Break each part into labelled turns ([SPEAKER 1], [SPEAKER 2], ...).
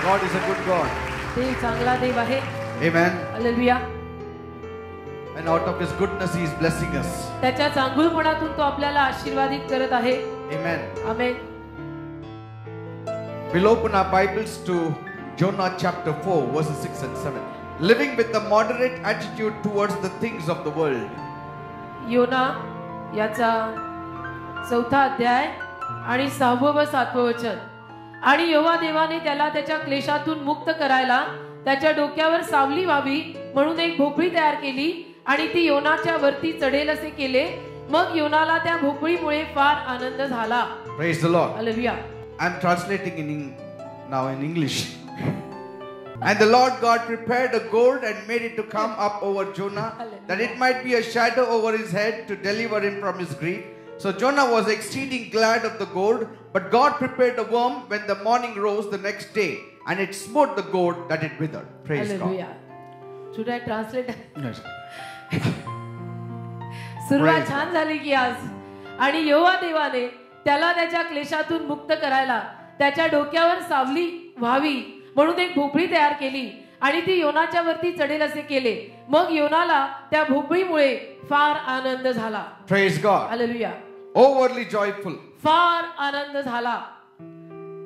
[SPEAKER 1] God is a good God.
[SPEAKER 2] देव चांगला देव आहे.
[SPEAKER 1] Amen.
[SPEAKER 2] Hallelujah.
[SPEAKER 1] And out of His goodness He is blessing us.
[SPEAKER 2] त्याच्या चांगुलपणातून तो आपल्याला आशीर्वादित करत आहे.
[SPEAKER 1] Amen.
[SPEAKER 2] Amen.
[SPEAKER 1] We'll open our Bibles to Jonah chapter 4 verses 6 and 7. Living with a moderate attitude towards the things of the world.
[SPEAKER 2] योना याचा 4था अध्याय आणि 6वं व 7वं वचन. आणि यहोवा देवाने त्याला त्याच्या क्लेशातून मुक्त करायला त्याच्या डोक्यावर सावली व्हावी म्हणून एक भोपळी तयार केली आणि ती योनाच्या वरती चढेल असे केले. मग योनाला त्या भोपळीमुळे फार आनंद झाला.
[SPEAKER 1] Praise the Lord.
[SPEAKER 2] Hallelujah.
[SPEAKER 1] I'm translating now in English. And the Lord God prepared a gourd and made it to come up over Jonah, that it might be a shadow over his head to deliver him from his grief. So Jonah was exceeding glad of the gourd, but God prepared a worm when the morning rose the next day, and it smote the gourd that it withered. Praise
[SPEAKER 2] Hallelujah.
[SPEAKER 1] God.
[SPEAKER 2] Should I translate?
[SPEAKER 1] Yes.
[SPEAKER 2] सुरुवात छान झाली की आज. आणि यहोवा देवाने त्याला त्याच्या क्लेशातून मुक्त करायला त्याच्या डोक्यावर सावली व्हावी म्हणून एक भोपळी तयार केली आणि ती योनाच्या वरती चढेल असे केले. मग योनाला त्या भोपळीमुळे फार आनंद झाला.
[SPEAKER 1] Praise God.
[SPEAKER 2] Hallelujah.
[SPEAKER 1] Overly joyful.
[SPEAKER 2] फार आनंद झाला.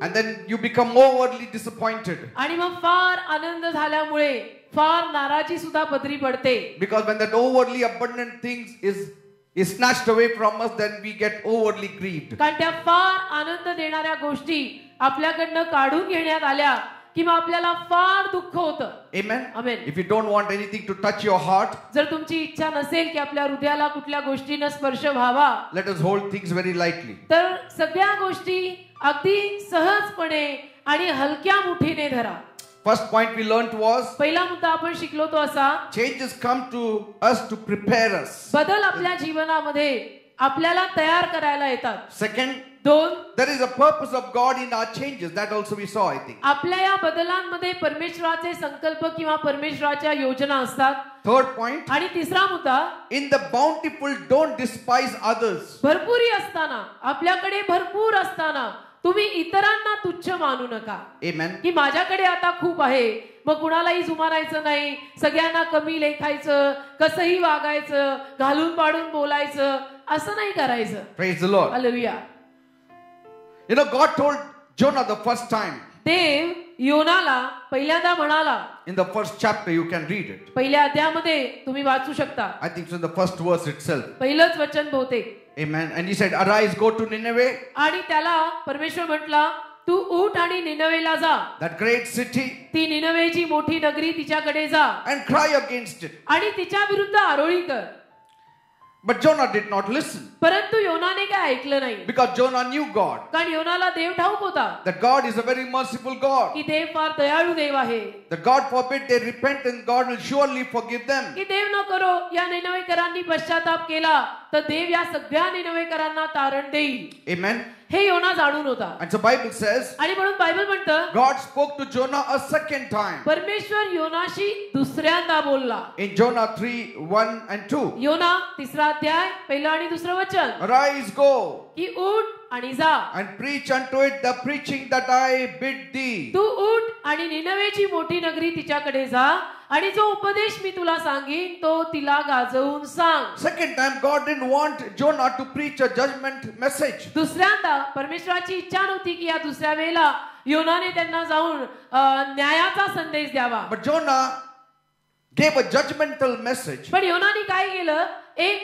[SPEAKER 1] And then you become overly disappointed.
[SPEAKER 2] आणि मग फार आनंद झाल्यामुळे फार नाराजी सुद्धा पदरी पडते.
[SPEAKER 1] Because when that overly abundant things is snatched away from us, then we get overly grieved.
[SPEAKER 2] कारण त्या फार आनंद देणाऱ्या गोष्टी आपल्याकडनं काढून घेण्यात आल्या की मग आपल्याला फार दुःख होतं.
[SPEAKER 1] Amen.
[SPEAKER 2] Amen.
[SPEAKER 1] If you don't want anything to touch your heart,
[SPEAKER 2] जर तुमची इच्छा नसेल की आपल्या हृदयाला कुठल्या गोष्टीनं स्पर्श व्हावा,
[SPEAKER 1] let us hold things very lightly.
[SPEAKER 2] तर सगळ्या गोष्टी अगदी सहजपणे आणि हलक्या मुठीने धरा.
[SPEAKER 1] First point we learned was
[SPEAKER 2] पहिला मुद्दा आपण शिकलो तो असा,
[SPEAKER 1] changes come to us to prepare us.
[SPEAKER 2] बदल आपल्या जीवनामध्ये आपल्याला तयार करायला येतात.
[SPEAKER 1] Second,
[SPEAKER 2] 2,
[SPEAKER 1] there is a purpose of God in our changes. That also we saw, I think.
[SPEAKER 2] आपल्या या बदलांमध्ये परमेश्वराचे संकल्प किंवा परमेश्वराच्या योजना असतात.
[SPEAKER 1] Third point,
[SPEAKER 2] आणि तिसरा मुद्दा,
[SPEAKER 1] in the bountiful don't despise others.
[SPEAKER 2] भरपुरी असताना, आपल्याकडे भरपूर असताना तुम्ही इतरांना तुच्छ मानू नका.
[SPEAKER 1] Amen.
[SPEAKER 2] की माझ्याकडे आता खूप आहे मग कुणालाही जुमानायचं नाही, सगळ्यांना कमी लेखायचं, कसंही वागायचं, घालून पाडून बोलायचं, असं नाही करायचं.
[SPEAKER 1] Praise the Lord.
[SPEAKER 2] Hallelujah.
[SPEAKER 1] You know, God told Jonah the first time.
[SPEAKER 2] देव योनाला पहिल्यांदा म्हणाला.
[SPEAKER 1] In the first chapter you can read it.
[SPEAKER 2] पहिल्या अध्यायामध्ये तुम्ही वाचू शकता.
[SPEAKER 1] I think it's in the first verse itself.
[SPEAKER 2] पहिलंच वचन बहुतेक.
[SPEAKER 1] Amen. And he said, arise, go to Nineveh.
[SPEAKER 2] आणि त्याला परमेश्वर म्हटला, तू उठ आणि निनवेला जा.
[SPEAKER 1] That great city.
[SPEAKER 2] ती निनवेची मोठी नगरी तिच्याकडे जा.
[SPEAKER 1] And cry against it.
[SPEAKER 2] आणि तिच्या विरुद्ध आरोळी कर.
[SPEAKER 1] But Jonah did not listen.
[SPEAKER 2] परंतु योनाने काय ऐकलं नाही.
[SPEAKER 1] Because Jonah knew God.
[SPEAKER 2] कारण योनाला देव ठाऊक होता.
[SPEAKER 1] That God is a very merciful God.
[SPEAKER 2] की देव फार दयाळू देव आहे.
[SPEAKER 1] That God forbid they repent and God will surely forgive them.
[SPEAKER 2] की देव न करो या निनवेकरांनी पश्चाताप केला तर देव या सगळ्या निनवेकरांना तारण देईल.
[SPEAKER 1] Amen.
[SPEAKER 2] हे योना जाणून होता.
[SPEAKER 1] And the Bible says,
[SPEAKER 2] आणि म्हणून बायबल म्हणतं,
[SPEAKER 1] God spoke to Jonah a second time.
[SPEAKER 2] परमेश्वर योनाशी दुसऱ्यांदा बोलला.
[SPEAKER 1] In Jonah 3:1 and 2.
[SPEAKER 2] योना 3रा अध्याय 1 आणि 2 वचन.
[SPEAKER 1] Arise, go.
[SPEAKER 2] की उठ आणि जा.
[SPEAKER 1] And preach unto it the preaching that I bid thee.
[SPEAKER 2] तू उठ आणि निनवेची मोठी नगरी तिच्याकडे जा आणि जो उपदेश मी तुला सांगीन तो तिला गाजवून सांग.
[SPEAKER 1] Second time God didn't want Jonah to preach a judgment message.
[SPEAKER 2] दुसऱ्यांदा परमेश्वराची इच्छा नव्हती की या दुसऱ्या वेळेला योनाने त्यांना जाऊन न्यायाचा संदेश द्यावा.
[SPEAKER 1] But Jonah gave a judgmental message.
[SPEAKER 2] पण योनाने काय केलं, एक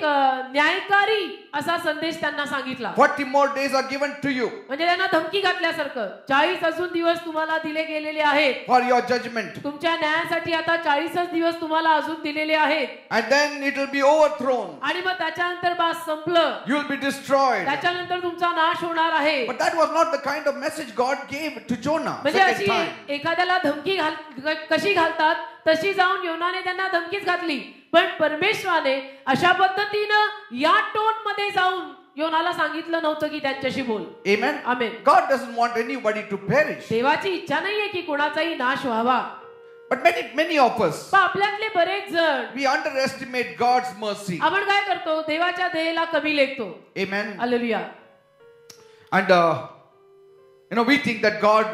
[SPEAKER 2] न्यायकारी असा संदेश त्यांना सांगितला.
[SPEAKER 1] 40 more days are given to you.
[SPEAKER 2] म्हणजे त्यांना धमकी घातल्यासारखं 40 अजून दिवस तुम्हाला दिले गेलेले आहेत.
[SPEAKER 1] For your judgment.
[SPEAKER 2] तुमच्या न्यायासाठी आता 40च दिवस तुम्हाला अजून दिलेले आहेत.
[SPEAKER 1] And then it will be overthrown.
[SPEAKER 2] आणि मग त्याच्यानंतर बास संपलं.
[SPEAKER 1] You will be destroyed.
[SPEAKER 2] त्याच्यानंतर तुमचा नाश होणार आहे.
[SPEAKER 1] But that was not the kind of message God gave to Jonah.
[SPEAKER 2] म्हणजे
[SPEAKER 1] Second
[SPEAKER 2] अशी
[SPEAKER 1] time.
[SPEAKER 2] एखाद्याला धमकी कशी घालतात तशी जाऊन योनाने त्यांना धमकीच घातली. पण परमेश्वराने अशा पद्धतीनं या टोन मध्ये जाऊन योनाला सांगितलं नव्हतं की त्यांच्याशी बोल.
[SPEAKER 1] Amen.
[SPEAKER 2] Amen.
[SPEAKER 1] God doesn't want anybody to perish.
[SPEAKER 2] देवाची इच्छा नाहीये की कोणाचाही नाश व्हावा.
[SPEAKER 1] But many of us,
[SPEAKER 2] पण आपल्यातले बरेच जण
[SPEAKER 1] we underestimate God's mercy.
[SPEAKER 2] आपण काय करतो, देवाच्या दयेला कमी लेखतो.
[SPEAKER 1] Amen.
[SPEAKER 2] Hallelujah.
[SPEAKER 1] And we think that God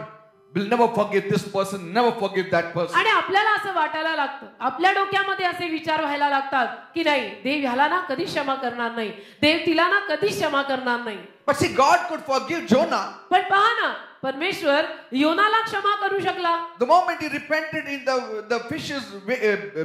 [SPEAKER 1] will never forgive this person, never forgive that person.
[SPEAKER 2] आणि आपल्याला असं वाटायला लागतं, आपल्या डोक्यामध्ये असे विचार व्हायला लागतात की नाही, देव ह्याला ना कधी क्षमा करणार नाही, देव तिला ना कधी क्षमा करणार नाही.
[SPEAKER 1] But see, God could forgive Jonah.
[SPEAKER 2] पण पहा ना, परमेश्वर योनाला क्षमा करू शकला.
[SPEAKER 1] The moment he repented in the fish's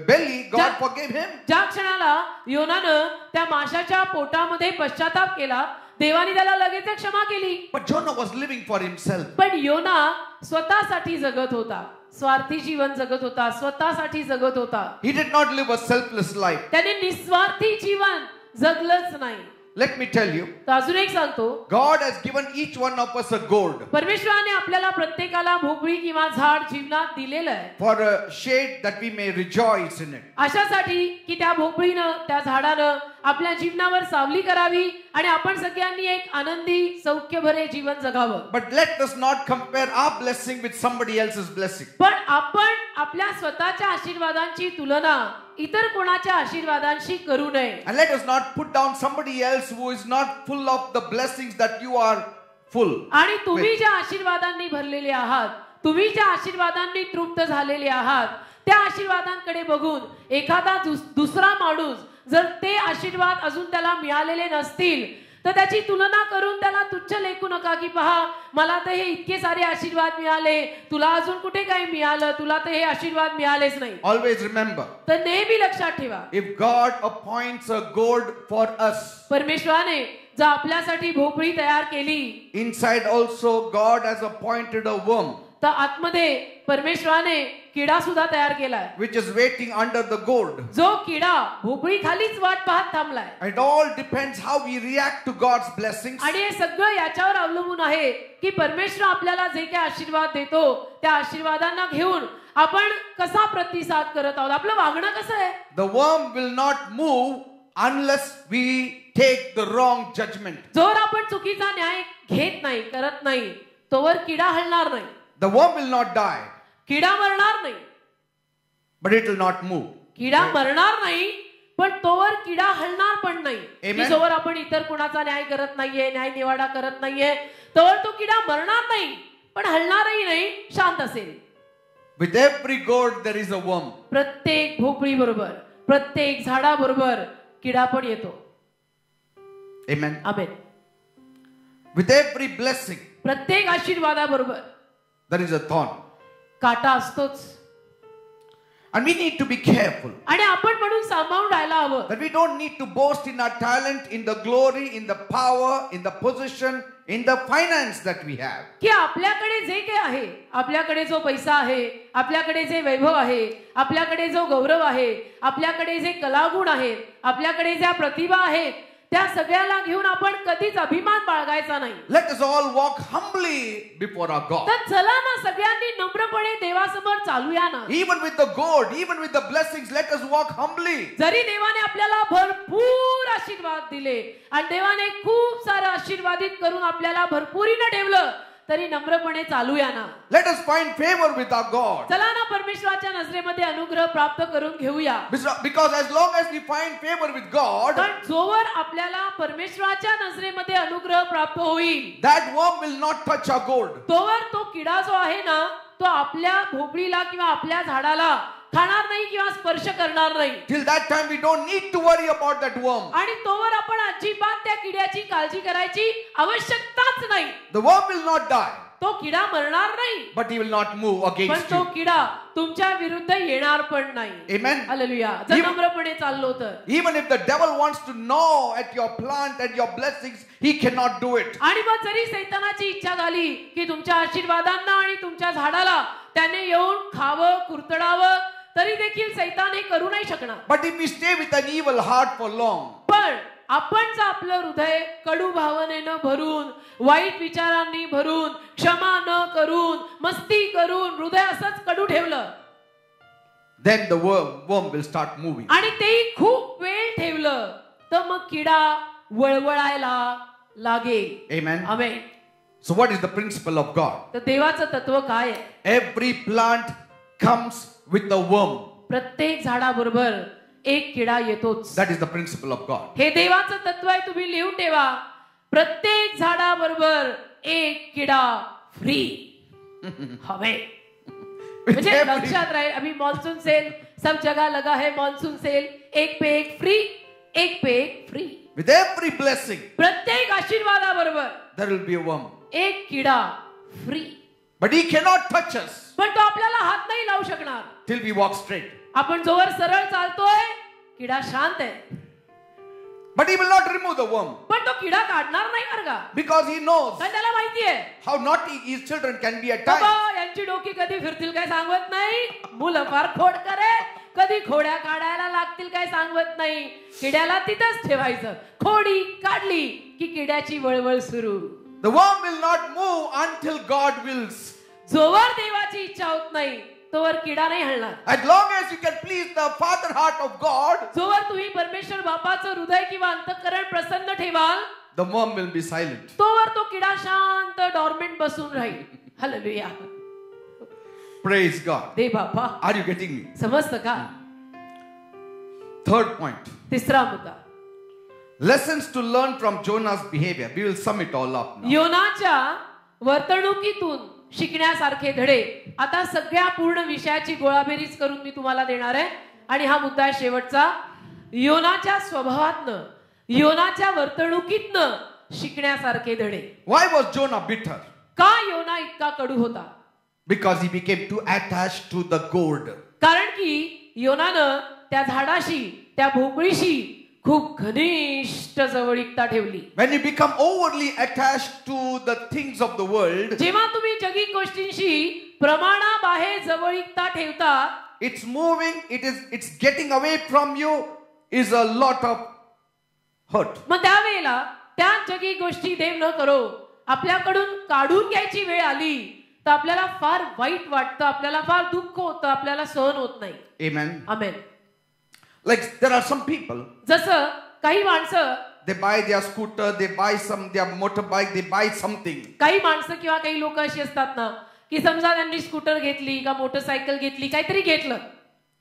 [SPEAKER 1] belly, God forgave him.
[SPEAKER 2] ज्या क्षणाला योनानं त्या माशाच्या पोटामध्ये पश्चाताप केला, देवाने त्याला लगेच क्षमा केली.
[SPEAKER 1] But Jonah was living for himself.
[SPEAKER 2] पण योना स्वतःसाठी जगत होता, स्वार्थी जीवन जगत होता, स्वतःसाठी जगत होता.
[SPEAKER 1] He did not live a selfless life.
[SPEAKER 2] त्याने निस्वार्थी जीवन जगलंच नाही.
[SPEAKER 1] Let me tell you,
[SPEAKER 2] तर अजून एक सांगतो,
[SPEAKER 1] God has given each one of us a gourd
[SPEAKER 2] परमेश्वराने आपल्याला प्रत्येकाला भोपळी किंवा झाड जीवनात दिलेलं आहे,
[SPEAKER 1] for a shade that we may rejoice in it.
[SPEAKER 2] अशासाठी की त्या भोपळीनं, त्या झाडानं आपल्या जीवनावर सावली करावी आणि आपण सगळ्यांनी एक आनंदी सौख्यभरे जीवन जगावं.
[SPEAKER 1] But let us not compare our blessing with somebody else's blessing.
[SPEAKER 2] पण आपण आपल्या स्वतःच्या आशीर्वादांची तुलना इतर कोणाच्या आशीर्वादांशी करू नये.
[SPEAKER 1] And let us not put down somebody else who is not full of the blessings that you are full.
[SPEAKER 2] आणि तुम्ही ज्या आशीर्वादांनी भरलेले आहात, तुम्ही ज्या आशीर्वादांनी तृप्त झालेले आहात, त्या आशीर्वादांकडे बघून एखादा दुसरा माणूस जर ते आशीर्वाद अजून त्याला मिळालेले नसतील तर त्याची तुलना करून त्याला तुच्छ लेखू नका की पहा, मला तर हे इतके सारे आशीर्वाद मिळाले, तुला अजून कुठे काही मिळालं, तुला तर हे आशीर्वाद मिळालेच नाही.
[SPEAKER 1] Always remember,
[SPEAKER 2] तर नेहमी लक्षात ठेवा,
[SPEAKER 1] if God appoints a gourd for us,
[SPEAKER 2] परमेश्वराने जर आपल्यासाठी भोपळी तयार केली,
[SPEAKER 1] inside also God has appointed a worm
[SPEAKER 2] तर आतमध्ये परमेश्वराने किडा सुद्धा तयार केलाय,
[SPEAKER 1] which is waiting under the gourd.
[SPEAKER 2] जो किडा भोपळी खालीच वाट पाहत थांबलाय.
[SPEAKER 1] It all depends how we react to God's blessings.
[SPEAKER 2] आणि हे सगळं याच्यावर अवलंबून आहे की परमेश्वर आपल्याला जे काही आशीर्वाद देतो त्या आशीर्वादांना घेऊन आपण कसा प्रतिसाद करत आहोत, आपलं वागणं कसं आहे.
[SPEAKER 1] The worm will not move unless we take the wrong judgment.
[SPEAKER 2] जोर आपण चुकीचा न्याय घेत नाही, करत नाही, तोवर किडा हलणार नाही.
[SPEAKER 1] The worm will not die,
[SPEAKER 2] किडा मरणार नाही,
[SPEAKER 1] but it will not move.
[SPEAKER 2] किडा मरणार नाही, पण तोवर किडा हलणार पण नाही.
[SPEAKER 1] Amen.
[SPEAKER 2] जोवर आपण इतर कुणाचा न्याय करत नाहीये, न्याय निवाडा करत नाहीये, तोवर तो किडा मरणार नाही, पण हलणारही नाही, शांत असेल.
[SPEAKER 1] With every gourd there is a worm.
[SPEAKER 2] प्रत्येक भोपळी बरोबर, प्रत्येक झाडाबरोबर किडा पण येतो.
[SPEAKER 1] Amen.
[SPEAKER 2] Amen.
[SPEAKER 1] With every blessing
[SPEAKER 2] प्रत्येक आशीर्वादाबरोबर
[SPEAKER 1] there is a thorn.
[SPEAKER 2] काटा असतोच.
[SPEAKER 1] And we need to be careful
[SPEAKER 2] आणि आपण म्हणून सांभाळून राहायला हवं
[SPEAKER 1] that we don't need to boast in our talent, in the glory, in the power, in the position, in the finance that we have.
[SPEAKER 2] की आपल्याकडे जे काही आहे, आपल्याकडे जो पैसा आहे, आपल्याकडे जे वैभव आहे, आपल्याकडे जो गौरव आहे, आपल्याकडे जे कलागुण आहेत, आपल्याकडे ज्या प्रतिभा आहेत, त्या सगळ्याला घेऊन आपण कधीच अभिमान बाळगायचा नाही.
[SPEAKER 1] Let us all walk humbly before our God.
[SPEAKER 2] तर चला ना सगळ्यांनी नम्रपणे देवासमोर चालूया ना.
[SPEAKER 1] Even with the gourd, even with the blessings, let us walk humbly.
[SPEAKER 2] जरी देवाने आपल्याला भरपूर आशीर्वाद दिले आणि देवाने खूप सारं आशीर्वादित करून आपल्याला भरपुरीनं ठेवलं, तरी नम्रपणे चालूया ना.
[SPEAKER 1] Let us find favor with our God.
[SPEAKER 2] चला ना परमेश्वराच्या नजरेमध्ये अनुग्रह प्राप्त करून घेऊया.
[SPEAKER 1] Because as long as we find favor with God,
[SPEAKER 2] पण जोवर आपल्याला परमेश्वराच्या नजरेमध्ये अनुग्रह प्राप्त होईल,
[SPEAKER 1] that worm will not touch our gourd.
[SPEAKER 2] तोवर तो किडा जो आहे ना, तो आपल्या भोपळीला किंवा आपल्या झाडाला खाणार नाही किंवा स्पर्श करणार नाही.
[SPEAKER 1] Till that time we don't need to worry about that worm.
[SPEAKER 2] आणि तोवर आपण अजिबात त्या किड्याची काळजी करायची आवश्यकताच नाही.
[SPEAKER 1] The worm will not die,
[SPEAKER 2] तो किडा मरणार नाही,
[SPEAKER 1] but he will not move
[SPEAKER 2] पण
[SPEAKER 1] against
[SPEAKER 2] तो
[SPEAKER 1] you.
[SPEAKER 2] किडा तुमच्या विरुद्ध येणार पण नाही.
[SPEAKER 1] Amen.
[SPEAKER 2] हालेलुया. जर नम्रपणे चाललो तर,
[SPEAKER 1] Even if the devil wants to gnaw at your plant and your blessings, he cannot do it.
[SPEAKER 2] आणि मग जरी सैतानाची इच्छा झाली की तुमच्या आशीर्वादांना आणि तुमच्या झाडाला त्याने येऊन खावं, कुरतडावं, तरी देखील सैतान हे करू नाही शकणार.
[SPEAKER 1] But if we stay with an evil heart for long,
[SPEAKER 2] पण आपण जर आपलं हृदय कडू भावनेनं भरून, वाईट विचारांनी भरून, क्षमा न करून, मस्ती करून हृदय असंच कडू ठेवलं,
[SPEAKER 1] then the worm will start moving.
[SPEAKER 2] आणि तेही खूप वेळ ठेवलं, तर मग किडा वळवळायला लागेल.
[SPEAKER 1] Amen.
[SPEAKER 2] Amen.
[SPEAKER 1] So what is the principle of God?
[SPEAKER 2] तर देवाचं तत्व काय आहे?
[SPEAKER 1] Every plant comes with the worm.
[SPEAKER 2] प्रत्येक झाडाबरोबर एक किडा येतोच.
[SPEAKER 1] That is the principle of God.
[SPEAKER 2] हे देवाचं तत्व आहे, तुम्ही लिहून ठेवा. प्रत्येक झाडाबरोबर एक किडा फ्री. हवे म्हणजे लक्षात राहील. अभी मॉन्सून सेल सब जगह लगा है. मॉन्सून सेल, एक पे एक फ्री, एक पे एक फ्री.
[SPEAKER 1] With every blessing,
[SPEAKER 2] प्रत्येक आशीर्वादाबरोबर
[SPEAKER 1] there will be a worm.
[SPEAKER 2] एक किडा free.
[SPEAKER 1] But he cannot touch us
[SPEAKER 2] पण तो आपल्याला हात नाही लावू शकणार
[SPEAKER 1] till we walk straight.
[SPEAKER 2] आपण जोवर सरळ चालतोय किडा शांत आहे.
[SPEAKER 1] But he will not remove the worm
[SPEAKER 2] पण तो किडा काढणार नाही बरं का.
[SPEAKER 1] because he knows
[SPEAKER 2] कारण त्याला माहिती आहे
[SPEAKER 1] how naughty his children can be at times.
[SPEAKER 2] बाबा यांची डोकी कधी फिरतील काय सांगत नाही. मुलं फार खोड करे, कधी खोड्या काढायला लागतील काय सांगत नाही. किड्याला तिथंच ठेवायचं. खोडी काढली की किड्याची वळवळ सुरू.
[SPEAKER 1] The worm will not move until God wills.
[SPEAKER 2] जोवर देवाची इच्छा होत नाही तोवर किडा नाही हलणार.
[SPEAKER 1] As long as you can please the father heart of God,
[SPEAKER 2] जोवर तुम्ही परमेश्वर बापाचं हृदय किंवा अंतःकरण प्रसन्न ठेवाल
[SPEAKER 1] the worm will be silent.
[SPEAKER 2] तोवर तो किडा शांत डॉर्मेंट बसून राहील. हालेलुया.
[SPEAKER 1] Praise God.
[SPEAKER 2] दे बापा.
[SPEAKER 1] Are you getting me?
[SPEAKER 2] समजतं का?
[SPEAKER 1] Third point.
[SPEAKER 2] तिसरा मुद्दा,
[SPEAKER 1] Lessons to learn from Jonah's behavior. We will sum it all up now.
[SPEAKER 2] योनाच्या वर्तणुकीतून शिकण्यासारखे धडे. आता सगळ्या पूर्ण विषयाची गोळाबेरीज करून मी तुम्हाला देणार आहे. आणि हा मुद्दा आहे शेवटचा. योनाच्या स्वभावातनं, योनाच्या वर्तणुकीतनं शिकण्यासारखे धडे.
[SPEAKER 1] Why was Jonah bitter?
[SPEAKER 2] का योना इतका कडू होता?
[SPEAKER 1] Because he became too attached to the gourd.
[SPEAKER 2] कारण की योनानं त्या झाडाशी, त्या भोपळीशी खूप घनिष्ठ जवळीकता ठेवली.
[SPEAKER 1] When you become overly attached to the things of the world,
[SPEAKER 2] जेव्हा तुम्ही जगिक गोष्टींशी प्रमाणाबाहेर जवळीकता ठेवता,
[SPEAKER 1] it's moving, it's getting away from you is a lot of hurt.
[SPEAKER 2] मग त्यावेळेला त्या जगिक गोष्टी देव न करो आपल्याकडून काढून घ्यायची वेळ आली तर आपल्याला फार वाईट वाटतं, आपल्याला फार दुःख होतं, आपल्याला सहन होत नाही.
[SPEAKER 1] Amen.
[SPEAKER 2] Amen.
[SPEAKER 1] Like there are some people,
[SPEAKER 2] जसं काही माणसं,
[SPEAKER 1] they buy their scooter, they buy their motorbike, they buy something.
[SPEAKER 2] काही माणसं किंवा काही लोक अशी असतात ना की समजा त्यांनी स्कूटर घेतली का मोटरसायकल घेतली, काहीतरी घेतलं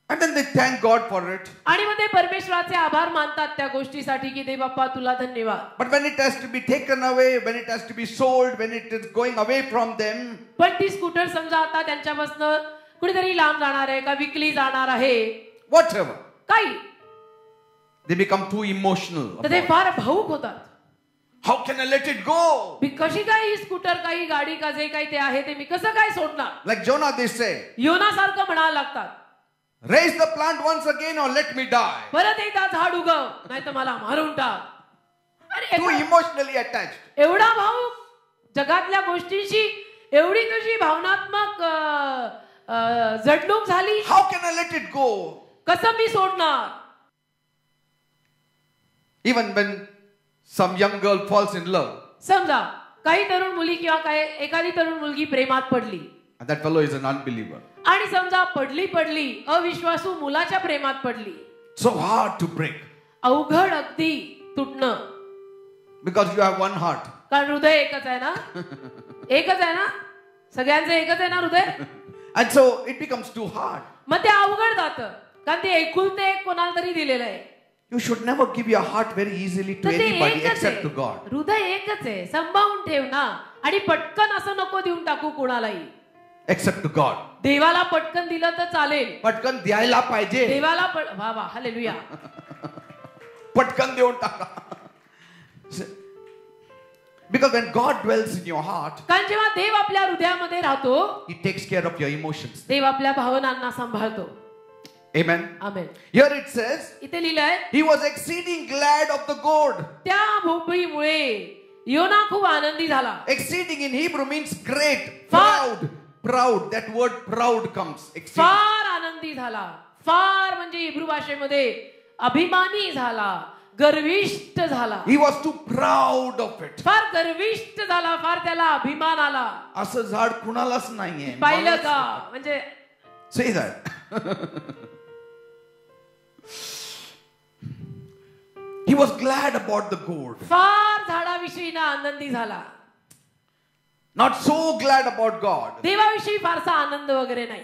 [SPEAKER 1] And then they thank God for it.
[SPEAKER 2] आणि मग ते परमेश्वराचे आभार मानतात त्या गोष्टीसाठी की दे बाप्पा तुला धन्यवाद.
[SPEAKER 1] But when it has to be taken away, when it has to be sold, when it is going away from them,
[SPEAKER 2] पण ती स्कूटर समजा आता त्यांच्यापासून कुठेतरी लांब जाणार आहे का विकली जाणार आहे,
[SPEAKER 1] whatever,
[SPEAKER 2] काही,
[SPEAKER 1] they become too emotional.
[SPEAKER 2] तर ते फार भावुक होतात.
[SPEAKER 1] How can I let it go?
[SPEAKER 2] मी कशी काय ही स्कूटर, काही गाडी का जे काही ते आहे ते मी कसं काय सोडणार.
[SPEAKER 1] Like Jonah, they say,
[SPEAKER 2] योनासारखं म्हणायला लागतात,
[SPEAKER 1] raise the plant once again or let me die.
[SPEAKER 2] परत एकदा झाड उगव नाही तर मला मारून टाक.
[SPEAKER 1] Too emotionally attached.
[SPEAKER 2] एवढा भावुक, जगातल्या गोष्टींशी एवढी तुझी भावनात्मक जडणूक झाली.
[SPEAKER 1] How can I let it go?
[SPEAKER 2] कसं मी सोडणार.
[SPEAKER 1] Even when some young girl falls in love,
[SPEAKER 2] समजा काही तरुण मुली किंवा काही एखादी तरुण मुलगी प्रेमात पडली
[SPEAKER 1] and that fellow is an unbeliever.
[SPEAKER 2] आणि समजा पडली अविश्वासू मुलाच्या प्रेमात पडली,
[SPEAKER 1] So hard to break
[SPEAKER 2] अवघड अगदी तुटणं.
[SPEAKER 1] because you have one heart.
[SPEAKER 2] कारण हृदय एकच आहे ना, एकच आहे ना, सगळ्यांचं एकच आहे ना हृदय.
[SPEAKER 1] And so it becomes too hard.
[SPEAKER 2] मग ते अवघड जातं कारण ते एकुलते एक कोणाला तरी दिलेलं आहे.
[SPEAKER 1] You should never give your heart very easily to
[SPEAKER 2] तर ते
[SPEAKER 1] anybody
[SPEAKER 2] एकच
[SPEAKER 1] except to
[SPEAKER 2] आहे,
[SPEAKER 1] God.
[SPEAKER 2] हृदय एकच आहे, सांभाळून ठेव ना. आणि पटकन असं नको देऊन टाकू कोणालाही.
[SPEAKER 1] Except to God.
[SPEAKER 2] देवाला पटकन दिलं तर चालेल,
[SPEAKER 1] पटकन द्यायला पाहिजे.
[SPEAKER 2] देवाला वा वा हालेलुया.
[SPEAKER 1] पटकन देऊन टाका. Because when God dwells in your heart,
[SPEAKER 2] कारण जेव्हा देव आपल्या हृदयामध्ये राहतो,
[SPEAKER 1] He takes care of your emotions.
[SPEAKER 2] देव आपल्या भावनांना सांभाळतो.
[SPEAKER 1] Amen.
[SPEAKER 2] Amen.
[SPEAKER 1] Here it says,
[SPEAKER 2] इथे लिहिलंय,
[SPEAKER 1] he was exceeding glad of the gourd.
[SPEAKER 2] त्या भोपळीमुळे योना खूप आनंदी झाला.
[SPEAKER 1] Exceeding in Hebrew means great,
[SPEAKER 2] Far.
[SPEAKER 1] proud. That word proud comes. Exceeding.
[SPEAKER 2] फार आनंदी झाला. फार म्हणजे हिब्रू भाषेमध्ये अभिमानी झाला, गर्विष्ठ झाला.
[SPEAKER 1] He was too proud of it.
[SPEAKER 2] फार गर्विष्ठ झाला, फार त्याला अभिमान आला.
[SPEAKER 1] असं झाड कुणालाच नाहीये.
[SPEAKER 2] पाहिलं का? म्हणजे
[SPEAKER 1] Say that. He was glad about the gourd.
[SPEAKER 2] फार झाडाविषयी ना आनंदी झाला.
[SPEAKER 1] Not so glad about God.
[SPEAKER 2] देवाविषयी फारसा आनंद वगैरे नाही.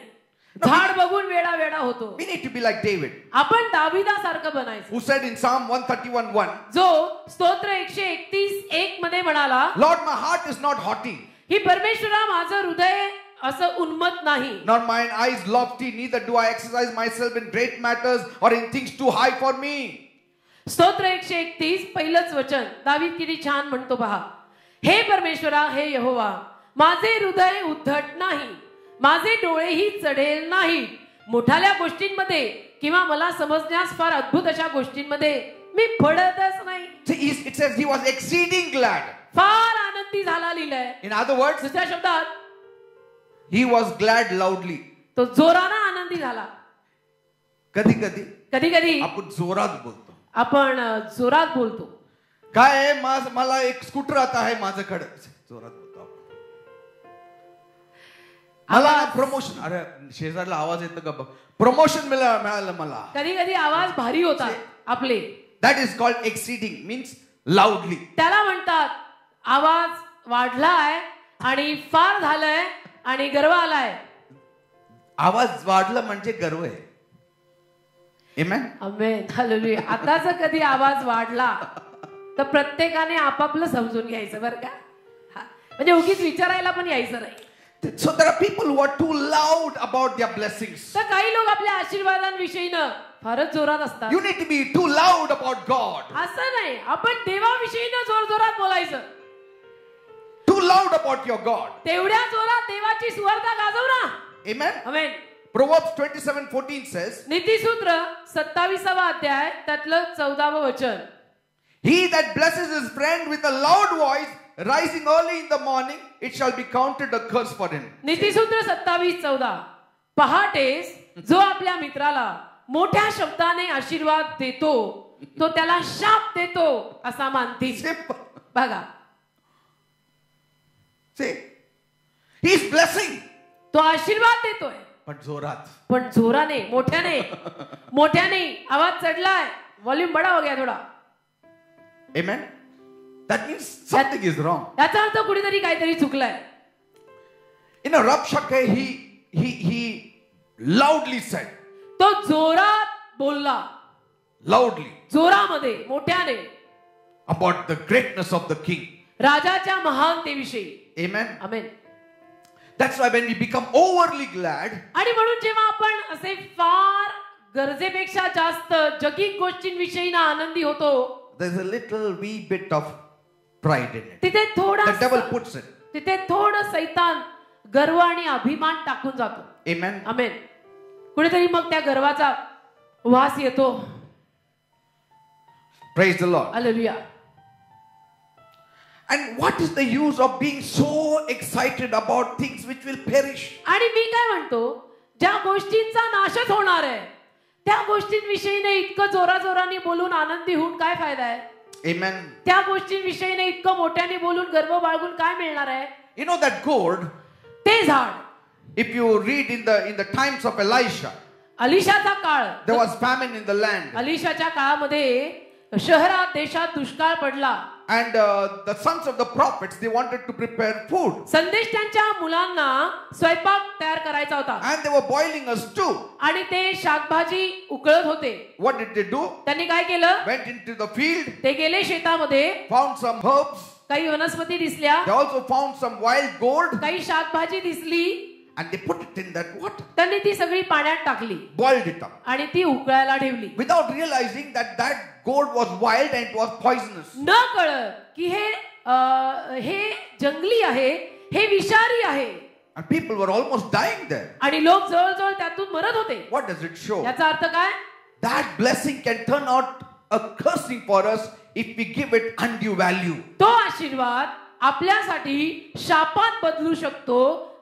[SPEAKER 2] झाड बघून वेडा होतो.
[SPEAKER 1] We need to be like David,
[SPEAKER 2] आपण दाविदासारखं बनायचं,
[SPEAKER 1] who said in Psalm 131:1,
[SPEAKER 2] जो स्तोत्र 131:1 मध्ये म्हणाला,
[SPEAKER 1] Lord, my heart is not haughty.
[SPEAKER 2] ही परमेश्वरा माझं हृदय असं उन्मत्त नाही.
[SPEAKER 1] Nor mine eyes lofty, neither do I exercise myself in great matters or in things too high for me.
[SPEAKER 2] स्तोत्र 131 पहिलंच वचन दावीद किती छान म्हणतो पहा. हे परमेश्वरा, हे यहोवा, माझे हृदय उद्धट नाही, माझे डोळेही चढेल नाही. मोठाल्या गोष्टींमध्ये किंवा मला समजण्यास फार अद्भुत अशा गोष्टींमध्ये मी पडतच नाही.
[SPEAKER 1] It says he was exceeding glad.
[SPEAKER 2] फार आनंदी झाला लिहिलंय.
[SPEAKER 1] In other words,
[SPEAKER 2] दुसऱ्या शब्दात
[SPEAKER 1] he was glad loudly.
[SPEAKER 2] तो जोराने आनंदी झाला.
[SPEAKER 1] कधी कधी
[SPEAKER 2] कधी कधी
[SPEAKER 1] आपण जोरात बोलतो.
[SPEAKER 2] आपण जोरात बोलतो.
[SPEAKER 1] काय आहे, मला एक स्कूटर आता आहे माझ्याकडे, जोरात बोलतो आपण. मला प्रमोशन, अरे शेजारला आवाज येतो का बघ, प्रमोशन मिळालं मला.
[SPEAKER 2] कधी कधी आवाज भारी होतात आपले.
[SPEAKER 1] That is called exceeding, means loudly.
[SPEAKER 2] त्याला म्हणतात आवाज वाढलाय आणि फार झालंय आणि गर्व आलाय.
[SPEAKER 1] आवाज वाढला म्हणजे गर्व आहे. Amen.
[SPEAKER 2] आमेन, हालेलुया. आता जर कधी आवाज वाढला तर प्रत्येकाने आपापलं समजून घ्यायचं बरं का. म्हणजे उगीच विचारायला पण यायचं नाही.
[SPEAKER 1] So there are people who are too loud about their blessings.
[SPEAKER 2] तर काही लोक आपल्या आशीर्वादांविषयीनं फारच जोरात असतात.
[SPEAKER 1] You need to be too loud about God.
[SPEAKER 2] असं नाही, आपण देवाविषयीनं जोरजोरात बोलायचं.
[SPEAKER 1] Too loud about your God.
[SPEAKER 2] तेवढ्या जोरात देवाची सुवार्ता गाजव ना.
[SPEAKER 1] Amen.
[SPEAKER 2] आमेन.
[SPEAKER 1] Proverbs 27:14 says,
[SPEAKER 2] नीतिसूत्र 27वा अध्याय त्यातलं 14वं वचन.
[SPEAKER 1] He that blesses his friend with a loud voice, rising early in the morning, it shall be counted a curse for him.
[SPEAKER 2] नीतिसूत्र 27:14. पहाटेस जो आपल्या मित्राला मोठ्या शब्दाने आशीर्वाद देतो तो त्याला शाप देतो असा मानतील. बघा,
[SPEAKER 1] See, he is blessing.
[SPEAKER 2] तो आशीर्वाद देतोय
[SPEAKER 1] पण जोरात,
[SPEAKER 2] पण जोराने, मोठ्याने. मोठ्याने आवाज चढलाय, व्हॉल्यूम बडा हो गया थोडा.
[SPEAKER 1] Amen. That means something is wrong.
[SPEAKER 2] याचा अर्थ कुठेतरी काहीतरी चुकलंय.
[SPEAKER 1] Rabshakeh, he loudly said.
[SPEAKER 2] तो जोरात बोलला.
[SPEAKER 1] Loudly.
[SPEAKER 2] जोरामध्ये, मोठ्याने.
[SPEAKER 1] About the greatness of the king.
[SPEAKER 2] राजाच्या महानतेविषयी.
[SPEAKER 1] Amen.
[SPEAKER 2] Amen.
[SPEAKER 1] That's why when we become overly glad,
[SPEAKER 2] आणि म्हणून जेव्हा आपण असे फार गरजेपेक्षा जास्त जगिक गोष्टींविषयी ना आनंदी होतो,
[SPEAKER 1] there's a little wee bit of pride in it.
[SPEAKER 2] तिथे थोडा,
[SPEAKER 1] The devil puts it.
[SPEAKER 2] तिथे थोडं सैतान गर्व आणि अभिमान टाकून जातो.
[SPEAKER 1] Amen.
[SPEAKER 2] आमेन. कुठेतरी मग त्या गर्वाचा वास येतो.
[SPEAKER 1] Praise the Lord.
[SPEAKER 2] Hallelujah.
[SPEAKER 1] And what is the use of being so excited about things which will perish?
[SPEAKER 2] आणि मी काय म्हणतो, ज्या गोष्टींचा नाशच होणार आहे त्या गोष्टींविषयीने इतकं जोराजोराने बोलून आनंदी होऊन काय फायदा आहे?
[SPEAKER 1] Amen.
[SPEAKER 2] त्या गोष्टींविषयीने इतकं मोठ्याने बोलून गर्व बाळगून काय मिळणार आहे?
[SPEAKER 1] You know that gourd,
[SPEAKER 2] ते झाड,
[SPEAKER 1] if you read in the times of Elisha,
[SPEAKER 2] अलिशाचा काळ,
[SPEAKER 1] there was famine in the land.
[SPEAKER 2] अलिशाच्या काळामध्ये शहरात देशात दुष्काळ पडला.
[SPEAKER 1] And the sons of the prophets, they wanted to prepare food.
[SPEAKER 2] संदेष्टांच्या मुलांना स्वयंपाक तयार करायचा होता.
[SPEAKER 1] And they were boiling a stew.
[SPEAKER 2] आणि ते शाकभाजी उकळत होते.
[SPEAKER 1] What did they do?
[SPEAKER 2] त्यांनी काय केलं?
[SPEAKER 1] Went into the field,
[SPEAKER 2] ते गेले शेतामध्ये,
[SPEAKER 1] found some herbs.
[SPEAKER 2] काही वनस्पती दिसल्या,
[SPEAKER 1] They also found some wild gourd.
[SPEAKER 2] काही शाकभाजी दिसली,
[SPEAKER 1] And they put it in that water.
[SPEAKER 2] त्यांनी ती सगळी पाण्यात टाकली
[SPEAKER 1] Boiled it up.
[SPEAKER 2] आणि ती उकळायला ठेवली.
[SPEAKER 1] Without realizing that gourd was wild and it was poisonous.
[SPEAKER 2] न कळत की हे जंगली आहे, हे विषारी आहे.
[SPEAKER 1] And people were almost dying there.
[SPEAKER 2] आणि लोक जवळजवळ त्यातून मरत होते.
[SPEAKER 1] What does it show?
[SPEAKER 2] याचा अर्थ काय?
[SPEAKER 1] That blessing can turn out a cursing for us if we give it undue value.
[SPEAKER 2] तो आशीर्वाद आपल्यासाठी शापात बदलू शकतो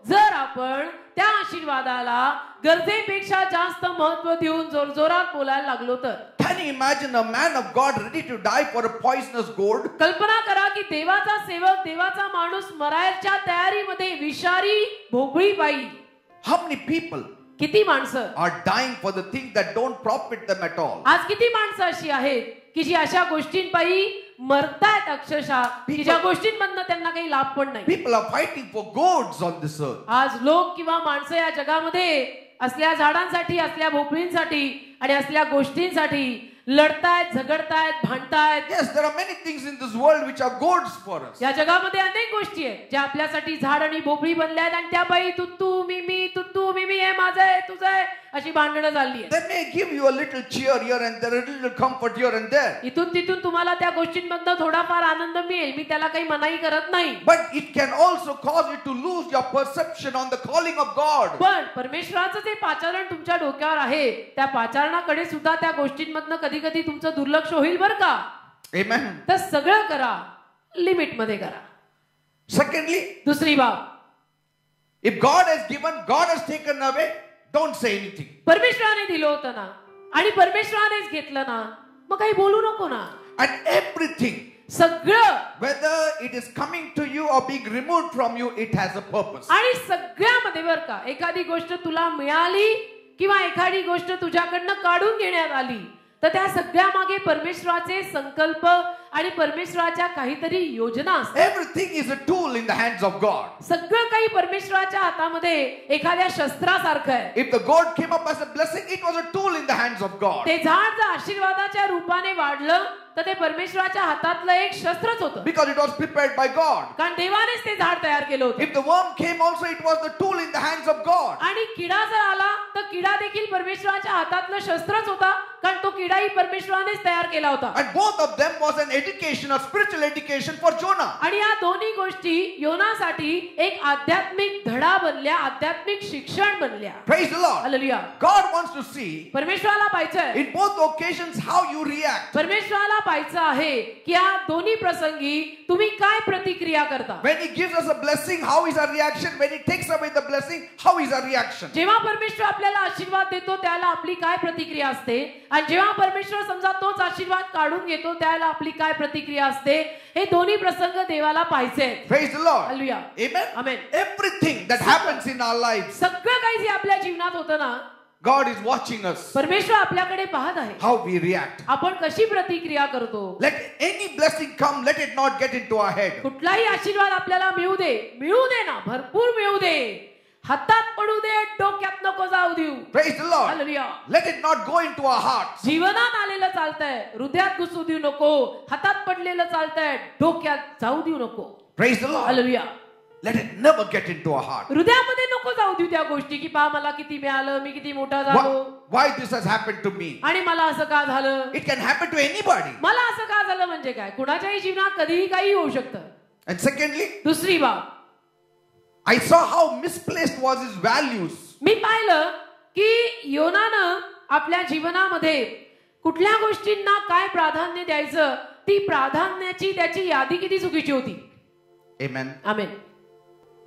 [SPEAKER 2] जर आपण त्या आशीर्वादाला गरजेपेक्षा जास्त महत्व देऊन जोरजोरात बोलायला लागलो तर.
[SPEAKER 1] Can you imagine a man of God ready to die for a poisonous gourd?
[SPEAKER 2] कल्पना करा की देवाचा सेवक, देवाचा माणूस मरायच्या तयारीमध्ये विषारी भोपळी पायी.
[SPEAKER 1] How many people
[SPEAKER 2] किती माणसं
[SPEAKER 1] are dying for the things that don't profit them at all?
[SPEAKER 2] आज किती माणसं अशी आहेत की जी अशा गोष्टींपायी मरतायत अक्षरशः, की ज्या गोष्टींमधनं त्यांना काही लाभ पण नाही.
[SPEAKER 1] People are fighting for gourds on this earth.
[SPEAKER 2] आज लोक किंवा माणसं या जगामध्ये असल्या झाडांसाठी, असल्या भोपळींसाठी आणि असल्या गोष्टींसाठी लढतायत, झगडतायत, भांडतायत.
[SPEAKER 1] Yes, there are many things in this world which are goads for us.
[SPEAKER 2] या जगामध्ये अनेक गोष्टी आहेत ज्या आपल्यासाठी झाड आणि भोपळी बनल्या आहेत आणि त्या बाई तू मी तू मी हे माझं आहे तुझं आहे अशी भांडणं चालली आहेत.
[SPEAKER 1] They may give you a little cheer here and there, a little comfort here and there.
[SPEAKER 2] इथून तिथून तुम्हाला त्या गोष्टींमधनं थोडाफार आनंद मिळेल, मी त्याला काही मनाई करत नाही.
[SPEAKER 1] But it can also cause you to lose your perception on the calling of God.
[SPEAKER 2] पण परमेश्वराचं जे पाचारण तुमच्या डोक्यावर आहे त्या पाचारणाकडे सुद्धा त्या गोष्टींमधनं कधी कधी तुमचं दुर्लक्ष होईल बरं का.
[SPEAKER 1] Amen.
[SPEAKER 2] तर सगळं करा, लिमिट मध्ये करा.
[SPEAKER 1] Secondly,
[SPEAKER 2] दुसरी बाब,
[SPEAKER 1] if God has given, God has taken away, don't say anything.
[SPEAKER 2] परमेश्वराने दिलं होतं ना आणि परमेश्वरानेच घेतलं ना, मग काही बोलू नको ना.
[SPEAKER 1] And everything,
[SPEAKER 2] सगळं,
[SPEAKER 1] whether it is coming to you or being removed from you, it has a purpose.
[SPEAKER 2] आणि सगळ्यामध्ये बरं का, एखादी गोष्ट तुला मिळाली किंवा एखादी गोष्ट तुझ्याकडनं काढून घेण्यात आली तर त्या सगळ्या मागे परमेश्वराचे संकल्प आणि परमेश्वराच्या काहीतरी योजना असतात.
[SPEAKER 1] Everything is a tool in the hands of God.
[SPEAKER 2] सगळं काही परमेश्वराच्या हातामध्ये एखाद्या शस्त्रासारखं आहे.
[SPEAKER 1] If the gourd came up as a blessing, it was a tool in the hands of God.
[SPEAKER 2] ते झाड जर आशीर्वादाच्या रूपाने वाढलं तर ते परमेश्वराच्या हातातलं एक शस्त्रच होतं.
[SPEAKER 1] Because it was prepared by God.
[SPEAKER 2] कारण देवानेच ते झाड तयार केलं होतं.
[SPEAKER 1] If the worm came also, it was the tool in the hands of God.
[SPEAKER 2] आणि किडा जर आला तर किडा देखील परमेश्वराच्या हातातलं शस्त्रच होता, कारण तो किडाही परमेश्वरानेच तयार केला होता.
[SPEAKER 1] And both of them was an education, a spiritual education for Jonah.
[SPEAKER 2] आणि या दोन्ही गोष्टी योनासाठी एक आध्यात्मिक धडा बनल्या, आध्यात्मिक शिक्षण बनल्या.
[SPEAKER 1] Praise the Lord.
[SPEAKER 2] Hallelujah.
[SPEAKER 1] God wants to see
[SPEAKER 2] परमेश्वराला पाहायचंय
[SPEAKER 1] in both occasions how you react.
[SPEAKER 2] परमेश्वराला पाहायचं आहे की या दोन्ही प्रसंगी तुम्ही काय प्रतिक्रिया करता.
[SPEAKER 1] When He gives us a blessing, how is our reaction? When He takes away the blessing, how is our reaction?
[SPEAKER 2] जेव्हा परमेश्वर आपल्याला आशीर्वाद देतो त्याला आपली काय प्रतिक्रिया असते आणि जेव्हा परमेश्वर समजा तोच आशीर्वाद काढून घेतो त्याला आपली काय प्रतिक्रिया असते, हे दोन्ही प्रसंग देवाला पाहायचे.
[SPEAKER 1] Praise the Lord.
[SPEAKER 2] Hallelujah.
[SPEAKER 1] Amen.
[SPEAKER 2] Amen.
[SPEAKER 1] Everything that happens in our lives,
[SPEAKER 2] सगळं काही जे आपल्या जीवनात होतं ना,
[SPEAKER 1] God is watching us.
[SPEAKER 2] परमेश्वर आपल्याकडे पाहत आहे.
[SPEAKER 1] How we react.
[SPEAKER 2] आपण कशी प्रतिक्रिया करतो.
[SPEAKER 1] Let any blessing come, let it not get into our head.
[SPEAKER 2] कुठलाही आशीर्वाद आपल्याला मिळू दे ना, भरपूर मिळू दे, हातात पडू दे, डोक्यात नको जाऊ देऊ.
[SPEAKER 1] Praise the Lord.
[SPEAKER 2] Hallelujah.
[SPEAKER 1] Let it not go into our hearts.
[SPEAKER 2] जीवनात आलेलं चालतंय, हृदयात घुसू देऊ नको, हातात पडलेलं चालतंय, डोक्यात जाऊ देऊ नको.
[SPEAKER 1] Praise the Lord.
[SPEAKER 2] Hallelujah.
[SPEAKER 1] Let it never get into our heart.
[SPEAKER 2] हृदयामध्ये नको जाऊ देऊ त्या गोष्टी की पहा मला किती मिळालं, मी किती मोठा झालो
[SPEAKER 1] Why this has happened to me?
[SPEAKER 2] आणि मला असं का झालं.
[SPEAKER 1] It can happen to anybody.
[SPEAKER 2] मला असं का झालं म्हणजे काय, कुणाच्याही जीवनात कधीही काही होऊ शकतं.
[SPEAKER 1] And secondly,
[SPEAKER 2] दुसरी बाब,
[SPEAKER 1] I saw how misplaced was his values.
[SPEAKER 2] मी पाहिलं की योनानं आपल्या जीवनामध्ये कुठल्या गोष्टींना काय प्राधान्य द्यायचं, ती प्राधान्याची त्याची यादी किती चुकीची होती.
[SPEAKER 1] Amen.
[SPEAKER 2] Amen.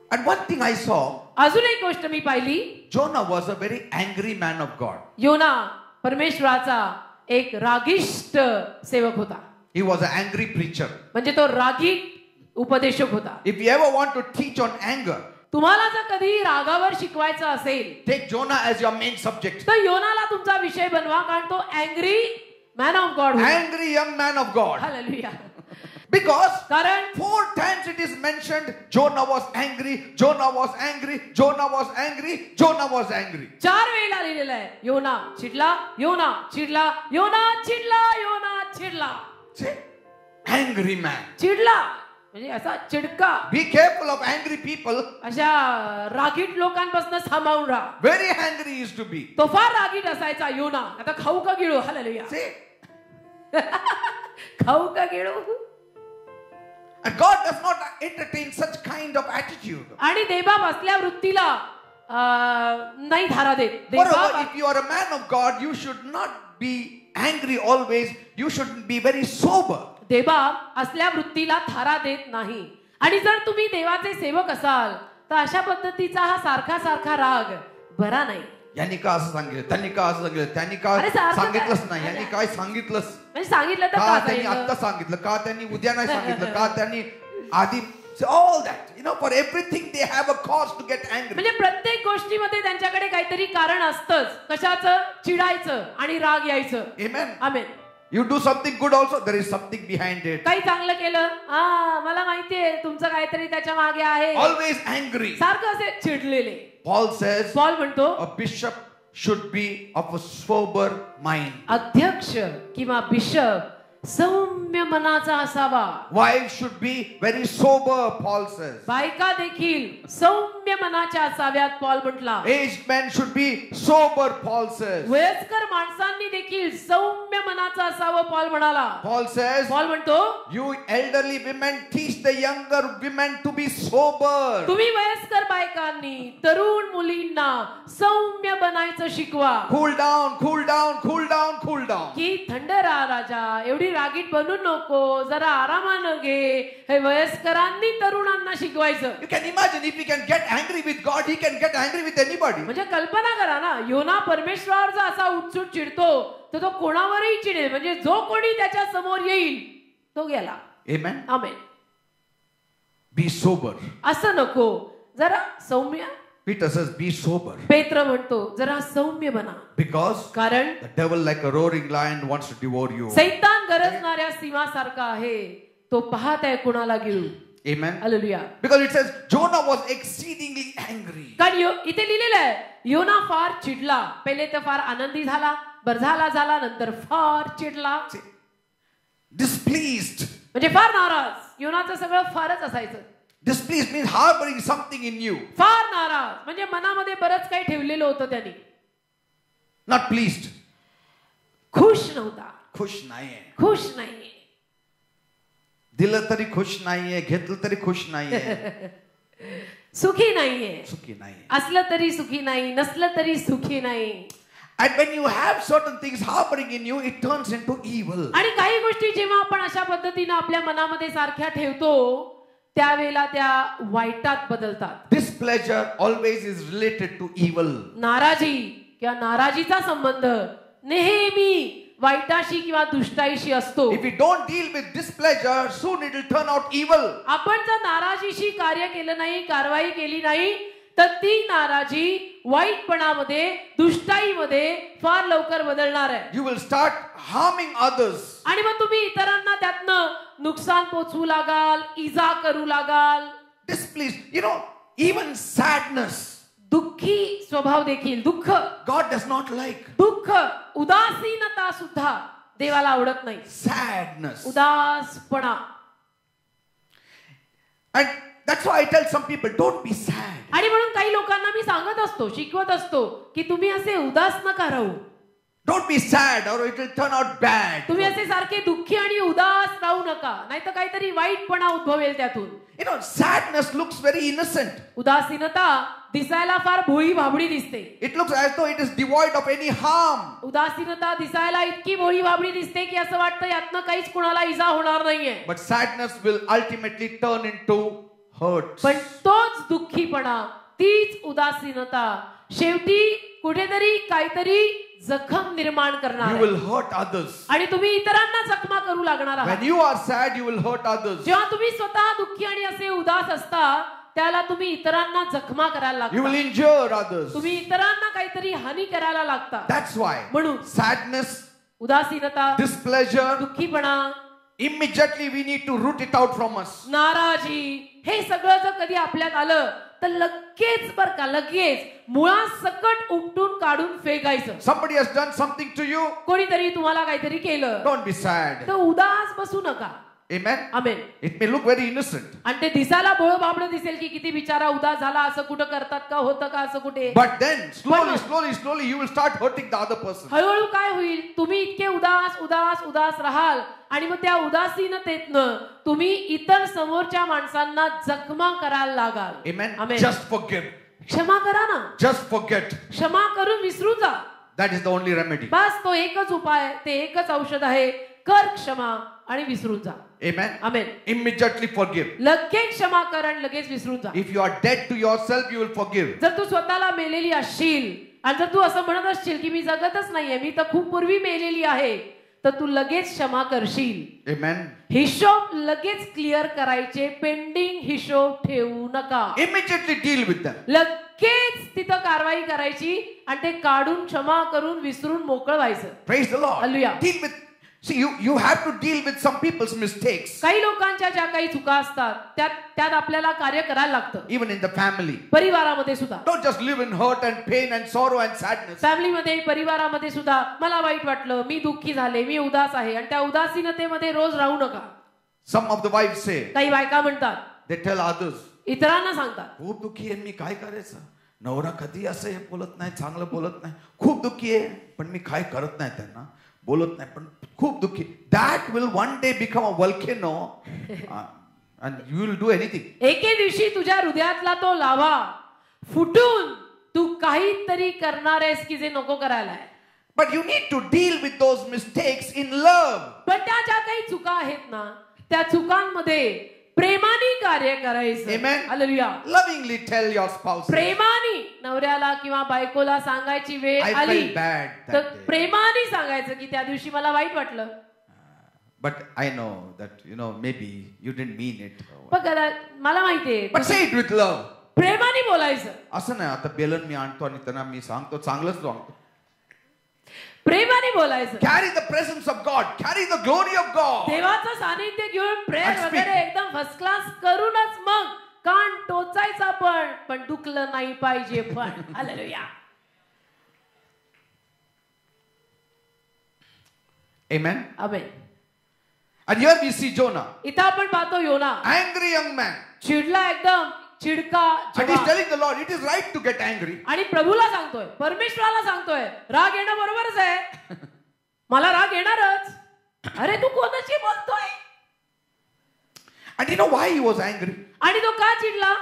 [SPEAKER 1] And one thing I saw,
[SPEAKER 2] अजून एक गोष्ट मी पाहिली,
[SPEAKER 1] Jonah was a very angry man of God.
[SPEAKER 2] योना परमेश्वराचा एक रागिष्ट सेवक होता.
[SPEAKER 1] He was an angry preacher.
[SPEAKER 2] म्हणजे तो रागीट उपदेशक होता.
[SPEAKER 1] If you ever want to teach on anger,
[SPEAKER 2] तुम्हाला जर कधी रागावर शिकवायचं असेल
[SPEAKER 1] take Jonah as your main subject.
[SPEAKER 2] तर योनाला तुमचा विषय बनवा, कारण तो अँग्री मॅन ऑफ गॉड होता.
[SPEAKER 1] Angry young man of God.
[SPEAKER 2] Hallelujah.
[SPEAKER 1] Because
[SPEAKER 2] कारण
[SPEAKER 1] 4 times it is mentioned Jonah was angry, Jonah was angry, Jonah was angry, Jonah was angry.
[SPEAKER 2] 4 वेळेला लिहिलेलं आहे, योना चिडला, योना चिडला, योना चिडला, योना चिडला.
[SPEAKER 1] See? Angry man.
[SPEAKER 2] चिडला म्हणजे असा चिडका.
[SPEAKER 1] Be careful of angry people.
[SPEAKER 2] अशा रागीट लोकांपासून सांभाळून राहा.
[SPEAKER 1] Very angry he used to be.
[SPEAKER 2] तो फार रागीट असायचा योना. आता खाऊ का गिळू. हालेलुया.
[SPEAKER 1] See?
[SPEAKER 2] खाऊ का गिळू.
[SPEAKER 1] And God does not entertain such kind of attitude.
[SPEAKER 2] आणि देवबाप असल्या वृत्तीला नाही धारा देत.
[SPEAKER 1] Moreover, if you are a man of God, you should not be angry always. You should be very sober.
[SPEAKER 2] देवबाप असल्या वृत्तीला थारा देत नाही. आणि जर तुम्ही देवाचे सेवक असाल तर अशा पद्धतीचा हा सारखा सारखा राग बरा नाही.
[SPEAKER 1] यांनी का असं सांगितलं, त्यांनी का असं सांगितलं, त्यांनी का सांगितलंच नाही, यांनी काय सांगितलंच
[SPEAKER 2] म्हणजे सांगितलं तर
[SPEAKER 1] का, त्यांनी आता सांगितलं का, त्यांनी उद्या नाही सांगितलं का, त्यांनी आधी, all that, you know, for everything they have a cause to get angry.
[SPEAKER 2] म्हणजे प्रत्येक गोष्टीमध्ये त्यांच्याकडे काहीतरी कारण असतंच कशाचं, चिडायचं आणि राग यायचं.
[SPEAKER 1] Amen.
[SPEAKER 2] Amen.
[SPEAKER 1] You do something good also, there is something behind it.
[SPEAKER 2] काही चांगलं केलं, मला माहितीये तुमचं काहीतरी त्याच्या मागे आहे.
[SPEAKER 1] Always angry.
[SPEAKER 2] सारखं असे चिडलेले.
[SPEAKER 1] Paul says,
[SPEAKER 2] पॉल म्हणतो,
[SPEAKER 1] a bishop should be of a sober mind.
[SPEAKER 2] अध्यक्ष किंवा बिशप सौम्य मनाचा असावा.
[SPEAKER 1] Wives should be very sober, Paul says.
[SPEAKER 2] बायका देखील सौम्य मनाच्या असाव्यात, पॉल म्हटला.
[SPEAKER 1] Aged men should be sober, Paul says.
[SPEAKER 2] वयस्कर माणसांनी देखील सौम्य मनाचं असावं, पॉल म्हणाला.
[SPEAKER 1] Paul says,
[SPEAKER 2] पॉल म्हणतो,
[SPEAKER 1] you elderly women teach the younger women to be sober.
[SPEAKER 2] तुम्ही वयस्कर बायकांनी तरुण मुलींना सौम्य बनायचं शिकवा.
[SPEAKER 1] Cool down, cool down, cool down, cool down.
[SPEAKER 2] की थंड राहा राजा, एवढी रागीट बनू नको, जरा आरामानं घे. हे वयस्करांनी तरुणांना शिकवायचं.
[SPEAKER 1] You can imagine if he can get angry with God, he can get angry with anybody.
[SPEAKER 2] म्हणजे कल्पना करा ना, योना परमेश्वरावर जर असा उठसूट चिडतो तर तो कोणावरही चिडेल. म्हणजे जो कोणी त्याच्या समोर येईल तो गेला.
[SPEAKER 1] Amen.
[SPEAKER 2] आमेन.
[SPEAKER 1] Be sober.
[SPEAKER 2] असं नको, जरा सौम्य.
[SPEAKER 1] Peter says, be sober.
[SPEAKER 2] पेत्र म्हणतो जरा सौम्य बना.
[SPEAKER 1] Because
[SPEAKER 2] कारण
[SPEAKER 1] the devil like a roaring lion wants to devour you.
[SPEAKER 2] सैतान गरजणाऱ्या सिंहासारखा आहे, तो पाहत आहे कुणाला गिळू.
[SPEAKER 1] Amen.
[SPEAKER 2] Hallelujah.
[SPEAKER 1] Because it says Jonah was exceedingly angry.
[SPEAKER 2] कारण इथे लिहिलेलं आहे योना फार चिडला. पहिले तर फार आनंदी झाला, झाला नंतर फार चिडला.
[SPEAKER 1] Displeased.
[SPEAKER 2] म्हणजे फार नाराज. योनाचं सगळं फारच असायचं.
[SPEAKER 1] Displeased means harboring something in you.
[SPEAKER 2] फार नाराज म्हणजे मनामध्ये बरंच काही ठेवलेलं होतं त्यांनी.
[SPEAKER 1] Not pleased.
[SPEAKER 2] खुश नव्हता.
[SPEAKER 1] खुश नाहीये.
[SPEAKER 2] खुश नाहीये.
[SPEAKER 1] दिलं तरी खुश नाहीये, घेतलं तरी खुश नाहीये.
[SPEAKER 2] सुखी नाहीये.
[SPEAKER 1] सुखी नाहीये.
[SPEAKER 2] असलं तरी सुखी नाही, नसलं तरी सुखी नाही.
[SPEAKER 1] And when you have certain things harboring in you, it turns into evil.
[SPEAKER 2] आणि काही गोष्टी जेव्हा आपण अशा पद्धतीने आपल्या मनामध्ये सारख्या ठेवतो त्यावेळेला त्या वाईटात बदलतात.
[SPEAKER 1] Displeasure always is related to evil.
[SPEAKER 2] नाराजी किंवा नाराजीचा संबंध नेहमी वाईटाशी किंवा दुष्टाईशी असतो.
[SPEAKER 1] If we don't deal with displeasure, soon it will turn out evil.
[SPEAKER 2] आपण जर नाराजीशी कार्य केलं नाही, कारवाई केली नाही तर ती नाराजी वाईटपणामध्ये, दुष्टाईमध्ये फार लवकर बदलणार आहे.
[SPEAKER 1] You will start harming others.
[SPEAKER 2] आणि मग तुम्ही इतरांना त्यातनं नुकसान पोचवू लागाल, इजा करू लागाल.
[SPEAKER 1] Displeased. You know, even sadness.
[SPEAKER 2] दुःखी स्वभाव देखील, दुःख,
[SPEAKER 1] God does not like.
[SPEAKER 2] दुःख, उदासीनता सुद्धा देवाला आवडत नाही.
[SPEAKER 1] Sadness.
[SPEAKER 2] उदासपणा.
[SPEAKER 1] And that's why I tell some people, don't be sad.
[SPEAKER 2] आणि म्हणून काही लोकांना मी सांगत असतो, शिकवत असतो की तुम्ही असे उदास नका राहू.
[SPEAKER 1] Don't be sad or it will turn out bad.
[SPEAKER 2] तुम्ही असे सारखे दुःखी आणि उदास राहू नका, नाहीतर काहीतरी वाईटपणा उद्भवेल त्यातून.
[SPEAKER 1] You know, sadness looks very innocent.
[SPEAKER 2] उदासीनता दिसायला फार भोळी भाबडी दिसते.
[SPEAKER 1] It looks as though it is devoid of any harm.
[SPEAKER 2] उदासीनता दिसायला इतकी भोळी भाबडी दिसते की असं वाटतं यातनं काहीच कुणाला इजा होणार नाहीये.
[SPEAKER 1] But sadness will ultimately turn into hurt.
[SPEAKER 2] पण तोच दुःखीपणा, तीच उदासीनता शेवटी कुठेतरी काहीतरी जखम निर्माण करणार.
[SPEAKER 1] You will hurt others.
[SPEAKER 2] आणि तुम्ही इतरांना जखमा करू लागणार आहात.
[SPEAKER 1] When you are sad, you will hurt others.
[SPEAKER 2] जेव्हा तुम्ही स्वतः दुःखी आणि असे उदास असता त्याला तुम्ही इतरांना जखमा करायला
[SPEAKER 1] You will
[SPEAKER 2] लागता.
[SPEAKER 1] injure others.
[SPEAKER 2] तुम्ही इतरांना काहीतरी हानी करायला लागता.
[SPEAKER 1] That's why
[SPEAKER 2] म्हणून
[SPEAKER 1] sadness,
[SPEAKER 2] उदासीनता,
[SPEAKER 1] displeasure,
[SPEAKER 2] दुःखीपणा,
[SPEAKER 1] immediately we need to root it out from us.
[SPEAKER 2] नाराजी, हे सगळं जर कधी आपल्यात आलं तर लगेच बर का, लगेच मुळासकट उपटून काढून फेकायचं.
[SPEAKER 1] Somebody has done something to you.
[SPEAKER 2] कोणीतरी तुम्हाला काहीतरी केलं
[SPEAKER 1] Don't be sad.
[SPEAKER 2] तर उदास बसू नका.
[SPEAKER 1] Amen.
[SPEAKER 2] Amen.
[SPEAKER 1] It may look very innocent.
[SPEAKER 2] आणि ते दिसायला भोळं बाबडं दिसेल की किती बिचारा उदास झाला, असं कुठं करतात का, होतं का असं कुठे.
[SPEAKER 1] But then slowly you will start hurting the other person.
[SPEAKER 2] हळूहळू काय होईल, तुम्ही इतके उदास राहाल आणि मग त्या उदासीनतेतनं तुम्ही इतर समोरच्या माणसांना जखमा करायला लागाल.
[SPEAKER 1] Amen.
[SPEAKER 2] आमेन.
[SPEAKER 1] Just forgive.
[SPEAKER 2] क्षमा करा ना.
[SPEAKER 1] Just forget.
[SPEAKER 2] क्षमा करून विसरून जा.
[SPEAKER 1] That is the only remedy.
[SPEAKER 2] बस तो एकच उपाय, ते एकच औषध आहे. कर क्षमा आणि विसरून जा.
[SPEAKER 1] Amen.
[SPEAKER 2] आमेन.
[SPEAKER 1] Immediately forgive.
[SPEAKER 2] लगेच क्षमा कर आणि लगेच विसरून जा.
[SPEAKER 1] If you are dead to yourself, you will forgive.
[SPEAKER 2] जर तू स्वतःला मेलेली असशील आणि जर तू असं म्हणत असशील की मी जगतच नाहीये, मी तर खूप पूर्वी मेलेली आहे, तर तू लगेच क्षमा करशील.
[SPEAKER 1] Amen.
[SPEAKER 2] हिशोब लगेच क्लिअर करायचे, पेंडिंग हिशोब ठेवू नका.
[SPEAKER 1] Immediately deal with them.
[SPEAKER 2] लगेच तिथं कारवाई करायची आणि ते काढून क्षमा करून विसरून मोकळं व्हायचं.
[SPEAKER 1] Praise the Lord.
[SPEAKER 2] Hallelujah.
[SPEAKER 1] Deal with See, you have to deal with some people's mistakes.
[SPEAKER 2] काही लोकांच्या ज्या काही चुका असतात त्यात आपल्याला कार्य करायला लागतं.
[SPEAKER 1] Even in the family.
[SPEAKER 2] परिवारामध्ये सुद्धा.
[SPEAKER 1] Don't just live in hurt and pain and sorrow and sadness.
[SPEAKER 2] फॅमिलीमध्ये परिवारामध्ये सुद्धा मला वाईट वाटलं, मी दुःखी झाले, मी उदास आहे आणि त्या उदासीनतेमध्ये रोज राहू नका.
[SPEAKER 1] Some of the wives say.
[SPEAKER 2] काही बायका म्हणतात.
[SPEAKER 1] They tell others.
[SPEAKER 2] इतरांना सांगतात.
[SPEAKER 1] खूप दुःखी आहे मी, काय करायचं? नवरा कधी असं हे बोलत नाही, चांगलं बोलत नाही. खूप दुःखी आहे पण मी काय करत नाही, त्यांना बोलत नाही, पण खूप दुःखी. That will one day become a volcano and you will do anything.
[SPEAKER 2] एके दिवशी तुझ्या हृदयातला तो लावा फुटून तू काहीतरी करणार आहेस की जे नको करायला आहे.
[SPEAKER 1] But you need to deal with those mistakes in love.
[SPEAKER 2] पण त्या ज्या काही चुका आहेत ना त्या चुकांमध्ये प्रेमाने कार्य करायचं.
[SPEAKER 1] Amen.
[SPEAKER 2] Hallelujah.
[SPEAKER 1] Lovingly tell your spouse.
[SPEAKER 2] प्रेमाने नवऱ्याला किंवा बायकोला सांगायची वेळ
[SPEAKER 1] I
[SPEAKER 2] आली
[SPEAKER 1] felt bad that
[SPEAKER 2] तर
[SPEAKER 1] day.
[SPEAKER 2] प्रेमाने सांगायचं की त्या दिवशी मला वाईट वाटलं.
[SPEAKER 1] But I know that maybe you didn't mean it.
[SPEAKER 2] बघ मला माहितीये.
[SPEAKER 1] But say it with love.
[SPEAKER 2] प्रेमाने बोलायचं.
[SPEAKER 1] असं नाही आता बेलन मी आणतो आणि त्यांना मी सांगतो चांगलंच सांगतो.
[SPEAKER 2] प्रेमाने बोलायचं.
[SPEAKER 1] Carry the presence of God. Carry the glory of God.
[SPEAKER 2] देवाचं सानिध्य घेऊन प्रेयर वगैरे एकदम फर्स्ट क्लास करूनच मग कान टोचायचा पण दुखलं नाही पाहिजे पण. Hallelujah.
[SPEAKER 1] Amen.
[SPEAKER 2] Amen.
[SPEAKER 1] And here we see Jonah.
[SPEAKER 2] इथं आपण पाहतो योना.
[SPEAKER 1] Angry young man.
[SPEAKER 2] चिडला एकदम चिडका.
[SPEAKER 1] And he's telling the Lord, it is right to get angry.
[SPEAKER 2] आणि प्रभूला सांगतोय, परमेश्वराला सांगतोय, राग येणं बरोबरच आहे. मला राग येणारच. अरे तू कोणाशी बोलतोय?
[SPEAKER 1] And you know why he was angry?
[SPEAKER 2] आणि तो का चिडला?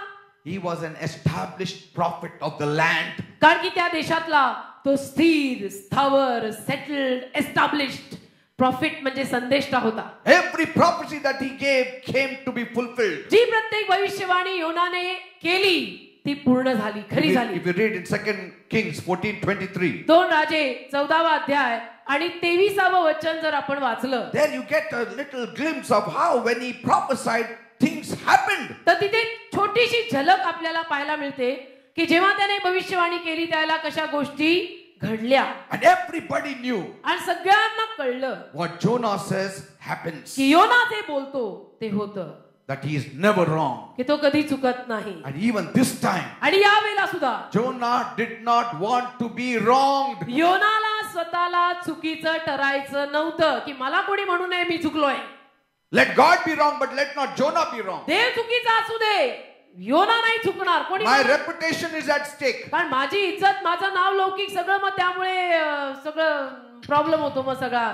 [SPEAKER 1] He was an established prophet of the land.
[SPEAKER 2] कारण की त्या देशातला तो स्थिर, स्थावर, सेटल्ड, एस्टॅब्लिश्ड प्रॉफिट म्हणजे संदेष्टा होता.
[SPEAKER 1] Every prophecy that he gave came to be fulfilled.
[SPEAKER 2] जी प्रत्येक भविष्यवाणी योनाने केली ती पूर्ण झाली, खरी झाली.
[SPEAKER 1] If you read in 2 Kings 14:23.
[SPEAKER 2] 2 राजे 14वा अध्याय आणि 23वा वचन जर आपण वाचलं
[SPEAKER 1] there you get a little glimpse of how when he prophesied things happened.
[SPEAKER 2] तर तिथे छोटीशी झलक आपल्याला पाहायला मिळते की जेव्हा त्याने भविष्यवाणी केली त्याला कशा गोष्टी घडल्या.
[SPEAKER 1] And everybody knew.
[SPEAKER 2] आणि सगळ्यांना कळलं
[SPEAKER 1] What Jonah says happens.
[SPEAKER 2] की योना जे बोलतो ते होतं.
[SPEAKER 1] That he is never wrong.
[SPEAKER 2] की तो कधी चुकत नाही.
[SPEAKER 1] And even this time.
[SPEAKER 2] आणि या वेळेला सुद्धा
[SPEAKER 1] Jonah did not want to be wronged.
[SPEAKER 2] योनाला स्वतःला चुकीचं ठरायचं नव्हतं की मला कोणी म्हणू नये मी चुकलोय.
[SPEAKER 1] Let God be wrong, but let not Jonah be wrong.
[SPEAKER 2] देव चुकीचा असू दे, योना नाही चुकणार. कोणी
[SPEAKER 1] My reputation is at stake.
[SPEAKER 2] कारण माझी इज्जत, माझं नाव लौकिक सगळं, मग त्यामुळे सगळं प्रॉब्लेम होतो मग सगळा.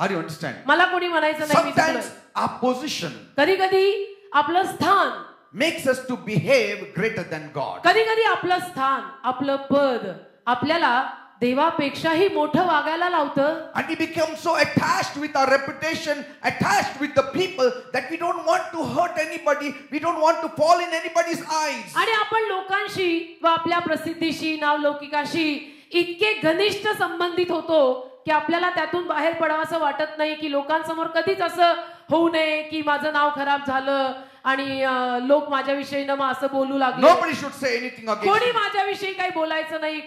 [SPEAKER 1] Are you understand?
[SPEAKER 2] मला कोणी म्हणायचं नाही मी चुकलोय.
[SPEAKER 1] Sometimes our position
[SPEAKER 2] कधी कधी आपलं स्थान
[SPEAKER 1] makes us to behave greater than God.
[SPEAKER 2] कधी कधी आपलं स्थान, आपलं पद आपल्याला देवापेक्षाही मोठं वागायला लावतं.
[SPEAKER 1] And we become so attached with our reputation, attached with the people that we don't want to hurt anybody. We don't want to fall in anybody's eyes.
[SPEAKER 2] आणि आपण लोकांशी व आपल्या प्रसिद्धीशी, नावलौकिकाशी इतके घनिष्ठ संबंधित होतो की आपल्याला त्यातून बाहेर पडावंसं वाटत नाही की लोकांसमोर कधीच असं होऊ नये की माझं नाव खराब झालं आणि लोक माझ्याविषयी न असं बोलू लागले.
[SPEAKER 1] Nobody should say anything against
[SPEAKER 2] कोणी
[SPEAKER 1] me.
[SPEAKER 2] माझ्याविषयी काही बोलायचं नाही,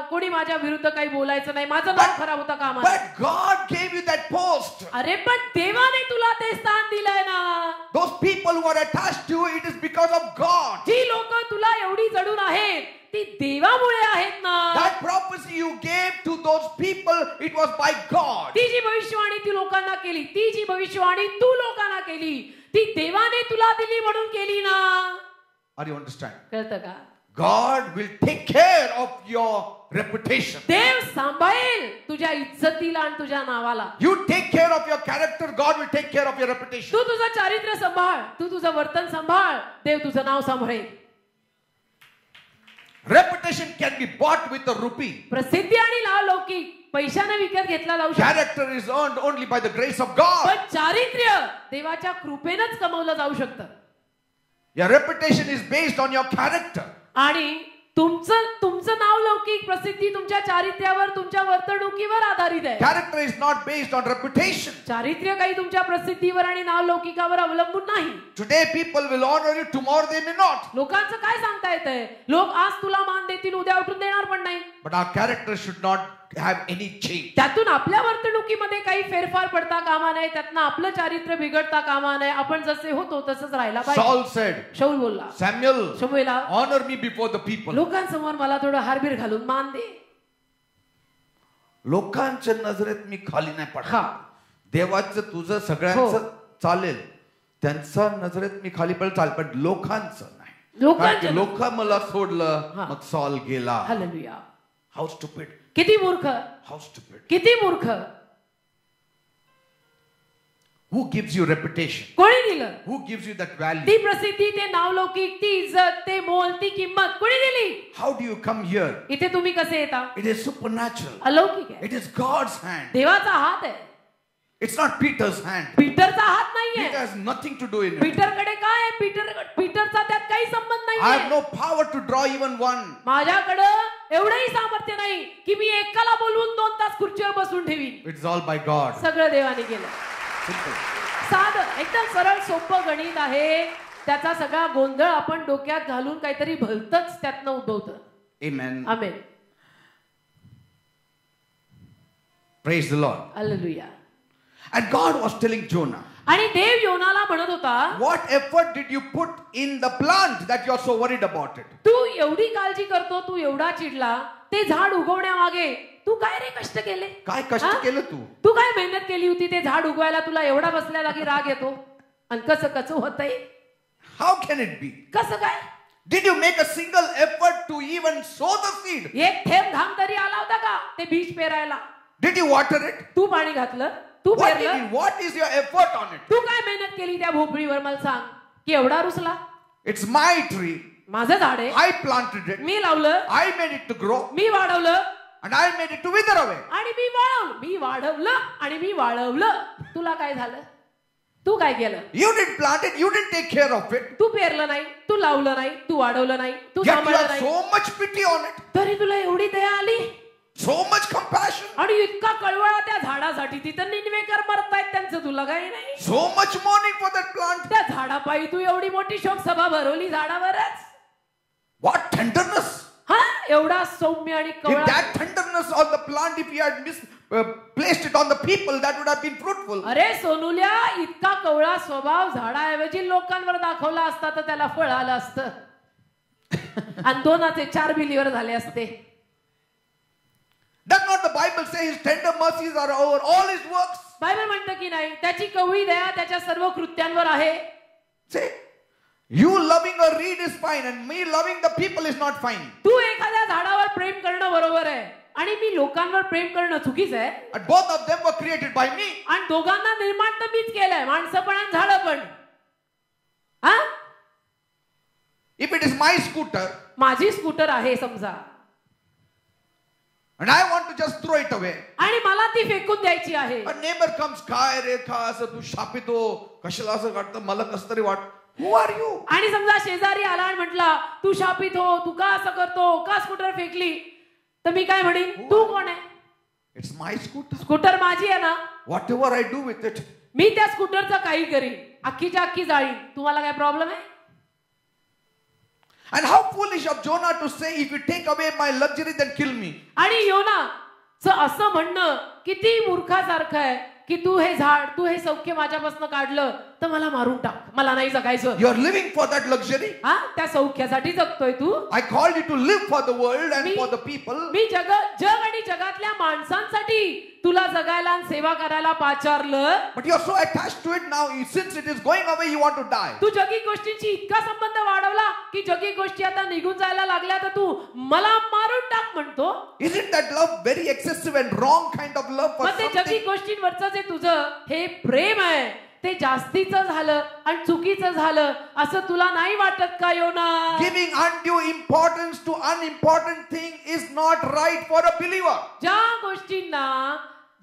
[SPEAKER 2] कोणी माझ्या विरुद्ध काही बोलायचं नाही, माझं नाव खराब होता कामा नये.
[SPEAKER 1] But God gave you that post.
[SPEAKER 2] अरे पण देवाने तुला ते स्थान दिलंय ना.
[SPEAKER 1] Those people who are attached to you, it is because of God.
[SPEAKER 2] जी लोक तुला एवढी जडून आहेत ती देवामुळे आहेत ना.
[SPEAKER 1] That prophecy you gave to those people, it was by God.
[SPEAKER 2] ती जी भविष्यवाणी ती लोकांना केली, ती जी भविष्यवाणी तू लोकांना केली ती देवाने तुला दिली म्हणून केली ना.
[SPEAKER 1] Are you understand?
[SPEAKER 2] कळतं का?
[SPEAKER 1] God will take care of your reputation.
[SPEAKER 2] देव सांभाळेल तुझ्या इज्जतीला आणि तुझ्या नावाला.
[SPEAKER 1] You take care of your character, God will take care of your reputation.
[SPEAKER 2] तू तुझं चारित्र्य सांभाळ, तू तुझं वर्तन सांभाळ, देव तुझं नाव सांभाळेल.
[SPEAKER 1] Reputation can be bought with a rupee.
[SPEAKER 2] प्रसिद्धी आणि नाव लौकिक पैशाने विकत घेतला जाऊ शकतो.
[SPEAKER 1] Character is earned only by the grace of God.
[SPEAKER 2] पण चारित्र्य देवाच्या कृपेनेच कमवलं जाऊ शकतं.
[SPEAKER 1] Your reputation is based on your character.
[SPEAKER 2] आणि तुमचं तुमचं नावलौकिक प्रसिद्धी तुमच्या चारित्र्यावर तुमच्या वर्तणुकीवर आधारित आहे.
[SPEAKER 1] Character is not based on reputation.
[SPEAKER 2] चारित्र्य काही तुमच्या प्रसिद्धीवर आणि नावलौकिकावर अवलंबून नाही.
[SPEAKER 1] Today people will honor you, tomorrow they may not.
[SPEAKER 2] लोकांचं काय सांगता येतंय? लोक आज तुला मान देतील, उद्या उठून देणार पण नाही.
[SPEAKER 1] But our character should not have any change.
[SPEAKER 2] त्यातून आपल्या वर्तणुकीमध्ये काही फेरफार पडता कामा नये, त्यातनं आपलं चारित्र्य बिघडता कामा नये. आपण जसे होतो तसंच राहायला पाहिजे.
[SPEAKER 1] Saul said,
[SPEAKER 2] शाऊल बोलला,
[SPEAKER 1] Samuel,
[SPEAKER 2] शमूएला,
[SPEAKER 1] honor me before the people.
[SPEAKER 2] लोकांसमोर मला थोडं हारबीर घालून मान दे.
[SPEAKER 1] लोकांच्या नजरेत मी खाली नाही
[SPEAKER 2] हा.
[SPEAKER 1] पडणार. देवाचं तुझं सगळ्यांचं चालेल, त्यांच्या नजरेत मी खाली पडेल चालेल, पण लोकांचं नाही.
[SPEAKER 2] लोकांच्या
[SPEAKER 1] लोक मला सोडलं,
[SPEAKER 2] हा.
[SPEAKER 1] मग सॉल गेला.
[SPEAKER 2] हालेलुया.
[SPEAKER 1] हाऊ स्टुपिड,
[SPEAKER 2] किती मूर्ख,
[SPEAKER 1] हाऊ स्टुपिड.
[SPEAKER 2] किती मूर्ख.
[SPEAKER 1] Who gives you reputation?
[SPEAKER 2] कोणी दिलं?
[SPEAKER 1] Who gives you that value?
[SPEAKER 2] ती प्रसिद्धी, ते नावलौकिक, ती इज्जत, ते मोल, ती किंमत कोणी दिली?
[SPEAKER 1] How do you come here?
[SPEAKER 2] इथे तुम्ही कसे येता?
[SPEAKER 1] It is supernatural.
[SPEAKER 2] अलौकिक आहे.
[SPEAKER 1] It is God's hand.
[SPEAKER 2] देवाचा हात आहे.
[SPEAKER 1] It's not Peter's hand.
[SPEAKER 2] पीटरचा हात नाहीये.
[SPEAKER 1] Peter has nothing to do in it.
[SPEAKER 2] पीटरकडे काय आहे? पीटरचा त्यात काही संबंध
[SPEAKER 1] I have
[SPEAKER 2] नाहीये.
[SPEAKER 1] no power to draw even one.
[SPEAKER 2] माझ्याकडं एवढंही सामर्थ्य नाही की मी एकाला बोलवून 2 तास खुर्चीवर बसून ठेवीन.
[SPEAKER 1] It's all by God.
[SPEAKER 2] सगळं देवाने केलं.
[SPEAKER 1] Simple.
[SPEAKER 2] साधं एकदम सरळ सोपं गणित आहे. त्याचा सगळा गोंधळ आपण डोक्यात घालून काहीतरी भलतच त्यातनं उद्भवतं.
[SPEAKER 1] Amen.
[SPEAKER 2] Amen.
[SPEAKER 1] Praise the Lord.
[SPEAKER 2] Hallelujah.
[SPEAKER 1] And God was telling Jonah,
[SPEAKER 2] आणि देव योनाला म्हणत होता,
[SPEAKER 1] what effort did you put in the plant that you are so worried about it?
[SPEAKER 2] तू एवढी काळजी करतो, तू एवढा चिडला, ते झाड उगवण्यामागे तू काय रे कष्ट केले?
[SPEAKER 1] काय कष्ट केलं तू?
[SPEAKER 2] तू काय मेहनत केली होती ते झाड उगवायला? तुला एवढा बसल्या जागी राग येतो? आणि कसं कसं होतंय?
[SPEAKER 1] How can it be?
[SPEAKER 2] कसं काय?
[SPEAKER 1] Did you make a single effort to even sow the seed?
[SPEAKER 2] एक थेंब घाम तरी आला होता का ते बीज पेरायला?
[SPEAKER 1] Did you water it?
[SPEAKER 2] तू पाणी घातलं, तू पेरलं.
[SPEAKER 1] What is your effort on it?
[SPEAKER 2] तू काय मेहनत केली त्या भोपळीवर मला सांग की एवढा रुसला?
[SPEAKER 1] It's my tree.
[SPEAKER 2] माझं झाड आहे,
[SPEAKER 1] I planted it.
[SPEAKER 2] मी लावलं,
[SPEAKER 1] I made it to grow.
[SPEAKER 2] मी वाढवलं
[SPEAKER 1] And I made it to wither away.
[SPEAKER 2] आणि मी वाढवलं आणि मी वाळवलं. तुला काय झालं? तू काय केलं?
[SPEAKER 1] You didn't plant it. You didn't take care of it.
[SPEAKER 2] तू पेरलं नाही, तू लावलं नाही, तू वाढवलं नाही, तू
[SPEAKER 1] Yet you
[SPEAKER 2] सांभाळलं
[SPEAKER 1] have
[SPEAKER 2] नाही,
[SPEAKER 1] so much pity on it.
[SPEAKER 2] तरी तुला एवढी दया आली
[SPEAKER 1] So much compassion.
[SPEAKER 2] आणि इतका कळवळा त्या झाडासाठी. तिथं निन्वेकर मरतायत, त्यांचं तुला काही नाही.
[SPEAKER 1] So much mourning for that plant.
[SPEAKER 2] त्या झाडापायी तू एवढी मोठी शोक सभा भरवली झाडावरच.
[SPEAKER 1] What tenderness.
[SPEAKER 2] हा, एवढा सौम्य आणि
[SPEAKER 1] If
[SPEAKER 2] कवळा.
[SPEAKER 1] that tenderness on the plant, if you had placed it on the people, that would have been fruitful.
[SPEAKER 2] अरे सोनुल्या, इतका कवळा स्वभाव झाडाऐवजी लोकांवर दाखवला असता तर त्याला फळ आलं असतं. आणि 2 बिलीवर झाले असते.
[SPEAKER 1] Does not the Bible say his tender mercies are over all his works?
[SPEAKER 2] Bible म्हणतं की नाही, त्याची कवळी दया त्याच्या सर्व कृत्यांवर आहे.
[SPEAKER 1] Say, you loving a reed is fine and me loving the people is not fine.
[SPEAKER 2] तू एखाद्या झाडावर प्रेम करणं बरोबर आहे आणि मी लोकांवर प्रेम करणं चुकीचं आहे.
[SPEAKER 1] And both of them were created by me.
[SPEAKER 2] आणि दोघांना निर्माण तर मीच केलंय, माणसं पण आणि झाडं पण. हा,
[SPEAKER 1] If it is my scooter
[SPEAKER 2] माझी स्कूटर आहे समजा
[SPEAKER 1] and I want to just throw it away,
[SPEAKER 2] आणि मला ती फेकून द्यायची आहे.
[SPEAKER 1] a neighbor comes, काय रे का असं तू शापित हो, कशाला असं वाटतं, मला कसं तरी वाट. Who are you?
[SPEAKER 2] आणि समजा शेजारी आला आणि म्हटला तू शापित हो, तू का असं करतो, का स्कूटर फेकली, तर मी काय म्हणेन, तू कोण आहे?
[SPEAKER 1] It's my scooter.
[SPEAKER 2] स्कूटर माझी आहे ना,
[SPEAKER 1] Whatever I do with it.
[SPEAKER 2] मी त्या स्कूटरचं काही करीन, अख्खीच्या अख्खी जाळीन. तुम्हाला काय प्रॉब्लेम आहे?
[SPEAKER 1] And how foolish of Jonah to say, if you take away my luxury, then kill me.
[SPEAKER 2] आणि योनाचं असं म्हणणं किती मूर्खासारखं आहे की तू हे झाड, तू हे सौख्य माझ्यापासून काढलं तर मला मारून टाक, मला नाही जगायचं.
[SPEAKER 1] You are living for that luxury.
[SPEAKER 2] हा, त्या सौख्यासाठी जगतोय तू.
[SPEAKER 1] I called you to live for the world and for the people.
[SPEAKER 2] मी जग आणि जगातल्या माणसांसाठी तुला जगायला आणि सेवा करायला पाचारलं.
[SPEAKER 1] But you are so attached to it now. Since it is going away, you want to die.
[SPEAKER 2] तू जगी गोष्टींची इतका संबंध वाढवला की जगी गोष्टी आता निघून जायला लागल्या तर तू मला मारून टाक म्हणतो.
[SPEAKER 1] Isn't that love very excessive and wrong kind of love for
[SPEAKER 2] मग ते जगी
[SPEAKER 1] something?
[SPEAKER 2] गोष्टींवरचं जे तुझं हे प्रेम आहे ते जास्तीचं झालं आणि चुकीचं झालं असं तुला नाही वाटत का योना?
[SPEAKER 1] Giving undue importance to unimportant thing is not right for a believer.
[SPEAKER 2] ज्या गोष्टींना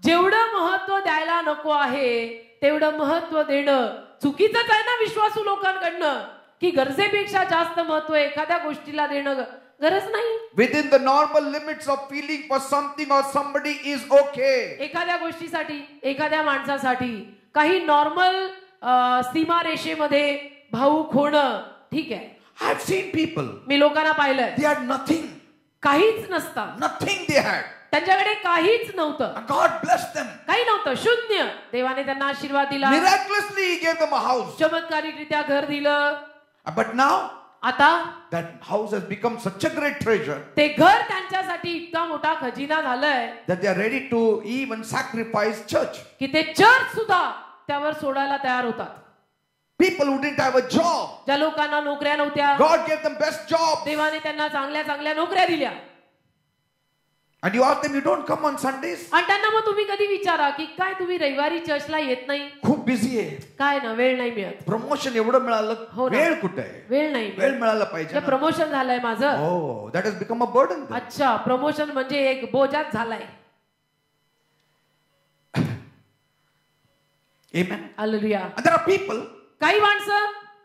[SPEAKER 2] जेवढं महत्व द्यायला नको आहे तेवढं महत्व देणं चुकीचंच आहे ना विश्वासू लोकांकडनं. की गरजेपेक्षा जास्त महत्व एखाद्या गोष्टीला देणं गरज नाही.
[SPEAKER 1] Within the normal limits of feeling for something or somebody is okay.
[SPEAKER 2] एखाद्या गोष्टीसाठी, एखाद्या माणसासाठी काही नॉर्मल सीमारेषेमध्ये भावुक होणं ठीक आहे.
[SPEAKER 1] I have seen people.
[SPEAKER 2] मी लोकांना पाहिलंय,
[SPEAKER 1] They had nothing.
[SPEAKER 2] काहीच नसतं.
[SPEAKER 1] Nothing they had.
[SPEAKER 2] त्यांच्याकडे काहीच नव्हतं.
[SPEAKER 1] And God blessed them.
[SPEAKER 2] काही नव्हतं, शून्य. देवाने त्यांना आशीर्वाद दिला.
[SPEAKER 1] Miraculously He gave them a house.
[SPEAKER 2] चमत्कारिकरित्या घर दिलं.
[SPEAKER 1] But now
[SPEAKER 2] आता
[SPEAKER 1] that house has become such a great treasure
[SPEAKER 2] ते घर त्यांच्यासाठी इतका मोठा खजिना झालाय
[SPEAKER 1] that they are ready to even sacrifice church.
[SPEAKER 2] की ते चर्च सुद्धा त्यावर सोडायला तयार होतात.
[SPEAKER 1] People who didn't have a job,
[SPEAKER 2] ज्या लोकांना नोकऱ्या नव्हत्या,
[SPEAKER 1] God gave them best jobs.
[SPEAKER 2] देवाने त्यांना चांगल्या चांगल्या नोकऱ्या दिल्या.
[SPEAKER 1] And you ask them, you don't come on Sundays?
[SPEAKER 2] आणि त्यांना मग तुम्ही कधी विचारा की काय तुम्ही रविवारी चर्चला येत नाही?
[SPEAKER 1] खूप बिझी आहे.
[SPEAKER 2] काय ना, वेळ नाही मिळत.
[SPEAKER 1] प्रमोशन एवढं मिळालं,
[SPEAKER 2] हो ना.
[SPEAKER 1] वेळ कुठे आहे?
[SPEAKER 2] वेळ नाही.
[SPEAKER 1] वेळ मिळायला पाहिजे.
[SPEAKER 2] प्रमोशन झालंय माझं.
[SPEAKER 1] Oh, that has become a burden.
[SPEAKER 2] अच्छा, प्रमोशन म्हणजे एक बोजाच झालाय.
[SPEAKER 1] Amen.
[SPEAKER 2] Hallelujah.
[SPEAKER 1] And there are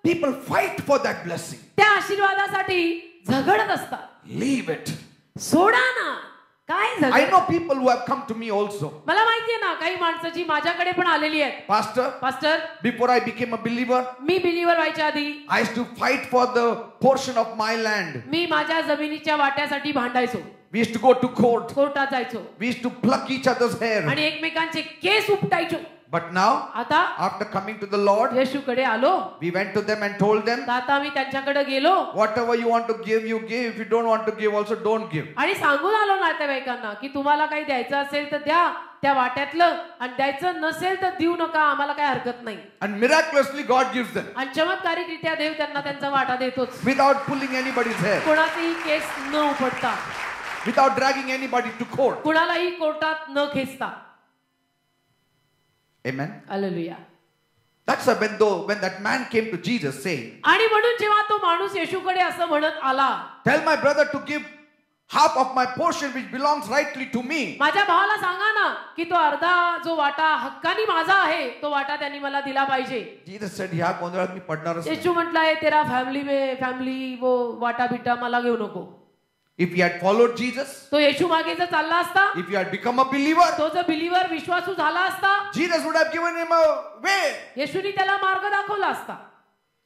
[SPEAKER 1] people fight for that blessing.
[SPEAKER 2] त्या आशीर्वादासाठी झगडत असतात.
[SPEAKER 1] Leave it.
[SPEAKER 2] सोडा ना. काय
[SPEAKER 1] I
[SPEAKER 2] झगड?
[SPEAKER 1] know people who have come to me also.
[SPEAKER 2] मला माहितीये ना, काही माणसं जी माझ्याकडे पण आलेली आहेत.
[SPEAKER 1] Pastor, before I became a believer,
[SPEAKER 2] me believer व्हायच्या आधी
[SPEAKER 1] I used to fight for the portion of my land.
[SPEAKER 2] मी माझ्या जमिनीच्या वाट्यासाठी भांडायचो.
[SPEAKER 1] We used to go to court.
[SPEAKER 2] कोर्टात जायचो
[SPEAKER 1] We used to pluck each other's hair.
[SPEAKER 2] आणि एकमेकांचे केस उपटायचो.
[SPEAKER 1] But now,
[SPEAKER 2] आता
[SPEAKER 1] after coming to the Lord,
[SPEAKER 2] येशूकडे आलो.
[SPEAKER 1] we went to them and told them,
[SPEAKER 2] तर आता मी त्यांच्याकडे गेलो
[SPEAKER 1] whatever you want to give, you give. If you don't want to give, also don't give.
[SPEAKER 2] आणि सांगून आलो नातेवाईकांना की तुम्हाला काही द्यायचं असेल तर द्या त्या वाट्यातलं, आणि द्यायचं नसेल तर देऊ नका, आम्हाला काही हरकत नाही.
[SPEAKER 1] And miraculously God gives them
[SPEAKER 2] आणि चमत्कारिकरित्या देव त्यांना त्यांचा वाटा देतोच.
[SPEAKER 1] without pulling anybody's hair,
[SPEAKER 2] कोणाचेही केस न उपटता,
[SPEAKER 1] without dragging anybody to court.
[SPEAKER 2] कुणालाही कोर्टात न खेचता.
[SPEAKER 1] Amen.
[SPEAKER 2] Hallelujah.
[SPEAKER 1] That's why when that man came to Jesus saying,
[SPEAKER 2] आणि म्हणून जेव्हा तो माणूस येशूकडे असं म्हणत आला,
[SPEAKER 1] tell my brother to give half of my portion which belongs rightly to me.
[SPEAKER 2] माझ्या भावाला सांगा ना की तो अर्धा जो वाटा हक्कानी माझा आहे तो वाटा त्यांनी मला दिला पाहिजे.
[SPEAKER 1] Jesus said, ह्या गोंधळात मी पडणारच नाही.
[SPEAKER 2] येशू म्हटलाय तेरा फॅमिली वो वाटा बिटा मला घेऊ नको.
[SPEAKER 1] If he had followed Jesus,
[SPEAKER 2] तो येशू मागे जर चालला असता,
[SPEAKER 1] if he had become a believer,
[SPEAKER 2] तो जर बिलीवर विश्वासू झाला असता,
[SPEAKER 1] Jesus would have given him a way.
[SPEAKER 2] येशूनी त्याला मार्ग दाखवला असता.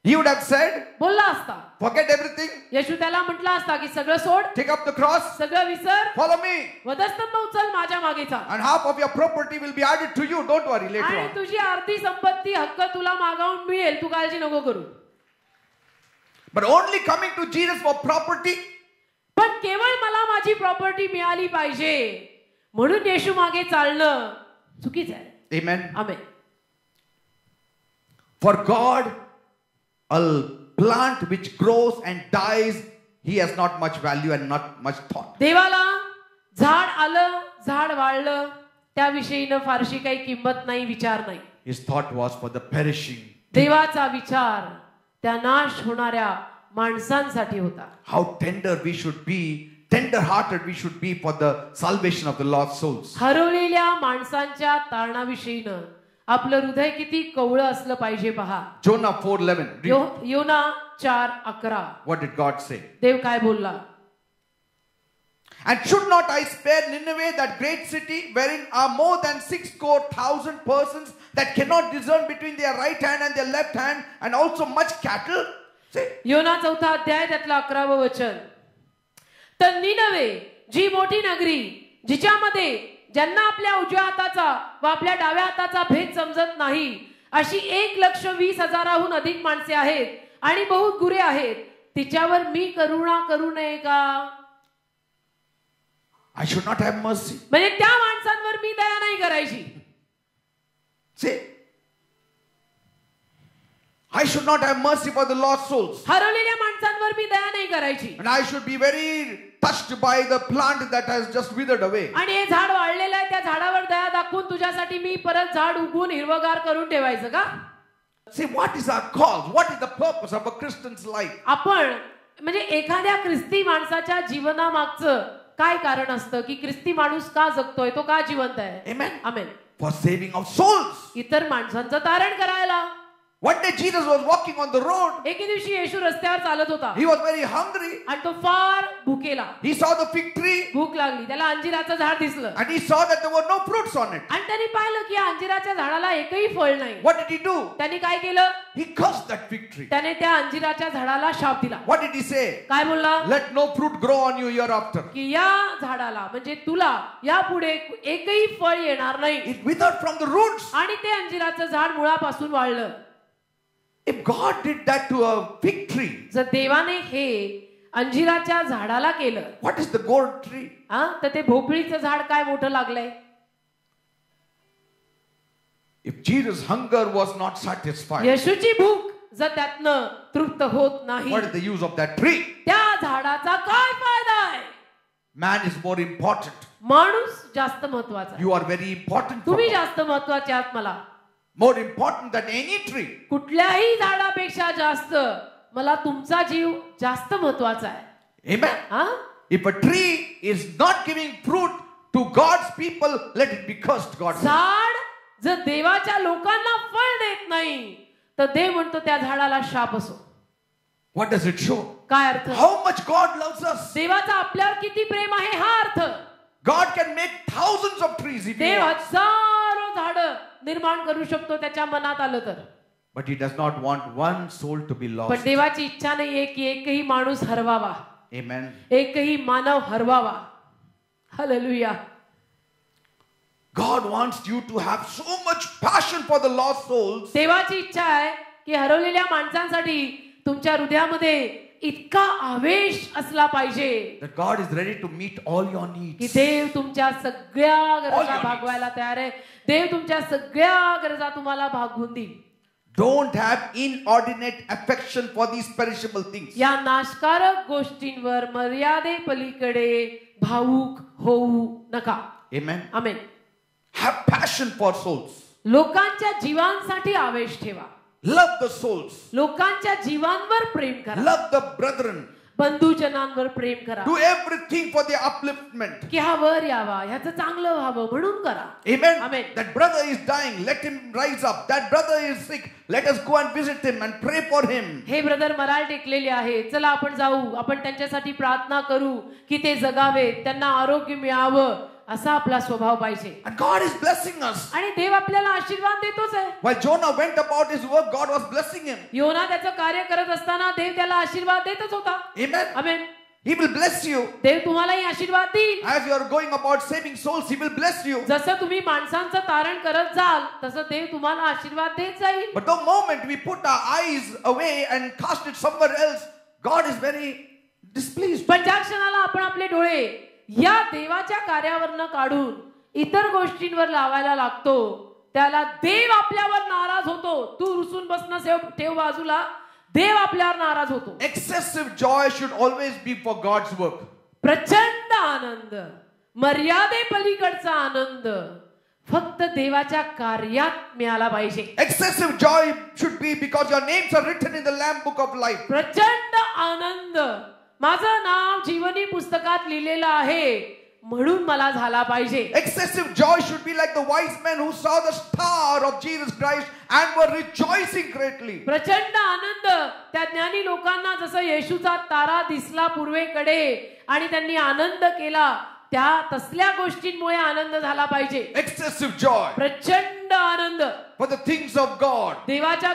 [SPEAKER 1] He would have said,
[SPEAKER 2] बोलला असता.
[SPEAKER 1] forget everything,
[SPEAKER 2] येशू त्याला म्हटला असता की सगळं सोड,
[SPEAKER 1] take up the cross,
[SPEAKER 2] सगळं विसर,
[SPEAKER 1] follow me,
[SPEAKER 2] वधस्तंभ उचल, माझ्या मागे चाल,
[SPEAKER 1] and half of your property will be added to you. Don't worry, later
[SPEAKER 2] आणि
[SPEAKER 1] on.
[SPEAKER 2] तुझी अर्धी संपत्ती हक्क तुला मागावून मिळेल, तू काळजी नको करू.
[SPEAKER 1] But only coming to Jesus for property,
[SPEAKER 2] पण केवळ मला माझी प्रॉपर्टी मिळाली पाहिजे म्हणून येशू मागे चालणं चुकीचं आहे.
[SPEAKER 1] amen.
[SPEAKER 2] Amen.
[SPEAKER 1] For God, a plant which grows and dies, he has not much value and not much thought.
[SPEAKER 2] देवाला झाड आलं, झाड वाळलं, त्याविषयी न फारशी काही किंमत नाही, विचार नाही.
[SPEAKER 1] His thought was for the perishing.
[SPEAKER 2] देवाचा विचार त्या नाश होणाऱ्या माणसांसाठी होता.
[SPEAKER 1] How tender we should be, tender-hearted we should be for the salvation of the lost souls.
[SPEAKER 2] हरवलेल्या माणसांच्या तारणाविषयीनं आपलं हृदय किती कवळं असलं पाहिजे पहा.
[SPEAKER 1] Jonah 4:11.
[SPEAKER 2] योना 4:11.
[SPEAKER 1] What did God say?
[SPEAKER 2] देव काय बोलला?
[SPEAKER 1] And should not I spare Nineveh, that great city, wherein are more than 6,000 persons that cannot discern between their right hand and their left hand, and also much cattle?
[SPEAKER 2] योना 4 अध्याय त्यातलं 11वं वचन. तर निनवे, जी मोठी नगरी, जिच्यामध्ये ज्यांना आपल्या उजव्या हाताचा व आपल्या डाव्या हाताचा भेद समजत नाही, अशी 1,20,000हून अधिक माणसे आहेत आणि बहुत गुरे आहेत, तिच्यावर मी करुणा करू नये का?
[SPEAKER 1] I should not have mercy.
[SPEAKER 2] म्हणजे त्या माणसांवर मी दया नाही करायची.
[SPEAKER 1] Say, I should not have mercy for the lost souls.
[SPEAKER 2] हरवलेल्या माणसांवर मी दया नाही करायची.
[SPEAKER 1] And I should be very touched by the plant that has just withered away.
[SPEAKER 2] आणि हे झाड वाळलेलं आहे, त्या झाडावर दया दाखवून तुझ्यासाठी मी परत झाड उगवून हिरवगार करून ठेवायचं का?
[SPEAKER 1] See, what is our cause? What is the purpose of a Christian's life?
[SPEAKER 2] आपण म्हणजे एखाद्या ख्रिस्ती माणसाच्या जीवनामागचं काय कारण असतं की ख्रिस्ती माणूस का जगतोय, तो का जिवंत आहे?
[SPEAKER 1] Amen.
[SPEAKER 2] Amen.
[SPEAKER 1] For saving of souls.
[SPEAKER 2] इतर माणसांचं तारण करायला.
[SPEAKER 1] One day Jesus was walking on the road.
[SPEAKER 2] एके दिवशी येशू रस्त्यावर चालत होता
[SPEAKER 1] He was very hungry.
[SPEAKER 2] आणि तो फार भुकेला.
[SPEAKER 1] He saw the fig tree
[SPEAKER 2] भूक लागली. त्याला अंजिराचं झाड दिसलं
[SPEAKER 1] and he saw that there were no fruits on it.
[SPEAKER 2] आणि त्यांनी पाहिलं की या अंजिराच्या झाडाला एकही फळ नाही.
[SPEAKER 1] What did he do?
[SPEAKER 2] त्यांनी काय केलं?
[SPEAKER 1] He cursed that fig tree.
[SPEAKER 2] त्याने त्या अंजिराच्या झाडाला शाप दिला.
[SPEAKER 1] What did he say?
[SPEAKER 2] काय बोलला?
[SPEAKER 1] Let no fruit grow on you hereafter.
[SPEAKER 2] की या झाडाला म्हणजे तुला यापुढे एकही फळ येणार नाही.
[SPEAKER 1] It withered from the roots.
[SPEAKER 2] आणि ते अंजिराचं झाड मुळापासून वाळलं.
[SPEAKER 1] If God did that to a fig tree,
[SPEAKER 2] जर देवाने हे अंजिराच्या झाडाला केलं,
[SPEAKER 1] what is the gourd tree?
[SPEAKER 2] तर ते भोपळीचं झाड काय मोठं लागलंय.
[SPEAKER 1] If Jesus' hunger was not satisfied,
[SPEAKER 2] येशूची भूक जर त्यातनं तृप्त होत नाही,
[SPEAKER 1] what is the use of that tree?
[SPEAKER 2] त्या झाडाचा काय फायदा आहे.
[SPEAKER 1] Man is more important.
[SPEAKER 2] माणूस जास्त महत्वाचा.
[SPEAKER 1] You are very important for
[SPEAKER 2] तुम्ही
[SPEAKER 1] God.
[SPEAKER 2] जास्त महत्वाचे आहात मला.
[SPEAKER 1] More important than any tree.
[SPEAKER 2] कुठल्याही झाडापेक्षा जास्त मला तुमचा जीव जास्त महत्वाचा आहे.
[SPEAKER 1] Amen. If a tree is not giving fruit to God's people, let it be cursed. God said.
[SPEAKER 2] झाड जर देवाच्या लोकांना फळ देत नाही तर देव म्हणतो त्या झाडाला शाप असो.
[SPEAKER 1] What does it show?
[SPEAKER 2] काय अर्थ?
[SPEAKER 1] How much God loves us.
[SPEAKER 2] देवाचा आपल्यावर किती प्रेम आहे हा अर्थ.
[SPEAKER 1] God can make thousands of trees if He
[SPEAKER 2] Dev
[SPEAKER 1] wants.
[SPEAKER 2] हजारो झाड निर्माण करू शकतो त्याच्या मनात आलं तर.
[SPEAKER 1] But He does not want one soul to be
[SPEAKER 2] पण
[SPEAKER 1] lost.
[SPEAKER 2] देवाची इच्छा नाहीये की एकही माणूस हरवावा.
[SPEAKER 1] Amen.
[SPEAKER 2] एकही मानव हरवावा. Hallelujah.
[SPEAKER 1] God wants you to have so much passion for the lost souls.
[SPEAKER 2] देवाची इच्छा आहे की हरवलेल्या माणसांसाठी तुमच्या हृदयामध्ये इतका आवेश असला पाहिजे
[SPEAKER 1] That God is ready to meet all your
[SPEAKER 2] की
[SPEAKER 1] needs.
[SPEAKER 2] देव तुमच्या सगळ्या गरजा
[SPEAKER 1] needs.
[SPEAKER 2] भागवायला तयार आहे. देव तुमच्या सगळ्या गरजा तुम्हाला भागवून देईल.
[SPEAKER 1] Don't have inordinate affection for these perishable things.
[SPEAKER 2] या नाशकारक गोष्टींवर मर्यादे पलीकडे भावुक होऊ नका.
[SPEAKER 1] Amen.
[SPEAKER 2] Amen.
[SPEAKER 1] Have passion for souls.
[SPEAKER 2] लोकांच्या जीवांसाठी आवेश ठेवा.
[SPEAKER 1] Love the souls.
[SPEAKER 2] लोकांच्या जीवांवर प्रेम करा.
[SPEAKER 1] Love the brethren.
[SPEAKER 2] बंधुजनांवर प्रेम करा.
[SPEAKER 1] Do everything for their upliftment.
[SPEAKER 2] की हा वर यावा, ह्याचं चांगलं व्हावं म्हणून करा.
[SPEAKER 1] Amen.
[SPEAKER 2] Amen.
[SPEAKER 1] That brother is dying, let him rise up. That brother is sick, let us go and visit him and pray for him.
[SPEAKER 2] हे ब्रदर मराल टेकलेले आहे, चला आपण जाऊ, आपण त्यांच्यासाठी प्रार्थना करू की ते जगावेत, त्यांना आरोग्य मिळावं, असा आपला स्वभाव पाहिजे.
[SPEAKER 1] And God is blessing us.
[SPEAKER 2] आणि देव आपल्याला आशीर्वाद देतोच आहे.
[SPEAKER 1] While Jonah went about his work, God was blessing him.
[SPEAKER 2] योना त्याचं कार्य करत असताना देव त्याला आशीर्वाद देतच होता.
[SPEAKER 1] Amen.
[SPEAKER 2] Amen.
[SPEAKER 1] He will bless you.
[SPEAKER 2] देव तुम्हालाही आशीर्वाद देईल.
[SPEAKER 1] As you are going about saving souls, He will bless you.
[SPEAKER 2] जसं तुम्ही माणसांचं तारण करत जाल तसं देव तुम्हाला आशीर्वाद देत जाईल.
[SPEAKER 1] But the moment we put our eyes away and cast it somewhere else, God is very displeased.
[SPEAKER 2] पण ज्या क्षणाला आपण आपले डोळे या देवाच्या कार्यावरनं काढून इतर गोष्टींवर लावायला लागतो त्याला देव आपल्यावर नाराज होतो. तू रुसून बसणं ठेव बाजूला, देव आपल्यावर नाराज होतो.
[SPEAKER 1] Excessive joy should always be for God's work.
[SPEAKER 2] प्रचंड आनंद, मर्यादे पलीकडचा आनंद फक्त देवाच्या कार्यात मिळाला पाहिजे.
[SPEAKER 1] Excessive joy should be because your names are written in the Lamb book of life.
[SPEAKER 2] प्रचंड आनंद, माझं नाव जीवनी पुस्तकात लिहिलेलं आहे म्हणून मला झाला पाहिजे.
[SPEAKER 1] Excessive joy should be like the wise men who saw the star of Jesus Christ and were rejoicing greatly.
[SPEAKER 2] प्रचंड आनंद त्या ज्ञानी लोकांना जसं येशूचा तारा दिसला पूर्वेकडे आणि त्यांनी आनंद केला, त्या तसल्या गोष्टींमुळे आनंद झाला पाहिजे.
[SPEAKER 1] Excessive joy
[SPEAKER 2] प्रचंड आनंद
[SPEAKER 1] for the things of God.
[SPEAKER 2] देवाच्या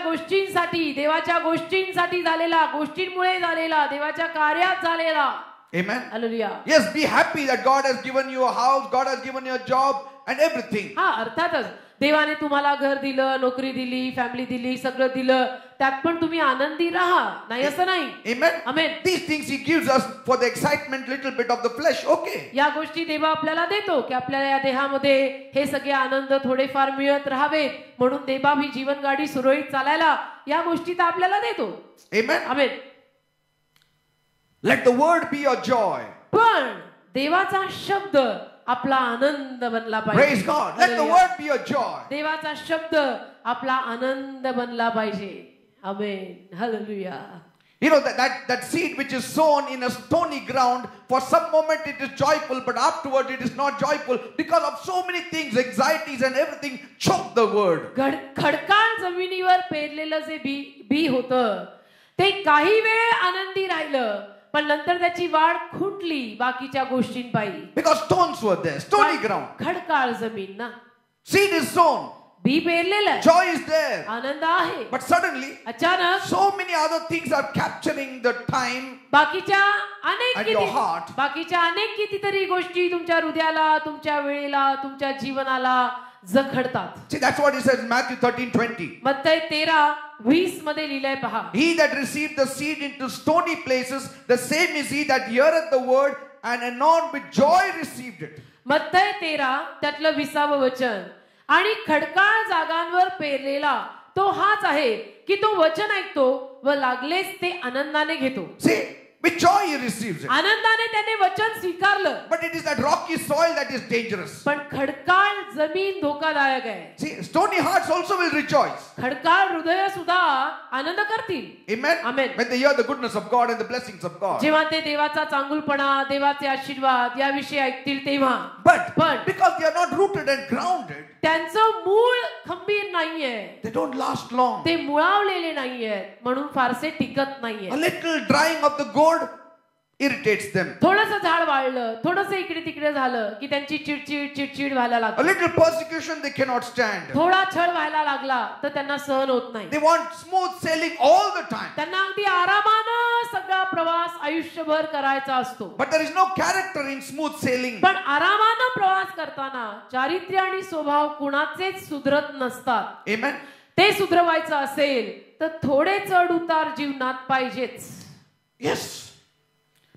[SPEAKER 2] गोष्टींसाठी झालेला, गोष्टींमुळे झालेला, देवाच्या कार्यात झालेला.
[SPEAKER 1] Amen.
[SPEAKER 2] Hallelujah.
[SPEAKER 1] Yes, be happy that God has given you a house, God has given you a job and everything.
[SPEAKER 2] हा, अर्थातच देवाने तुम्हाला घर दिलं, नोकरी दिली, फॅमिली दिली, सगळं दिलं, त्यात पण तुम्ही आनंदी राहा, नाही असं नाही.
[SPEAKER 1] Amen.
[SPEAKER 2] Amen.
[SPEAKER 1] These things He gives us for the excitement, little bit of the flesh. Okay.
[SPEAKER 2] या गोष्टी देव आपल्याला देतो की आपल्याला या देहामध्ये हे सगळे आनंद थोडेफार मिळत राहावेत म्हणून देवाभी जीवन गाडी सुरळीत चालायला या गोष्टी तर आपल्याला देतो.
[SPEAKER 1] Amen.
[SPEAKER 2] Amen.
[SPEAKER 1] Let the word be your joy.
[SPEAKER 2] पण देवाचा शब्द आपला आनंद बनला
[SPEAKER 1] Praise
[SPEAKER 2] पाहिजे.
[SPEAKER 1] God. Let the word be your joy.
[SPEAKER 2] देवाचा शब्द आपला आनंद बनला पाहिजे. आमेन. Hallelujah.
[SPEAKER 1] You know that seed which is sown in a stony ground, for some moment it is joyful, but afterward it is not joyful because of so many things, anxieties and everything choke the word.
[SPEAKER 2] खडकाळ जमिनीवर पेरलेलं जे बी होतं ते काही वेळ आनंदी राहिलं, पण नंतर त्याची वाढ खुंटली बाकीच्या गोष्टींपायी.
[SPEAKER 1] Because stones were there, stony ground.
[SPEAKER 2] खडकाळ जमीन ना.
[SPEAKER 1] Seed is sown.
[SPEAKER 2] बी पेरलेलं आहे.
[SPEAKER 1] Joy is there.
[SPEAKER 2] आनंद आहे.
[SPEAKER 1] But suddenly,
[SPEAKER 2] अचानक
[SPEAKER 1] so many other things are capturing the time
[SPEAKER 2] बाकीच्या
[SPEAKER 1] and your heart.
[SPEAKER 2] कितीतरी गोष्टी तुमच्या हृदयाला, तुमच्या वेळेला, तुमच्या जीवनाला जखडतात.
[SPEAKER 1] See, that's what he says in Matthew 13:20.
[SPEAKER 2] मत्तई 13:20 मध्ये लिहिलंय पहा.
[SPEAKER 1] He that received the seed into stony places, the same is he that heareth the word and anon with joy received it.
[SPEAKER 2] मत्तई 13 त्यातलं 20व वचन. आणि खडकाळ जागांवर पेरलेला तो हाच आहे की तो वचन ऐकतो व लागलेच ते आनंदाने घेतो.
[SPEAKER 1] See, with joy he receives it.
[SPEAKER 2] आनंदाने त्याने वचन स्वीकारलं.
[SPEAKER 1] But it is that rocky soil that is dangerous.
[SPEAKER 2] पण खडकाळ जमीन धोकादायक आहे.
[SPEAKER 1] See, stony hearts also will rejoice.
[SPEAKER 2] खडकाळ हृदय सुद्धा आनंद करतील.
[SPEAKER 1] Amen.
[SPEAKER 2] Amen.
[SPEAKER 1] When they hear the goodness of God and the blessings of God.
[SPEAKER 2] जेव्हा ते देवाचा चांगुलपणा, देवाचे आशीर्वाद याविषयी ऐकतील तेव्हा.
[SPEAKER 1] But
[SPEAKER 2] पण
[SPEAKER 1] because they are not rooted and grounded,
[SPEAKER 2] त्यांचं मूळ खंबीर नाहीये.
[SPEAKER 1] they don't last long.
[SPEAKER 2] ते मुळावलेले नाहीयेत, म्हणून फारसे टिकत नाहीये.
[SPEAKER 1] A little drying of the gourd irritates them.
[SPEAKER 2] थोडंसं झाड वाळलं, थोडंसं इकडे तिकडे झालं की त्यांची चिडचिड व्हायला
[SPEAKER 1] A
[SPEAKER 2] लागते.
[SPEAKER 1] little persecution they cannot stand.
[SPEAKER 2] थोडा छळ व्हायला लागला तर त्यांना सहन होत नाही.
[SPEAKER 1] They want smooth sailing all the time.
[SPEAKER 2] त्यांना अगदी आरामानं सगळा प्रवास आयुष्यभर करायचा असतो.
[SPEAKER 1] But there is no character in smooth sailing.
[SPEAKER 2] पण आरामानं प्रवास करताना चारित्र्य आणि स्वभाव कुणाचेच सुधरत नसतात.
[SPEAKER 1] Amen.
[SPEAKER 2] ते सुधरवायचं असेल तर थोडे चढ उतार जीवनात पाहिजेच.
[SPEAKER 1] Yes.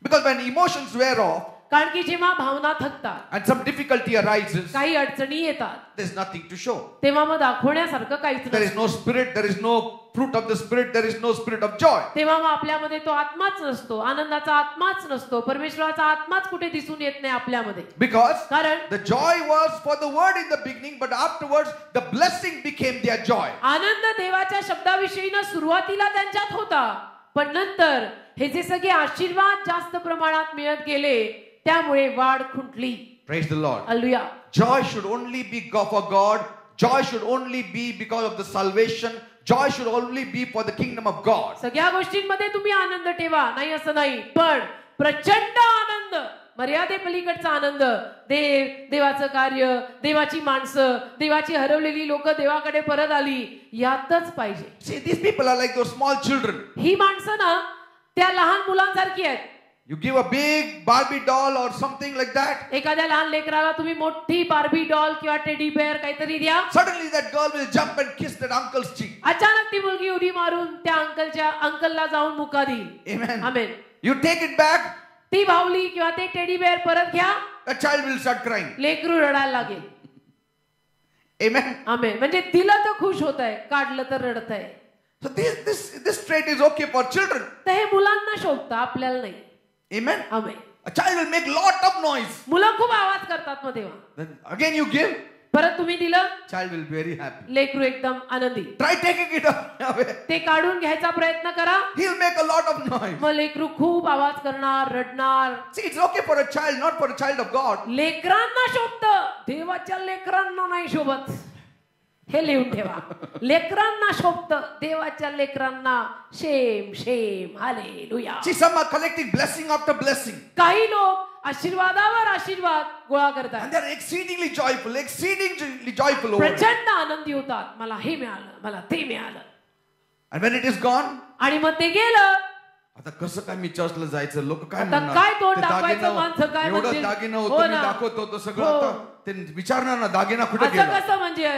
[SPEAKER 1] Because when emotions wear off
[SPEAKER 2] कारण की जेव्हा भावना थकतात
[SPEAKER 1] and some difficulty arises,
[SPEAKER 2] काही अडचणी येतात
[SPEAKER 1] there is nothing to show.
[SPEAKER 2] तेव्हा मग दाखवण्यासारखं काहीच
[SPEAKER 1] There is
[SPEAKER 2] नसतं.
[SPEAKER 1] no spirit, there is no fruit of the spirit, there is no spirit of joy.
[SPEAKER 2] तेव्हा मग आपल्यामध्ये तो आत्माच नसतो, आनंदाचा आत्माच नसतो, परमेश्वराचा आत्माच कुठे दिसून येत नाही आपल्यामध्ये.
[SPEAKER 1] Because
[SPEAKER 2] कारण
[SPEAKER 1] the joy was for the word in the beginning, but afterwards the blessing became their joy.
[SPEAKER 2] आनंद देवाच्या शब्दाविषयीनं सुरुवातीला त्यांच्यात होता, पण नंतर हे जे सगळे आशीर्वाद जास्त प्रमाणात मिळत गेले त्यामुळे वाढ खुंटली.
[SPEAKER 1] Praise the Lord.
[SPEAKER 2] Hallelujah.
[SPEAKER 1] Joy should only be for God. Joy should only be because of the salvation. Joy should only be for the kingdom of God.
[SPEAKER 2] सगळ्या गोष्टींमध्ये तुम्ही आनंद ठेवा, नाही असं नाही, पण प्रचंड आनंद, मर्यादेपलीकडचा आनंद, देवाचं कार्य, देवाची माणसं, देवाची हरवलेली लोक देवाकडे परत आली, यातच पाहिजे.
[SPEAKER 1] See, these people are like those small children.
[SPEAKER 2] ही माणसं ना त्या लहान मुलांसारखी आहेत.
[SPEAKER 1] You give a big Barbie doll or something like that.
[SPEAKER 2] एखाद्या लहान लेकराला तुम्ही मोठी बार्बी डॉल किंवा टेडी बेअर काहीतरी द्या.
[SPEAKER 1] Suddenly that girl will jump and kiss that uncle's cheek.
[SPEAKER 2] अचानक ती मुलगी उडी मारून त्या अंकलला जाऊन मुका देईल.
[SPEAKER 1] Amen.
[SPEAKER 2] Amen.
[SPEAKER 1] You take it back,
[SPEAKER 2] ती भावली किंवा ते टेडी बेअर परत घ्या,
[SPEAKER 1] the child will start crying.
[SPEAKER 2] लेकरू रडायला लागेल.
[SPEAKER 1] Amen.
[SPEAKER 2] आमेन. म्हणजे दिलं तर खुश होत आहे, काढलं तर रडत आहे.
[SPEAKER 1] So this trait is okay for children.
[SPEAKER 2] तर हे मुलांना शोभतं, आपल्याला नाही.
[SPEAKER 1] Amen.
[SPEAKER 2] Amen.
[SPEAKER 1] A child will make lot of noise.
[SPEAKER 2] मुलं खूप आवाज करतात मग तेव्हा.
[SPEAKER 1] Then again you give,
[SPEAKER 2] परत तुम्ही दिलं,
[SPEAKER 1] child will be very happy.
[SPEAKER 2] लेकरू एकदम आनंदी.
[SPEAKER 1] Try taking it away.
[SPEAKER 2] ते काढून घ्यायचा प्रयत्न करा,
[SPEAKER 1] He'll make a lot of noise.
[SPEAKER 2] मग लेकरू खूप आवाज करणार, रडणार.
[SPEAKER 1] See, it's okay for a child, not for a child of God.
[SPEAKER 2] लेकरांना शोभतं, देवाच्या लेकरांना नाही शोभत. हे लिहून ठेवा. लेकरांना शोभतं, देवाच्या लेकरांना शेम शेम. Hallelujah.
[SPEAKER 1] See, some are collecting blessing after blessing.
[SPEAKER 2] काही लोक आशीर्वादावर आशीर्वाद गोळा करतात
[SPEAKER 1] And they're exceedingly joyful over it.
[SPEAKER 2] प्रचंड आनंदी होतात. मला हे मिळालं, मला ते मिळालं.
[SPEAKER 1] And when it is gone,
[SPEAKER 2] आणि मग ते गेलं,
[SPEAKER 1] आता कसं काय मी चर्चला जायचं, लोक काय
[SPEAKER 2] आता
[SPEAKER 1] म्हणणार,
[SPEAKER 2] काय तोंड
[SPEAKER 1] ते
[SPEAKER 2] दाखवायचं,
[SPEAKER 1] दागिनं,
[SPEAKER 2] माणसं काय
[SPEAKER 1] एवढं
[SPEAKER 2] म्हणतील.
[SPEAKER 1] दागिनं
[SPEAKER 2] हो
[SPEAKER 1] होतं, मी
[SPEAKER 2] ना.
[SPEAKER 1] दाखवत होतो सगळं.
[SPEAKER 2] हो.
[SPEAKER 1] आता ते विचारणार ना दागिना कुठे
[SPEAKER 2] असं
[SPEAKER 1] गेला.
[SPEAKER 2] कसं म्हणजे,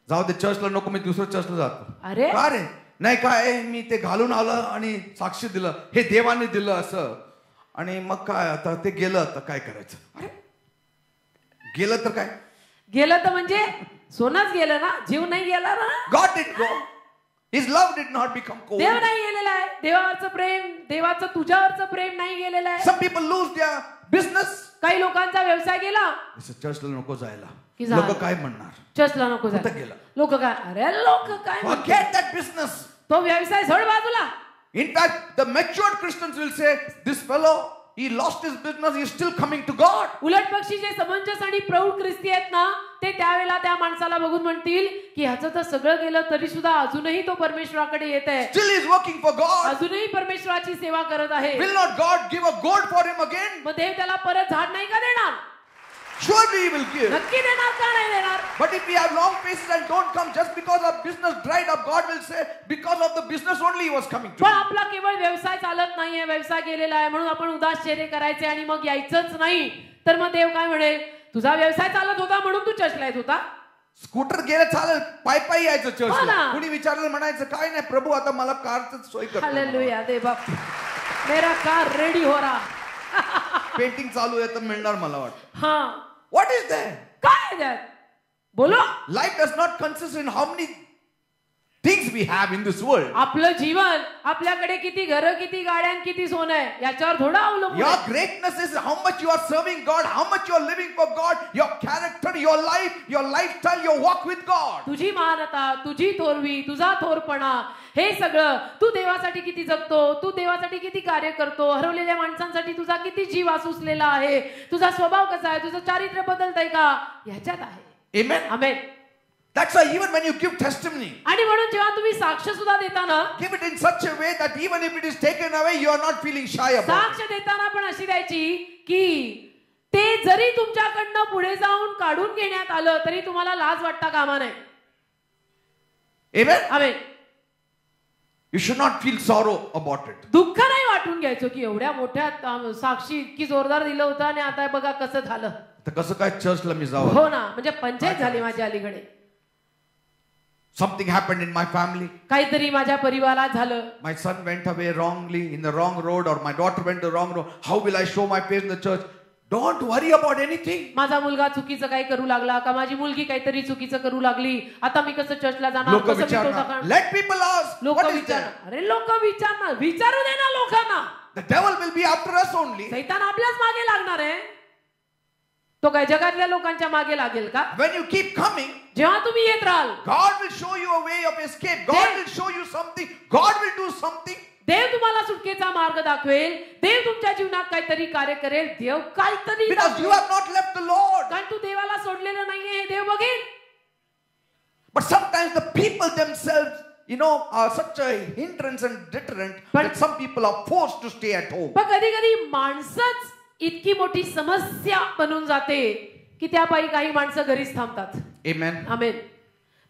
[SPEAKER 1] जाऊ दे चर्चला नको, मी दुसऱ्या चर्चला जातो.
[SPEAKER 2] अरे
[SPEAKER 1] का रे, नाही काय मी ते घालून आलं आणि साक्षी दिलं, हे देवाने दिलं असं. आणि मग काय आता ते गेलं, आता काय करायचं. अरे गेलं तर काय,
[SPEAKER 2] गेलं तर म्हणजे सोनच गेलं ना, जीव नाही गेला ना.
[SPEAKER 1] God did go. His love did not become cold.
[SPEAKER 2] देव नाही गेलेला आहे, देवावरचं प्रेम, देवाचं तुझ्यावरचं प्रेम नाही गेलेलं आहे.
[SPEAKER 1] Some people lose their business.
[SPEAKER 2] काही लोकांचा व्यवसाय गेला
[SPEAKER 1] चर्चला नको जायला,
[SPEAKER 2] की जा.
[SPEAKER 1] लोक काय म्हणणार,
[SPEAKER 2] चर्चला नको
[SPEAKER 1] कुठं
[SPEAKER 2] जायला.
[SPEAKER 1] गेला.
[SPEAKER 2] लोक काय, अरे लोक काय म्हणतील?
[SPEAKER 1] Forget that business.
[SPEAKER 2] तो व्यवसाय सोड बाजूला.
[SPEAKER 1] In fact, the matured Christians will say, this fellow, he lost his business, he is still coming to God.
[SPEAKER 2] उलट पक्षी जे समंजस आणि प्रौढ ख्रिस्ती आहेत ना, ते त्यावेळेला त्या माणसाला बघून म्हणतील की ह्याचं तर सगळं गेलं तरी सुद्धा अजूनही तो परमेश्वराकडे येत आहे,
[SPEAKER 1] Still he is working for God.
[SPEAKER 2] अजूनही परमेश्वराची सेवा करत आहे.
[SPEAKER 1] Will not God give a goad for him again?
[SPEAKER 2] मग देव त्याला परत झाड नाही का देणार?
[SPEAKER 1] Surely he will give.
[SPEAKER 2] नक्की देणार, का नाही देणार?
[SPEAKER 1] But if we have long faces and don't come just because our business dried up, God will say, because of the business only he was coming to
[SPEAKER 2] पण
[SPEAKER 1] me.
[SPEAKER 2] आपला केवळ व्यवसाय चालत नाहीये, व्यवसाय गेलेला आहे म्हणून आपण उदास चेहरे करायचे आणि मग यायचंच नाही, तर मग देव काय म्हणेल, तुझा व्यवसाय चालत होता म्हणून तू चर्चला येत होता.
[SPEAKER 1] स्कूटर गेलं चालेल, पाय पाय यायचं
[SPEAKER 2] हो
[SPEAKER 1] चर्चला.
[SPEAKER 2] ना.
[SPEAKER 1] कुणी विचारलं म्हणायचं काय नाही प्रभू, आता मला कारच सोय कर.
[SPEAKER 2] हालेलुया, दे बाप, मेरा कार रेडी हो रहा.
[SPEAKER 1] पेंटिंग चालू आहे तर मिळणार मला वाटतं.
[SPEAKER 2] हाँ,
[SPEAKER 1] What is there?
[SPEAKER 2] काय आहे त्यात? बोलो.
[SPEAKER 1] Life does not consist in how many things we have in this world.
[SPEAKER 2] आपलं जीवन आपल्याकडे किती घरं, किती गाड्या, किती सोनं आहे याच्यावर थोडं अवलंबून
[SPEAKER 1] Your
[SPEAKER 2] आहे.
[SPEAKER 1] greatness is how much you are serving God, how much you are living for God, your character, your life, your lifestyle, your walk with God.
[SPEAKER 2] तुझी महानता, तुझी थोरवी, तुझा थोरपणा, हे सगळं तू देवासाठी किती जगतो, तू देवासाठी किती कार्य करतो, हरवलेल्या माणसांसाठी तुझा किती जीव आसुसलेला आहे, तुझा स्वभाव कसा आहे, तुझं चारित्र्य बदलतंय का, ह्याच्यात आहे.
[SPEAKER 1] Amen.
[SPEAKER 2] Amen.
[SPEAKER 1] That's why even when you give testimony,
[SPEAKER 2] आणि म्हणून जेव्हा तुम्ही साक्ष सुद्धा देताना,
[SPEAKER 1] give it in such a way that even if it is taken away, you are not feeling shy about it.
[SPEAKER 2] साक्ष देताना पण अशी द्यायची की ते जरी तुमच्याकडनं पुढे जाऊन काढून घेण्यात आलं तरी तुम्हाला लाज वाटता कामा नये.
[SPEAKER 1] Amen.
[SPEAKER 2] Amen.
[SPEAKER 1] You should not feel sorrow about it.
[SPEAKER 2] दुःख नाही वाटून घ्यायचं की एवढ्या मोठ्या साक्षी इतकी जोरदार दिलं होतं आणि आता बघा कसं झालं.
[SPEAKER 1] तर कसं काय चर्चला मी जावं?
[SPEAKER 2] हो ना, म्हणजे पंचायत झाली माझ्या अलीकडे.
[SPEAKER 1] Something happened in my family.
[SPEAKER 2] काहीतरी माझ्या परिवारात झालं.
[SPEAKER 1] My son went away wrongly in the wrong road, or my daughter went the wrong road. How will I show my face in the church? Don't worry about anything.
[SPEAKER 2] माझा मुलगा चुकीचं काही करू लागला का माझी मुलगी काहीतरी चुकीचं करू लागली, आता मी कसं चर्चला जाणार,
[SPEAKER 1] लोक
[SPEAKER 2] कसं मी तो
[SPEAKER 1] विचारणार.
[SPEAKER 2] जाणार?
[SPEAKER 1] Let people ask.
[SPEAKER 2] लोक
[SPEAKER 1] What is there?
[SPEAKER 2] विचारणार. अरे लोक विचारणार, विचारू दे ना लोकांना.
[SPEAKER 1] The devil will be after us only.
[SPEAKER 2] सैतान आपल्याच मागे लागणार आहे. तो काय जगातल्या लोकांच्या मागे लागेल का?
[SPEAKER 1] When you keep coming,
[SPEAKER 2] जेव्हा तुम्ही येत राहाल,
[SPEAKER 1] God will show you a way of escape. God will show you something. God will do something.
[SPEAKER 2] देव तुम्हाला सुटकेचा मार्ग दाखवेल, देव तुमच्या जीवनात काहीतरी कार्य करेल, देव काहीतरी
[SPEAKER 1] Because
[SPEAKER 2] दाखवेल.
[SPEAKER 1] you have not left the Lord.
[SPEAKER 2] कारण तू देवाला सोडलेलं नाहीये, हे देव बघेल.
[SPEAKER 1] But sometimes the people themselves, are such a hindrance and deterrent that some people are forced to stay at home.
[SPEAKER 2] पण कधी कधी माणसंच इतकी मोठी समस्या बनून जाते की त्यापायी काही माणसं घरीच थांबतात.
[SPEAKER 1] Amen.
[SPEAKER 2] आमेन.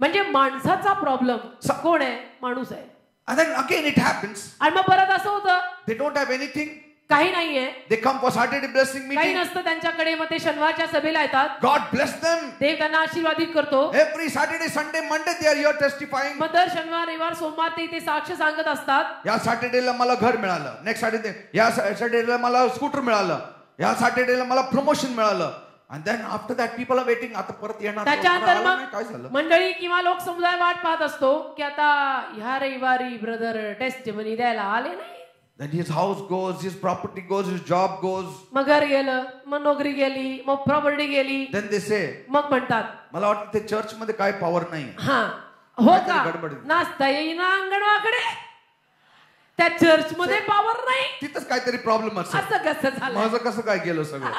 [SPEAKER 2] म्हणजे माणसाचा प्रॉब्लेम कोण आहे? माणूस आहे.
[SPEAKER 1] And then again it happens.
[SPEAKER 2] आणि मग परत असं होतं,
[SPEAKER 1] They don't have anything.
[SPEAKER 2] काही नाहीये,
[SPEAKER 1] They come for Saturday blessing
[SPEAKER 2] काही
[SPEAKER 1] meeting.
[SPEAKER 2] नसतं त्यांच्याकडे, मग ते शनिवारच्या सभेला येतात.
[SPEAKER 1] God bless them.
[SPEAKER 2] देव त्यांना आशीर्वादित करतो.
[SPEAKER 1] Every Saturday, Sunday, Monday they are here testifying.
[SPEAKER 2] मग दर शनिवार, रविवार, सोमवार ते इथे साक्ष सांगत असतात.
[SPEAKER 1] या सॅटर्डेला मला घर मिळालं, नेक्स्ट सॅटर्डे या सॅटर्डेला मला स्कूटर मिळालं, या सॅटर्डेला मला प्रमोशन मिळालं. And then after that people are waiting. आता परत येणार
[SPEAKER 2] त्याच्यानंतर
[SPEAKER 1] काय झालं?
[SPEAKER 2] मग मंडळी किंवा लोक समुदाय वाट पाहत असतो की आता ह्या रविवारी ब्रदर टेस्टिमनी द्यायला आले नाही.
[SPEAKER 1] Then his house goes, his property goes, his job goes.
[SPEAKER 2] मग घर गेलं, मग नोकरी गेली, मग प्रॉपर्टी गेली.
[SPEAKER 1] Then they say,
[SPEAKER 2] मग म्हणतात
[SPEAKER 1] मला वाटतं ते चर्च मध्ये काय पॉवर नाही.
[SPEAKER 2] हा हो का,
[SPEAKER 1] काहीतरी गडबड आहे.
[SPEAKER 2] नाचता येईना अंगणवाकडे, त्या चर्च मध्ये पॉवर नाही,
[SPEAKER 1] तिथंच काहीतरी प्रॉब्लेम असेल.
[SPEAKER 2] असं कसं झालं?
[SPEAKER 1] माझं कसं काय गेलं सगळं?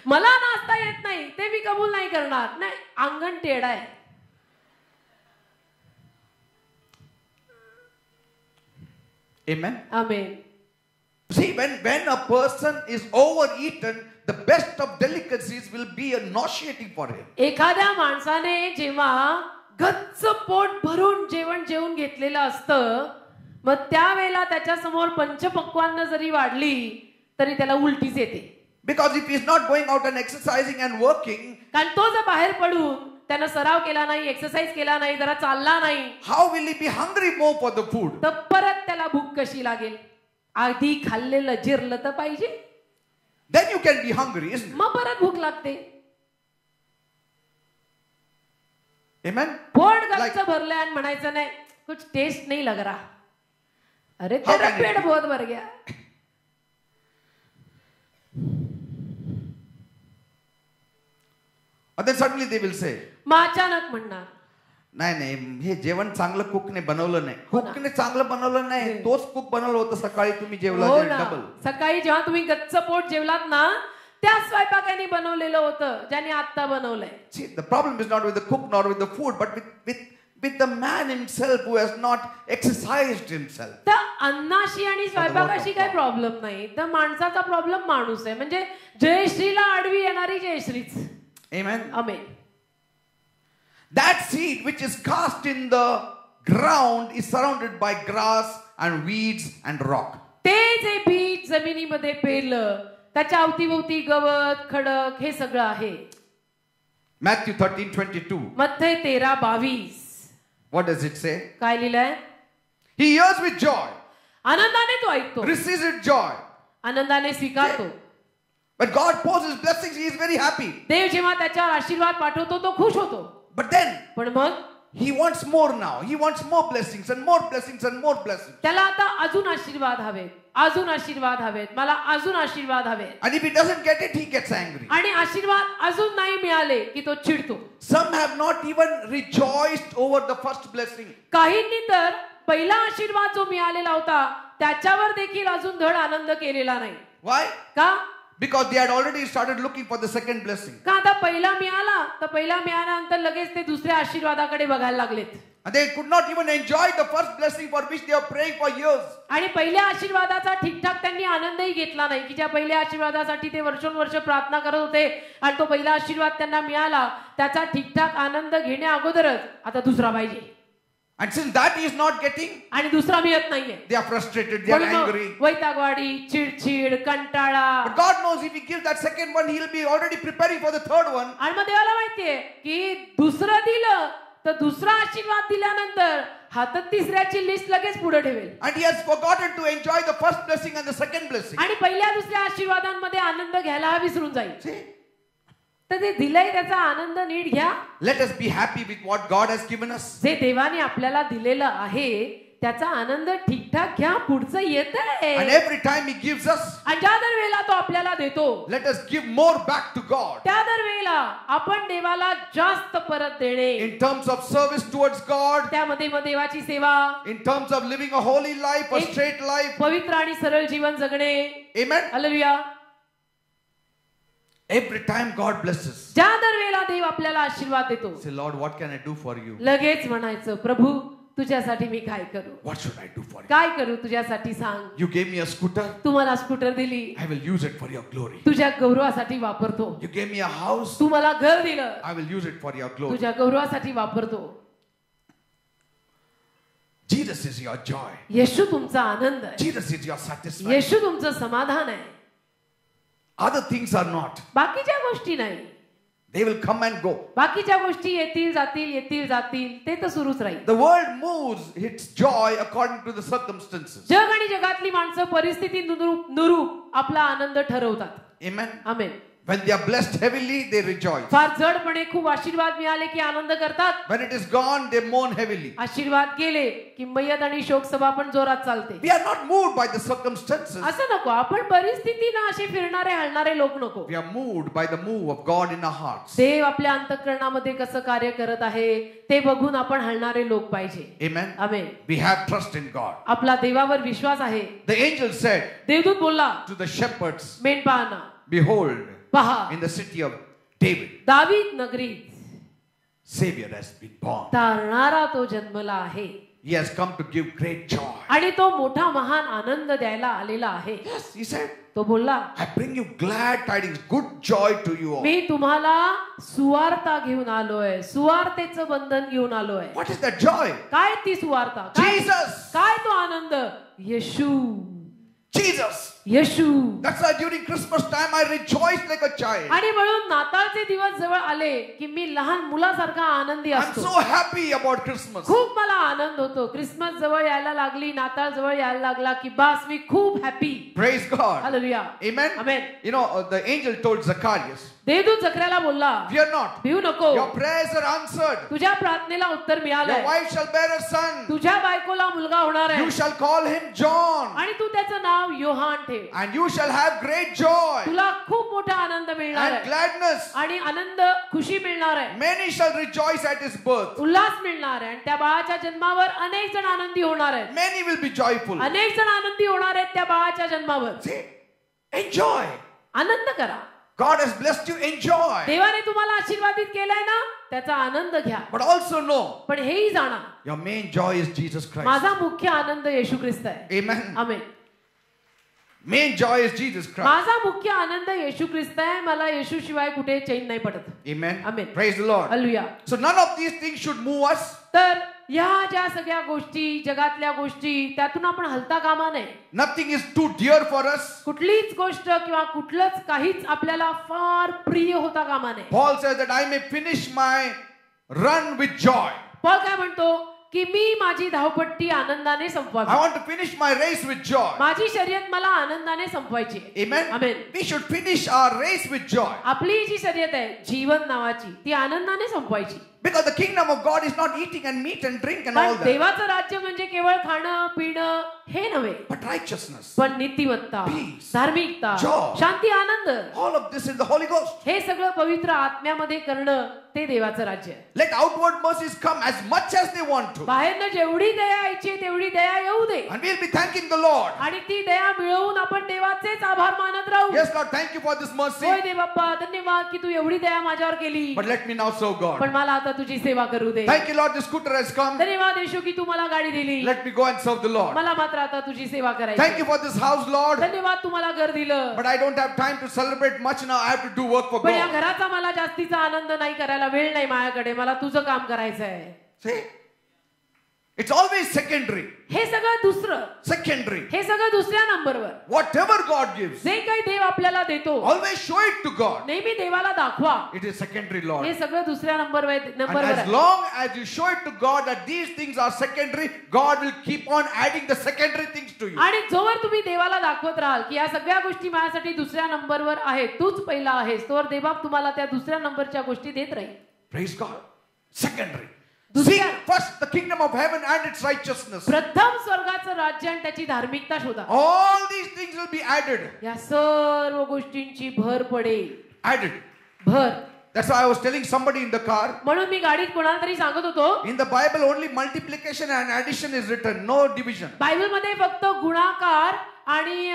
[SPEAKER 2] मला नाचता येत नाही ते मी कबूल नाही करणार. नाही, अंगण टेढा आहे.
[SPEAKER 1] Amen.
[SPEAKER 2] Amen.
[SPEAKER 1] See, when a person is overeaten, the best of delicacies will be a nauseating for him.
[SPEAKER 2] एखाद्या माणसाने जेव्हा गच्च पोट भरून जेवण जेवून घेतलेलं असतं, मग त्यावेळेला त्याच्या समोर पंचपक्वान्न जरी वाढली तरी त्याला उलटीच येते.
[SPEAKER 1] Because if he is not going out and exercising and working,
[SPEAKER 2] कारण तो जर बाहेर पडून त्यानं सराव केला नाही, एक्सरसाइज केला नाही, जरा चालला नाही,
[SPEAKER 1] how will he be hungry more for the food?
[SPEAKER 2] तर परत त्याला भूक कशी लागेल? आधी खाल्लेलं जिरलं तर पाहिजे,
[SPEAKER 1] Then you can be hungry, isn't it?
[SPEAKER 2] मग परत भूक लागते.
[SPEAKER 1] Amen.
[SPEAKER 2] पोट गच्च भरलंय आणि म्हणायचं नाही कुछ टेस्ट नहीं लग रहा, अरे
[SPEAKER 1] How
[SPEAKER 2] तेरा
[SPEAKER 1] can it
[SPEAKER 2] पेट
[SPEAKER 1] be?
[SPEAKER 2] बहुत भर गया.
[SPEAKER 1] And then suddenly they will say,
[SPEAKER 2] मग अचानक म्हणणार,
[SPEAKER 1] नाही नाही, हे जेवण चांगलं कुकने बनवलं नाही.
[SPEAKER 2] हो ना.
[SPEAKER 1] कुकने चांगलं बनवलं नाही, तोच कुक बनवलं होतं सकाळी तुम्ही जेवला
[SPEAKER 2] हो ना.
[SPEAKER 1] डबल.
[SPEAKER 2] सकाळी जेव्हा तुम्ही गच्च पोट जेवलात ना, त्या स्वयंपाकाने बनवलेलं होतं ज्याने आता बनवलंय.
[SPEAKER 1] See, the problem is not with the cook nor with the food, but with the man himself who has not exercised himself.
[SPEAKER 2] त्या अन्नाशी आणि स्वयंपाकाशी काही प्रॉब्लेम नाही, तर माणसाचा प्रॉब्लेम माणूस आहे. म्हणजे जयश्रीला आडवी येणारी जयश्रीच.
[SPEAKER 1] Amen.
[SPEAKER 2] Amen.
[SPEAKER 1] That seed which is cast in the ground is surrounded by grass and weeds and rock.
[SPEAKER 2] ते जे बीज जमिनीमध्ये पेरलं त्याच्या अवतीभोवती गवत खडक हे सगळं आहे.
[SPEAKER 1] Matthew 13:22.
[SPEAKER 2] मत्थय 13:22.
[SPEAKER 1] What does it say?
[SPEAKER 2] काय लिहिलंय?
[SPEAKER 1] He hears with joy,
[SPEAKER 2] आनंदाने तो ऐकतो,
[SPEAKER 1] receives with joy.
[SPEAKER 2] आनंदाने स्वीकारतो.
[SPEAKER 1] But God pours His blessings, he is very happy.
[SPEAKER 2] देव जेव्हा त्याच्यावर आशीर्वाद पाठवतो तो खुश होतो.
[SPEAKER 1] But then
[SPEAKER 2] पण मग
[SPEAKER 1] he wants more now. He wants more blessings and more blessings and more blessings.
[SPEAKER 2] त्याला आता अजून आशीर्वाद हवेत, अजून आशीर्वाद हवेत, मला अजून आशीर्वाद हवेत.
[SPEAKER 1] And if he doesn't get it, he gets angry.
[SPEAKER 2] आणि आशीर्वाद अजून नाही मिळाले की तो चिडतो.
[SPEAKER 1] Some have not even rejoiced over the first blessing.
[SPEAKER 2] काहींनी तर पहिला आशीर्वाद जो मिळालेला होता त्याच्यावर देखील अजून धड आनंद केलेला नाही.
[SPEAKER 1] Why?
[SPEAKER 2] का?
[SPEAKER 1] Because they had already started looking for the second blessing.
[SPEAKER 2] का? आता पहिला मिळाला तर पहिला मिळाल्यानंतर लगेच ते दुसऱ्या आशीर्वादाकडे बघायला लागलेत.
[SPEAKER 1] And they could not even enjoy the first blessing for which they were praying for years.
[SPEAKER 2] आणि पहिल्या आशीर्वादाचा ठीकठाक त्यांनी आनंदही घेतला नाही की ज्या पहिल्या आशीर्वादासाठी ते वर्षोनवर्ष प्रार्थना करत होते आणि तो पहिला आशीर्वाद त्यांना मिळाला त्याचा ठीकठाक आनंद घेण्या अगोदरच आता दुसरा पाहिजे.
[SPEAKER 1] And since that is not getting,
[SPEAKER 2] आणि दुसरा मिळत नाहीये,
[SPEAKER 1] they are frustrated, they are angry.
[SPEAKER 2] वैतागवाडी, चिडचिड, कंटाळा.
[SPEAKER 1] But God knows if He gives that second one, He'll be already preparing for the third one.
[SPEAKER 2] आणि मग देवाला माहितीये की दुसरं दिलं तर दुसरा आशीर्वाद दिल्यानंतर हातात तिसऱ्याची लिस्ट लगेच पुढे ठेवेल.
[SPEAKER 1] And He has forgotten to enjoy the first blessing and the second blessing.
[SPEAKER 2] आणि पहिल्या दुसऱ्या आशीर्वादांमध्ये आनंद घ्यायला हा विसरून जाईल.
[SPEAKER 1] See?
[SPEAKER 2] तर ते दिलंय त्याचा आनंद नीट घ्या.
[SPEAKER 1] Let us be happy with what God has given us.
[SPEAKER 2] जे देवाने आपल्याला दिलेलं आहे त्याचा आनंद ठीकठाक घ्या. पुढचं येतंय.
[SPEAKER 1] And every time He gives us,
[SPEAKER 2] आणि ज्या दर वेळेला तो आपल्याला देतो
[SPEAKER 1] let us give more back to God.
[SPEAKER 2] त्या दर वेळेला आपण देवाला जास्त परत देणे.
[SPEAKER 1] In terms of service towards God,
[SPEAKER 2] त्यामध्ये मग देवाची सेवा,
[SPEAKER 1] in terms of living a holy life, a straight life.
[SPEAKER 2] पवित्र आणि सरळ जीवन जगणे.
[SPEAKER 1] Amen.
[SPEAKER 2] Hallelujah.
[SPEAKER 1] Every time God blesses,
[SPEAKER 2] ज्या दर वेळेला देव आपल्याला आशीर्वाद देतो
[SPEAKER 1] say, Lord, what can I do for you?
[SPEAKER 2] लगेच म्हणायचं, प्रभू तुझ्यासाठी मी काय करू?
[SPEAKER 1] What should I do for you?
[SPEAKER 2] काय करू तुझ्यासाठी सांग.
[SPEAKER 1] You gave me a scooter.
[SPEAKER 2] तू मला स्कूटर दिली,
[SPEAKER 1] I will use it for your glory.
[SPEAKER 2] तुझ्या गौरवासाठी वापरतो.
[SPEAKER 1] You gave me a house.
[SPEAKER 2] तू मला घर दिलं,
[SPEAKER 1] I will use it for your glory.
[SPEAKER 2] तुझ्या गौरवासाठी वापरतो.
[SPEAKER 1] Jesus is your joy.
[SPEAKER 2] येशू तुमचा आनंद आहे.
[SPEAKER 1] Jesus is your satisfaction.
[SPEAKER 2] येशू तुमचं समाधान आहे.
[SPEAKER 1] Other things are not.
[SPEAKER 2] बाकीच्या गोष्टी नाही.
[SPEAKER 1] They will come and go.
[SPEAKER 2] बाकीच्या गोष्टी येतील जातील, येतील जातील, ते तर सुरूच राहील.
[SPEAKER 1] The world moves its joy according to the circumstances.
[SPEAKER 2] जग आणि जगातली माणसं परिस्थिती नुरूप आपला आनंद ठरवतात.
[SPEAKER 1] Amen.
[SPEAKER 2] Amen.
[SPEAKER 1] When they are blessed heavily, they rejoice.
[SPEAKER 2] फार जडपणे खूप आशीर्वाद मिळाले की आनंद करतात.
[SPEAKER 1] When it is gone, they mourn heavily.
[SPEAKER 2] आशीर्वाद गेले की मय्यत आणि शोक सभा पण जोरात चालते.
[SPEAKER 1] We are not moved by the circumstances.
[SPEAKER 2] असं नको. आपण परिस्थितीनं असे फिरणारे हलणारे लोक नको.
[SPEAKER 1] We are moved by the move of God in our hearts.
[SPEAKER 2] देव आपल्या अंतःकरणामध्ये कसं कार्य करत आहे ते बघून आपण हलणारे लोक पाहिजे.
[SPEAKER 1] Amen.
[SPEAKER 2] Amen.
[SPEAKER 1] We have trust in God.
[SPEAKER 2] आपला देवावर विश्वास आहे.
[SPEAKER 1] The angel said
[SPEAKER 2] देवदूत बोलला
[SPEAKER 1] to the shepherds,
[SPEAKER 2] मेंढपाळांना,
[SPEAKER 1] behold,
[SPEAKER 2] पहा,
[SPEAKER 1] in the city of David,
[SPEAKER 2] दावीद नगरीत
[SPEAKER 1] Savior has been born.
[SPEAKER 2] तारणारा तो जन्मला आहे.
[SPEAKER 1] He has come to give great joy.
[SPEAKER 2] आणि तो मोठा महान आनंद द्यायला आलेला आहे.
[SPEAKER 1] Yes, he said,
[SPEAKER 2] तो बोलला,
[SPEAKER 1] I bring you glad tidings, good joy to you all.
[SPEAKER 2] मी तुम्हाला सुवार्ता घेऊन आलोय, सुवार्तेचं बंधन घेऊन आलोय.
[SPEAKER 1] What is that joy?
[SPEAKER 2] काय ती सुवार्ता?
[SPEAKER 1] Jesus.
[SPEAKER 2] काय तो आनंद? येशू.
[SPEAKER 1] Jesus.
[SPEAKER 2] Yeshu.
[SPEAKER 1] That's why during Christmas time I rejoice like a child.
[SPEAKER 2] आणि म्हणून नाताळचे दिवस जवळ आले की मी लहान मुलासारखा आनंदी
[SPEAKER 1] I'm
[SPEAKER 2] असतो.
[SPEAKER 1] so happy about Christmas.
[SPEAKER 2] खूप मला आनंद होतो. क्रिसमस जवळ यायला लागली, नाताळ जवळ यायला लागला की बस मी खूप happy.
[SPEAKER 1] Praise God.
[SPEAKER 2] Hallelujah.
[SPEAKER 1] Amen.
[SPEAKER 2] Amen.
[SPEAKER 1] You know, the angel told Zacharias,
[SPEAKER 2] देवदूत जकर्याला बोलला,
[SPEAKER 1] fear not.
[SPEAKER 2] भिऊ नको,
[SPEAKER 1] Your prayers are answered.
[SPEAKER 2] तुझ्या प्रार्थनेला उत्तर
[SPEAKER 1] Your
[SPEAKER 2] मिळालंय.
[SPEAKER 1] wife shall bear a son.
[SPEAKER 2] तुझ्या बायकोला मुलगा होणार आहे
[SPEAKER 1] You shall call him John.
[SPEAKER 2] आणि तू त्याचं नाव योहान ठेव.
[SPEAKER 1] And you shall have great joy
[SPEAKER 2] तुला खूप मोठा आनंद मिळणार
[SPEAKER 1] and
[SPEAKER 2] आहे
[SPEAKER 1] gladness.
[SPEAKER 2] आणि आनंद खुशी मिळणार आहे,
[SPEAKER 1] Many shall rejoice at his birth.
[SPEAKER 2] Ulhas मिळणार आहे आणि त्या बाळाच्या जन्मावर अनेक जण आनंदी होणार आहेत.
[SPEAKER 1] Many will be joyful.
[SPEAKER 2] अनेक जण आनंदी होणार आहेत त्या बाळाच्या जन्मावर.
[SPEAKER 1] See, enjoy.
[SPEAKER 2] आनंद करा.
[SPEAKER 1] God has blessed you. Enjoy.
[SPEAKER 2] देवाने तुम्हाला आशीर्वादित केलाय ना, त्याचा आनंद घ्या.
[SPEAKER 1] But also know,
[SPEAKER 2] पण हेही जाणा,
[SPEAKER 1] your main joy is Jesus Christ.
[SPEAKER 2] माझा मुख्य आनंद येशू ख्रिस्त आहे.
[SPEAKER 1] Amen.
[SPEAKER 2] Amen.
[SPEAKER 1] Main joy is Jesus Christ.
[SPEAKER 2] माझा मुख्य आनंद येशू ख्रिस्त आहे. मला येशू शिवाय कुठे चैन नाही पडत.
[SPEAKER 1] Amen.
[SPEAKER 2] Amen.
[SPEAKER 1] Praise the Lord.
[SPEAKER 2] Hallelujah.
[SPEAKER 1] So none of these things should move us.
[SPEAKER 2] तर या ज्या सगळ्या गोष्टी, जगातल्या गोष्टी, त्यातून आपण हलता कामा नये.
[SPEAKER 1] Nothing is too dear for us.
[SPEAKER 2] कुठलीच गोष्ट किंवा कुठलंच काहीच आपल्याला फार प्रिय होता कामा नये.
[SPEAKER 1] Paul says that I may finish my run with joy.
[SPEAKER 2] Paul काय म्हणतो की मी माझी धावपट्टी आनंदाने
[SPEAKER 1] I
[SPEAKER 2] संपवावी.
[SPEAKER 1] want to finish my race with joy.
[SPEAKER 2] माझी शर्यत मला आनंदाने संपवायची.
[SPEAKER 1] Amen.
[SPEAKER 2] Amen.
[SPEAKER 1] We should finish our race with joy.
[SPEAKER 2] आपली जी शर्यत आहे जीवन नावाची, ती आनंदाने संपवायची.
[SPEAKER 1] Because the kingdom of God is not eating and meat and drink and all
[SPEAKER 2] पण
[SPEAKER 1] that.
[SPEAKER 2] देवाचं राज्य म्हणजे केवळ खाणं पिणं हे नव्हे,
[SPEAKER 1] But righteousness.
[SPEAKER 2] पण नीतिमत्ता,
[SPEAKER 1] Peace.
[SPEAKER 2] धार्मिकता,
[SPEAKER 1] Joy.
[SPEAKER 2] Shanti, Anand,
[SPEAKER 1] All of this is the Holy Ghost.
[SPEAKER 2] हे सगळं पवित्र आत्म्यामध्ये करणं ते देवाचं राज्य आहे.
[SPEAKER 1] Let outward mercies come as much as they want to.
[SPEAKER 2] बाहेरनं जेवढी दया यायची तेवढी दया येऊ दे
[SPEAKER 1] And we'll be thanking the Lord.
[SPEAKER 2] आणि ती दया मिळवून आपण देवाचेच आभार मानत राहू.
[SPEAKER 1] Yes, Lord, thank you for this mercy.
[SPEAKER 2] होय देव बाप्पा, धन्यवाद की तू एवढी दया माझ्यावर केली.
[SPEAKER 1] But let me now serve God.
[SPEAKER 2] पण मला आता तुझी सेवा करू दे.
[SPEAKER 1] Thank you, Lord, the scooter has come.
[SPEAKER 2] धन्यवाद येशू की तू मला गाडी दिली.
[SPEAKER 1] Let me go and serve the Lord.
[SPEAKER 2] मला मात्र आता तुझी सेवा
[SPEAKER 1] Thank
[SPEAKER 2] करायची.
[SPEAKER 1] you for this house, Lord.
[SPEAKER 2] धन्यवाद तुम्हाला घर दिलं.
[SPEAKER 1] But I don't have time to celebrate much now. I have to do work for
[SPEAKER 2] पण या
[SPEAKER 1] God.
[SPEAKER 2] घराचा मला जास्तीचा आनंद नाही करायला वेळ नाही माझ्याकडे. मला तुझं काम करायचं आहे.
[SPEAKER 1] See? It's always secondary.
[SPEAKER 2] हे सगळं दुसरं,
[SPEAKER 1] Secondary.
[SPEAKER 2] हे सगळं दुसऱ्या नंबरवर.
[SPEAKER 1] Whatever God gives,
[SPEAKER 2] जे काही देव आपल्याला देतो
[SPEAKER 1] always show it to God.
[SPEAKER 2] नेहमी देवाला दाखवा.
[SPEAKER 1] It is secondary, Lord.
[SPEAKER 2] हे सगळं दुसऱ्या
[SPEAKER 1] And
[SPEAKER 2] नंबरवर
[SPEAKER 1] as
[SPEAKER 2] आहे.
[SPEAKER 1] long as you show it to God that these things are secondary, God will keep on adding the secondary things to you.
[SPEAKER 2] आणि जोवर तुम्ही देवाला दाखवत राहाल की या सगळ्या गोष्टी माझ्यासाठी दुसऱ्या नंबरवर आहेत, तूच पहिला आहेस, तोवर देवबाप तुम्हाला त्या दुसऱ्या नंबरच्या गोष्टी देत राहील.
[SPEAKER 1] Praise God. Secondary.
[SPEAKER 2] दुसऱ्या-
[SPEAKER 1] Seek first the kingdom of heaven and its righteousness.
[SPEAKER 2] प्रथम स्वर्गाचं राज्य आणि त्याची धार्मिकता शोधा.
[SPEAKER 1] All these things will be added.
[SPEAKER 2] या सर्व गोष्टींची भर पडेल.
[SPEAKER 1] Added.
[SPEAKER 2] भर.
[SPEAKER 1] That's why I was telling somebody in the car.
[SPEAKER 2] म्हणून मी गाडीत कोणाला तरी सांगत होतो,
[SPEAKER 1] In the Bible, only multiplication and addition is written, no division.
[SPEAKER 2] बायबलमध्ये फक्त गुणाकार आणि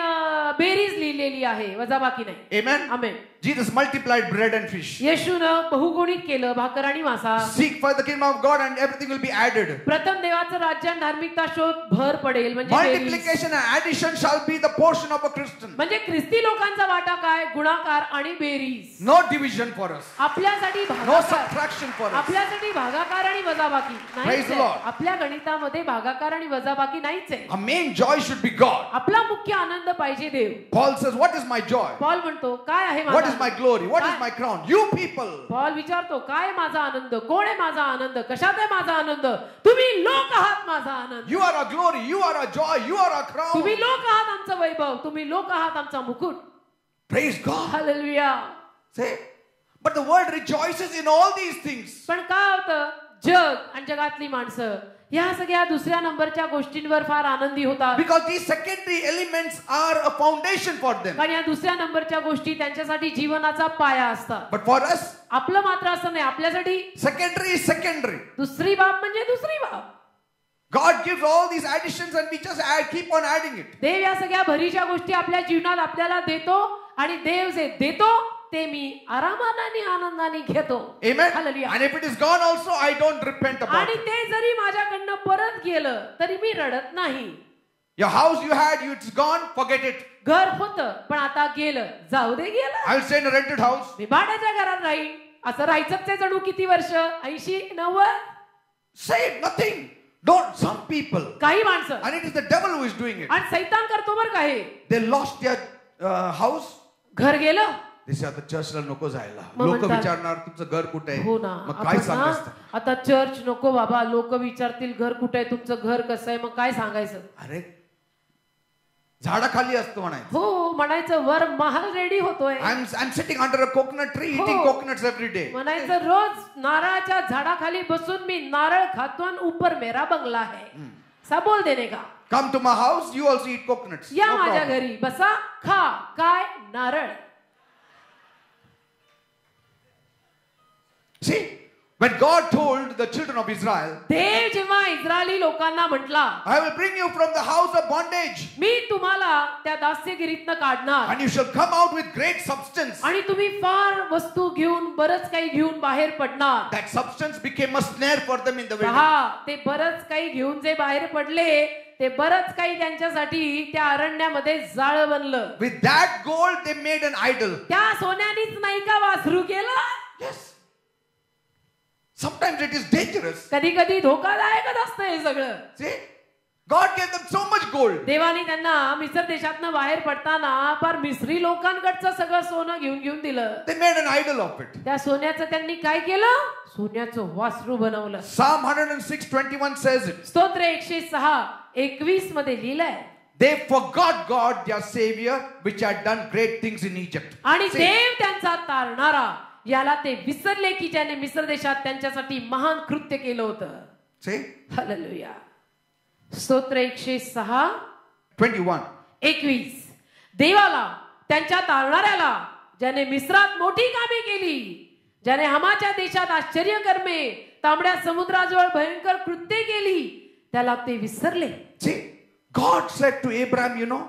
[SPEAKER 2] बेरीज लिहिलेली आहे, वजाबाकी नाही.
[SPEAKER 1] Amen.
[SPEAKER 2] Amen.
[SPEAKER 1] Jesus multiplied bread and fish.
[SPEAKER 2] येशूनं बहुगुणित केलं भाकर आणि मासा.
[SPEAKER 1] Seek first the kingdom of God and everything will be added.
[SPEAKER 2] प्रथम देवाचं राज्य आणि धार्मिकता शोध, भर पडेल. म्हणजे बेरीज.
[SPEAKER 1] Multiplication and addition shall be the portion of a Christian.
[SPEAKER 2] म्हणजे ख्रिस्ती लोकांचा वाटा काय? गुणाकार आणि बेरीज.
[SPEAKER 1] No division for us.
[SPEAKER 2] आपल्यासाठी
[SPEAKER 1] No
[SPEAKER 2] भागाकार,
[SPEAKER 1] subtraction for us.
[SPEAKER 2] आपल्यासाठी भागाकार आणि वजाबाकी
[SPEAKER 1] Praise
[SPEAKER 2] नाहीच
[SPEAKER 1] the
[SPEAKER 2] आहे.
[SPEAKER 1] Lord.
[SPEAKER 2] आपल्या गणितामध्ये भागाकार आणि वजाबाकी नाहीच आहे.
[SPEAKER 1] Our main joy should be God.
[SPEAKER 2] आपला मुख्य आनंद पाहिजे देव.
[SPEAKER 1] Paul says, what is my joy?
[SPEAKER 2] Paul म्हणतो काय आहे
[SPEAKER 1] What
[SPEAKER 2] माझा
[SPEAKER 1] is my
[SPEAKER 2] Anand?
[SPEAKER 1] glory? What is
[SPEAKER 2] काय-
[SPEAKER 1] my crown? You people.
[SPEAKER 2] Paul विचारतो काय माझा आनंद, कोण आहे माझा आनंद, कशात आहे माझा आनंद? तुम्ही लोक आहात माझा आनंद.
[SPEAKER 1] You are our glory. You are our joy. You are our crown.
[SPEAKER 2] तुम्ही लोक आहात आमचं वैभव, तुम्ही लोक आहात आमचा मुकुट.
[SPEAKER 1] Praise God.
[SPEAKER 2] Hallelujah.
[SPEAKER 1] Say, but the world rejoices in all these things.
[SPEAKER 2] पण काय होतं, जग आणि जगातली माणसं या सगळ्या दुसऱ्या नंबरच्या गोष्टींवर फार आनंदी होतात.
[SPEAKER 1] Because these secondary elements are a foundation for them.
[SPEAKER 2] कारण या दुसऱ्या नंबरच्या गोष्टी त्यांच्यासाठी जीवनाचा पाया असतात.
[SPEAKER 1] But for us,
[SPEAKER 2] आपलं मात्र असं नाही. आपल्यासाठी
[SPEAKER 1] secondary is secondary.
[SPEAKER 2] दुसरी बाब म्हणजे दुसरी बाब.
[SPEAKER 1] God gives all these additions and we just keep on adding it.
[SPEAKER 2] देव या सगळ्या भरीच्या गोष्टी आपल्या जीवनात आपल्याला देतो आणि देव जे देतो ते मी आरामाने आणि आनंदाने घेतो.
[SPEAKER 1] Amen.
[SPEAKER 2] Hallelujah.
[SPEAKER 1] And if it is gone also, I don't repent about
[SPEAKER 2] आणि
[SPEAKER 1] it.
[SPEAKER 2] ते जरी माझ्याकडनं परत गेलं तरी मी रडत नाही.
[SPEAKER 1] Your house you had, it's gone, forget it.
[SPEAKER 2] घर होतं पण आता गेलं, जाऊ दे गेलं.
[SPEAKER 1] I'll stay in a rented house.
[SPEAKER 2] मी भाड्याच्या घरात राहील. असं राहायचंच आहे जणू किती वर्ष, 80, 90.
[SPEAKER 1] Save nothing. Don't. Some people.
[SPEAKER 2] काही माणसं
[SPEAKER 1] And it is the devil who is doing it.
[SPEAKER 2] आणि सैतान करतो बरं का हे.
[SPEAKER 1] They lost their house.
[SPEAKER 2] घर गेलं.
[SPEAKER 1] They say आता चर्चला नको जायला.
[SPEAKER 2] मग
[SPEAKER 1] लोक
[SPEAKER 2] म्हणतात,
[SPEAKER 1] विचारणार तुमचं घर कुठे आहे?
[SPEAKER 2] हो ना,
[SPEAKER 1] मग काय
[SPEAKER 2] आपण
[SPEAKER 1] सांगायचं?
[SPEAKER 2] ना आता चर्च नको बाबा, लोक विचारतील घर कुठे आहे, तुमचं घर कसं आहे, मग काय सांगायचं?
[SPEAKER 1] अरे झाडाखाली असतो म्हणायचं.
[SPEAKER 2] हो म्हणायचं वर महाल रेडी होतोय.
[SPEAKER 1] I'm sitting under a coconut tree eating coconuts every day.
[SPEAKER 2] म्हणायचं रोज नारळाच्या झाडाखाली बसून मी नारळ खातो आणि ऊपर मेरा बंगला है. सा बोल देने का.
[SPEAKER 1] Come to my house, you also eat coconuts.
[SPEAKER 2] या माझ्या घरी बसा खा काय नारळ.
[SPEAKER 1] See, when God told the children of Israel,
[SPEAKER 2] देव जेव्हा इस्रायली लोकांना म्हटला,
[SPEAKER 1] I will bring you from the house of bondage,
[SPEAKER 2] मी तुम्हाला त्या दास्यगिरीतनं काढणार
[SPEAKER 1] and you shall come out with great substance.
[SPEAKER 2] आणि तुम्ही फार वस्तू घेऊन बरच काही घेऊन बाहेर पडणार.
[SPEAKER 1] That substance became a snare for them in the wilderness.
[SPEAKER 2] पहा ते बरच काही घेऊन जे बाहेर पडले ते बरच काही त्यांच्यासाठी त्या अरण्यामध्ये जाळ बनलं.
[SPEAKER 1] With that gold they made an idol.
[SPEAKER 2] त्या सोन्यानीच नाही का वासरू केलं.
[SPEAKER 1] Yes. Sometimes it is dangerous.
[SPEAKER 2] कधी कधी धोकादायकच असतं हे सगळं.
[SPEAKER 1] See, God gave them so much gold.
[SPEAKER 2] देवाने त्यांना मिस्र देशातनं बाहेर पडताना फार मिस्री लोकांकडचं सगळं सोनं घेऊन घेऊन दिलं.
[SPEAKER 1] They made an idol of it.
[SPEAKER 2] त्या सोन्याचं त्यांनी काय केलं. सोन्याचं वासरू बनवलं.
[SPEAKER 1] Psalm 106:21 says it.
[SPEAKER 2] स्तोत्र 106:21 मध्ये लिहिलंय.
[SPEAKER 1] They forgot God their savior which had done great things in Egypt.
[SPEAKER 2] आणि देव त्यांचा तारणारा याला ते विसरले की ज्याने मिस्र देशात त्यांच्यासाठी महान कृत्य केलं होतं.
[SPEAKER 1] See?
[SPEAKER 2] हालेलुया. स्तोत्र 106:21 देवाला त्यांच्या तारणाऱ्याला ज्याने मिस्रात मोठी कामे केली, ज्याने हमाच्या देशात आश्चर्यकर्मे तांबड्या समुद्राजवळ भयंकर कृत्ये केली, त्याला ते विसरले.
[SPEAKER 1] See, God said to Abraham, you know,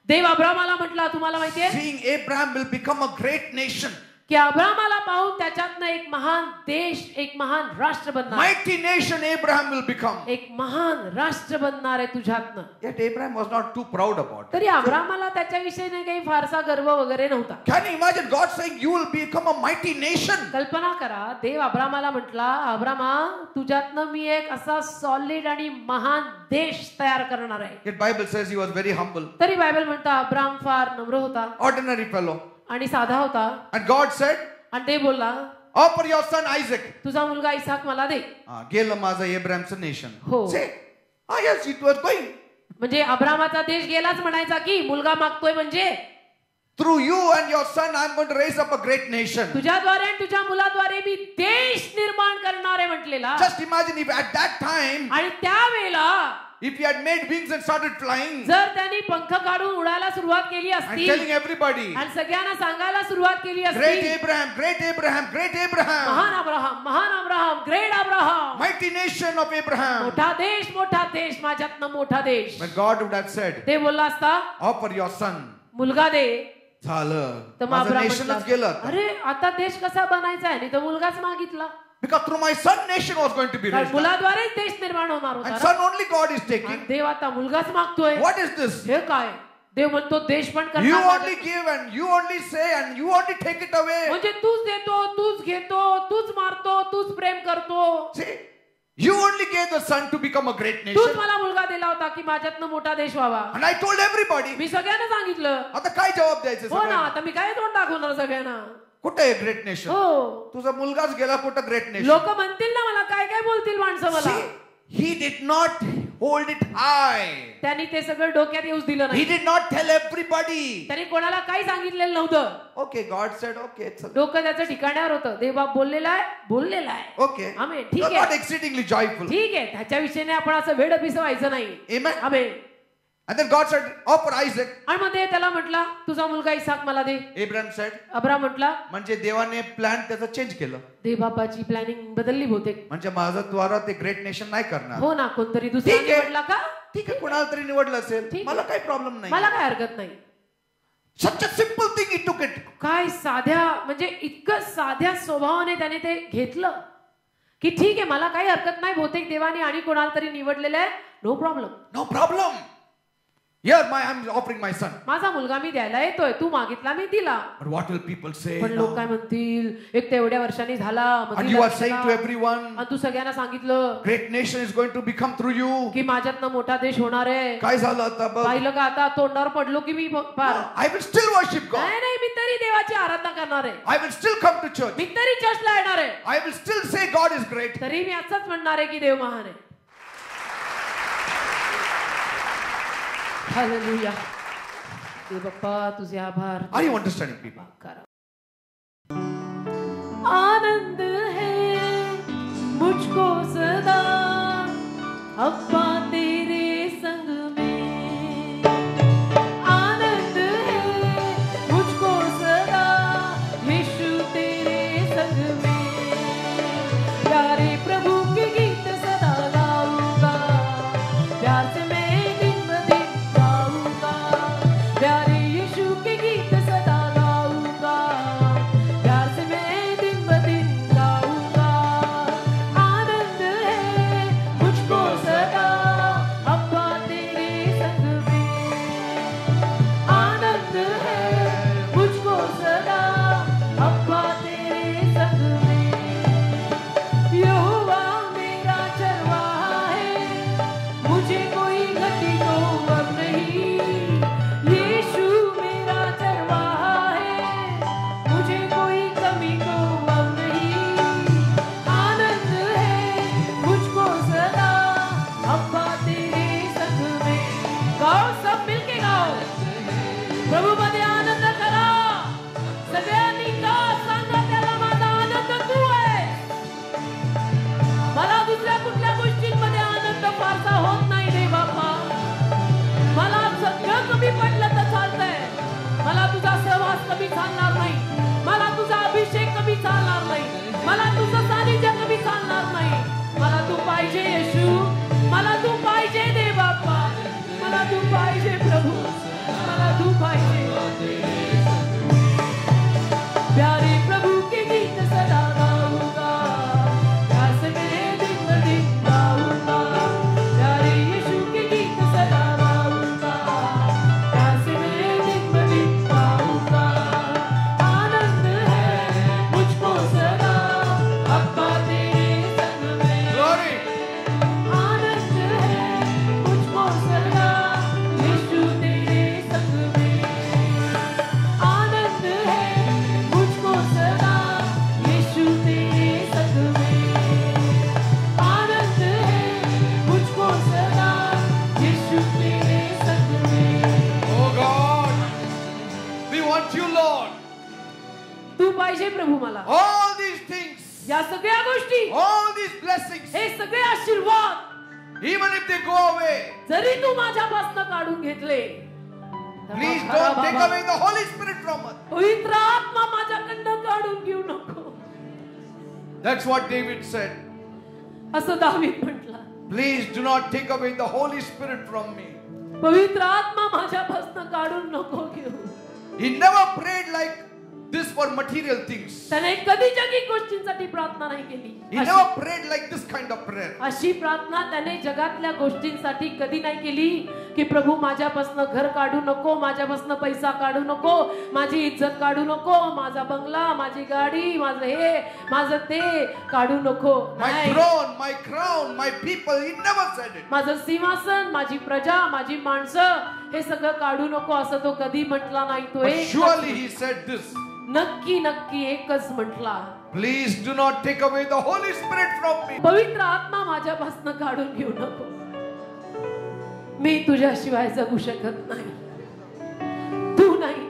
[SPEAKER 2] देव अब्रामाला म्हटला तुम्हाला माहितीये,
[SPEAKER 1] seeing Abraham will become a great nation.
[SPEAKER 2] की अब्रामाला पाहून त्याच्यातनं एक महान देश, एक महान राष्ट्र बनणार.
[SPEAKER 1] Mighty nation Abraham will become.
[SPEAKER 2] एक महान राष्ट्र बनणार आहे तुझ्यातनं.
[SPEAKER 1] Yet Abraham was not too proud about it.
[SPEAKER 2] तरी अब्रामाला त्याच्याविषयी काही फारसा गर्व वगैरे नव्हता.
[SPEAKER 1] Can you imagine God saying you will become a mighty nation?
[SPEAKER 2] कल्पना करा देव अब्रामाला म्हटला, अब्रामा तुझ्यातनं मी एक असा सॉलिड आणि महान देश तयार करणार आहे.
[SPEAKER 1] Yet Bible says he was very humble.
[SPEAKER 2] तरी बायबल म्हणता अब्राम फार नम्र होता,
[SPEAKER 1] Ordinary fellow.
[SPEAKER 2] आणि साधा होता.
[SPEAKER 1] And God said,
[SPEAKER 2] आणि ते बोलला
[SPEAKER 1] offer your son Isaac.
[SPEAKER 2] तुझा मुलगा इसाक मला दे.
[SPEAKER 1] गेलं माझं Abrahamचं nation.
[SPEAKER 2] हो.
[SPEAKER 1] Say, yes, it was going.
[SPEAKER 2] म्हणजे अब्रामाचा देश गेलाच म्हणायचा की मुलगा मागतोय म्हणजे
[SPEAKER 1] through you and your son I am going to raise up a great nation.
[SPEAKER 2] तुझ्याद्वारे आणि तुझ्या मुलाद्वारे मी देश निर्माण करणार आहे म्हटलेला.
[SPEAKER 1] Just imagine if at that time,
[SPEAKER 2] आणि त्यावेळेला
[SPEAKER 1] if he had made wings and started flying
[SPEAKER 2] जर त्यांनी पंख काढून उडायला सुरुवात केली
[SPEAKER 1] and
[SPEAKER 2] असती
[SPEAKER 1] telling everybody,
[SPEAKER 2] आणि सगळ्यांना सांगायला सुरुवात केली
[SPEAKER 1] great
[SPEAKER 2] असती,
[SPEAKER 1] Abraham, great Abraham, great Abraham,
[SPEAKER 2] महान अब्राहम, महान Abraham, great Abraham,
[SPEAKER 1] mighty nation of Abraham.
[SPEAKER 2] मोठा देश माझ्यातनं मोठा देश.
[SPEAKER 1] But God would have said,
[SPEAKER 2] ते बोलला असता
[SPEAKER 1] offer your son.
[SPEAKER 2] मुलगा दे.
[SPEAKER 1] झालं,
[SPEAKER 2] तर मग
[SPEAKER 1] माझं
[SPEAKER 2] अब्राहम
[SPEAKER 1] nationच
[SPEAKER 2] म्हटला,
[SPEAKER 1] गेलं आता.
[SPEAKER 2] अरे आता देश कसा बनायचा आहे, आणि तो मुलगाच मागितला.
[SPEAKER 1] Because through my son nation was going to be raised up.
[SPEAKER 2] मुलाद्वारेच देश निर्माण होणार
[SPEAKER 1] And
[SPEAKER 2] होता.
[SPEAKER 1] son only God is taking.
[SPEAKER 2] देव आता मुलगाच मागतोय.
[SPEAKER 1] What is this?
[SPEAKER 2] हे काय. देव म्हणतो देश पण
[SPEAKER 1] You
[SPEAKER 2] करणार.
[SPEAKER 1] only give and you only say and you only take it away.
[SPEAKER 2] म्हणजे तूच देतो, तूच घेतो, तूच मारतो, तूच प्रेम करतो.
[SPEAKER 1] See, you only gave the son to become a great
[SPEAKER 2] तूच
[SPEAKER 1] nation.
[SPEAKER 2] मला मुलगा दिला होता की माझ्यातनं मोठा देश व्हावा.
[SPEAKER 1] And I told everybody.
[SPEAKER 2] मी सगळ्यांना सांगितलं.
[SPEAKER 1] आता काय जवाब द्यायचं
[SPEAKER 2] हो ना,
[SPEAKER 1] सगळ्यांना?
[SPEAKER 2] आता मी काय तोंड दाखवणार सगळ्यांना.
[SPEAKER 1] कुठे आहे ग्रेट नेशन?
[SPEAKER 2] हो.
[SPEAKER 1] तुझा मुलगाच गेला कुठं ग्रेट नेशन?
[SPEAKER 2] लोक म्हणतील ना मला, काय काय बोलतील माणसं मला.
[SPEAKER 1] He did not hold it high.
[SPEAKER 2] त्यांनी ते सगळं डोक्यात येऊच दिलं
[SPEAKER 1] He
[SPEAKER 2] नाही.
[SPEAKER 1] did not tell everybody.
[SPEAKER 2] त्यांनी कोणाला काही सांगितलेलं नव्हतं.
[SPEAKER 1] Okay, God said, okay, it's a...
[SPEAKER 2] डोकं त्याचं ठिकाण्यावर होतं. देवबाप बोललेला आहे.
[SPEAKER 1] Okay.
[SPEAKER 2] आमेन. ठीक
[SPEAKER 1] You're not
[SPEAKER 2] आहे.
[SPEAKER 1] exceedingly joyful.
[SPEAKER 2] ठीक आहे. त्याच्या विषयीने आपण असं वेडपिसं व्हायचं नाही.
[SPEAKER 1] Amen.
[SPEAKER 2] Amen.
[SPEAKER 1] And then God said, offer Isaac.
[SPEAKER 2] आणि मग ते त्याला म्हटला तुझा मुलगा इसाक मला दे.
[SPEAKER 1] Abraham said,
[SPEAKER 2] अब्राम म्हटला
[SPEAKER 1] म्हणजे देवाने प्लॅन त्याचा चेंज केलं.
[SPEAKER 2] देवबापाची प्लॅनिंग बदलली बहुतेक.
[SPEAKER 1] म्हणजे माझं द्वारा ते ग्रेट नेशन नाही करणार.
[SPEAKER 2] हो ना, कोणतरी दुसरा
[SPEAKER 1] ठीक आहे.
[SPEAKER 2] निवडला का?
[SPEAKER 1] ठीक आहे, कोणाला तरी निवडलं असेल,
[SPEAKER 2] ठीक
[SPEAKER 1] मला काही प्रॉब्लेम नाही.
[SPEAKER 2] मला काय हरकत नाही.
[SPEAKER 1] Such a simple thing he took it.
[SPEAKER 2] काय साध्या, म्हणजे इतकं साध्या स्वभावाने त्याने ते घेतलं की ठीक आहे, मला काही हरकत नाही, बहुतेक देवाने आणि कोणाला तरी निवडलेलं आहे, no problem.
[SPEAKER 1] No problem. Here I'm offering my son.
[SPEAKER 2] माझा मुलगा मी द्यायला येतोय, तू मागितला मी दिला.
[SPEAKER 1] But what will people say?
[SPEAKER 2] पण लोक काय म्हणतील, एक तर एवढ्या वर्षांनी झाला, मग
[SPEAKER 1] And
[SPEAKER 2] दिला
[SPEAKER 1] you are
[SPEAKER 2] कशाला?
[SPEAKER 1] saying to everyone,
[SPEAKER 2] आणि तू सगळ्यांना सांगितलं
[SPEAKER 1] great nation is going to become through you.
[SPEAKER 2] की माझ्यातनं मोठा देश होणार आहे.
[SPEAKER 1] काय झालं आता बघ?
[SPEAKER 2] पाहिलं का आता तोंडावर पडलो की मी फार.
[SPEAKER 1] I will still worship God.
[SPEAKER 2] नाही, मी तरी देवाची आराधना करणार आहे.
[SPEAKER 1] I will still come to church.
[SPEAKER 2] मी तरी चर्चला येणार आहे.
[SPEAKER 1] I will still say God is great.
[SPEAKER 2] तरी मी असंच म्हणणार आहे की देव महान आहे. हालेलुया. हे बाप्पा तुझे आभार.
[SPEAKER 1] Are you understanding, people?
[SPEAKER 2] करा. आनंद है मुझको सदा अब्बा तेरे संग में. आनंद है मुझको सदा यीशु तेरे संग में. प्यारे प्रभु के गीत सदा गाऊंगा, प्यार से मैं दिन ब दिन गाऊंगा. प्यारे यीशु के गीत सदा गाऊंगा, प्यार से मैं दिन ब दिन गाऊंगा. आनंद है मुझको सदा अब्बा तेरे संग में. आनंद है मुझको सदा अब्बा तेरे संग में. यहोवा मेरा चरवाहा है, मुझे कोई घटी तो अब नहीं. यीशु मेरा चरवाहा है, मुझे कोई कमी तो अब नहीं. आनंद है मुझको सदा अब्बा तेरे संग में. गाओ, सब मिलके गाओ. प्रभूमध्ये आनंद करा. सगळ्यांनी का सांगा त्याला माझा आनंद तू आहे. मला दुसऱ्या कुठल्या गोष्टींमध्ये आनंद फारसा होत नाही रे बाप्पा. मला सगळं कमी पडलं तर चालतंय. मला तुझा सहवास कमी चालणार नाही. मला तुझा अभिषेक कमी चालणार नाही. मला तुझं सानिध्य कमी चालणार नाही. मला तू पाहिजे येशू. मला तू पाहिजे दे बाप्पा. मला तू पाहिजे प्रभू. मला तू पाहिजे. प्यारे प्रभु के गीत सदा गाऊंगा, प्यार से मैं दिन ब दिन गाऊंगा. प्यारे यीशु के गीत सदा गाऊंगा, प्यार से मैं दिन ब दिन गाऊंगा. आनंद है मुझको सदा अब्बा तेरे संग में.
[SPEAKER 1] Glory.
[SPEAKER 2] आनंद है मुझको सदा यीशु तेरे संग में. आनंद है मुझको सदा यीशु तेरे संग में. आनंद है मुझको सदा यीशु तेरे संग में.
[SPEAKER 1] Oh God, we want you, Lord.
[SPEAKER 2] तू पाहिजे प्रभू मला.
[SPEAKER 1] All these things,
[SPEAKER 2] या सगळ्या गोष्टी,
[SPEAKER 1] all these blessings,
[SPEAKER 2] हे सगळे आशीर्वाद
[SPEAKER 1] even if they go away,
[SPEAKER 2] जरी तू माझ्यापासून काढून घेतले,
[SPEAKER 1] please
[SPEAKER 2] खरा
[SPEAKER 1] don't take
[SPEAKER 2] बाबा,
[SPEAKER 1] away the Holy Spirit from us.
[SPEAKER 2] पवित्र आत्मा माझ्याकडनं काढून घेऊ नको.
[SPEAKER 1] That's what David said.
[SPEAKER 2] असं दावीद म्हटला.
[SPEAKER 1] Please do not take away the Holy Spirit from me.
[SPEAKER 2] पवित्र आत्मा माझ्यापासून काढून नको घेऊ.
[SPEAKER 1] He never prayed like this for material things.
[SPEAKER 2] त्याने कधी जगी गोष्टींसाठी प्रार्थना नाही केली.
[SPEAKER 1] He never prayed like this kind of prayer.
[SPEAKER 2] अशी प्रार्थना त्याने जगातल्या गोष्टींसाठी कधी नाही केली की प्रभू माझ्यापासून घर काढू नको, माझ्यापासून पैसा काढू नको, माझी इज्जत काढू नको, माझा बंगला, माझी गाडी, माझं हे, माझं ते काढू नको.
[SPEAKER 1] My
[SPEAKER 2] नाही.
[SPEAKER 1] throne, my crown, my people, he never said it.
[SPEAKER 2] माझं सिंहासन, माझी प्रजा, माझी माणसं, हे सगळं काढू नको असं तो कधी म्हटला नाही. तो
[SPEAKER 1] But
[SPEAKER 2] एकच
[SPEAKER 1] surely he said this.
[SPEAKER 2] नक्की नक्की एकच म्हटला,
[SPEAKER 1] Please do not take away the Holy Spirit from me.
[SPEAKER 2] पवित्र आत्मा माझ्यापासून काढून घेऊ नको. मी तुझ्याशिवाय जगू शकत नाही. तू नाही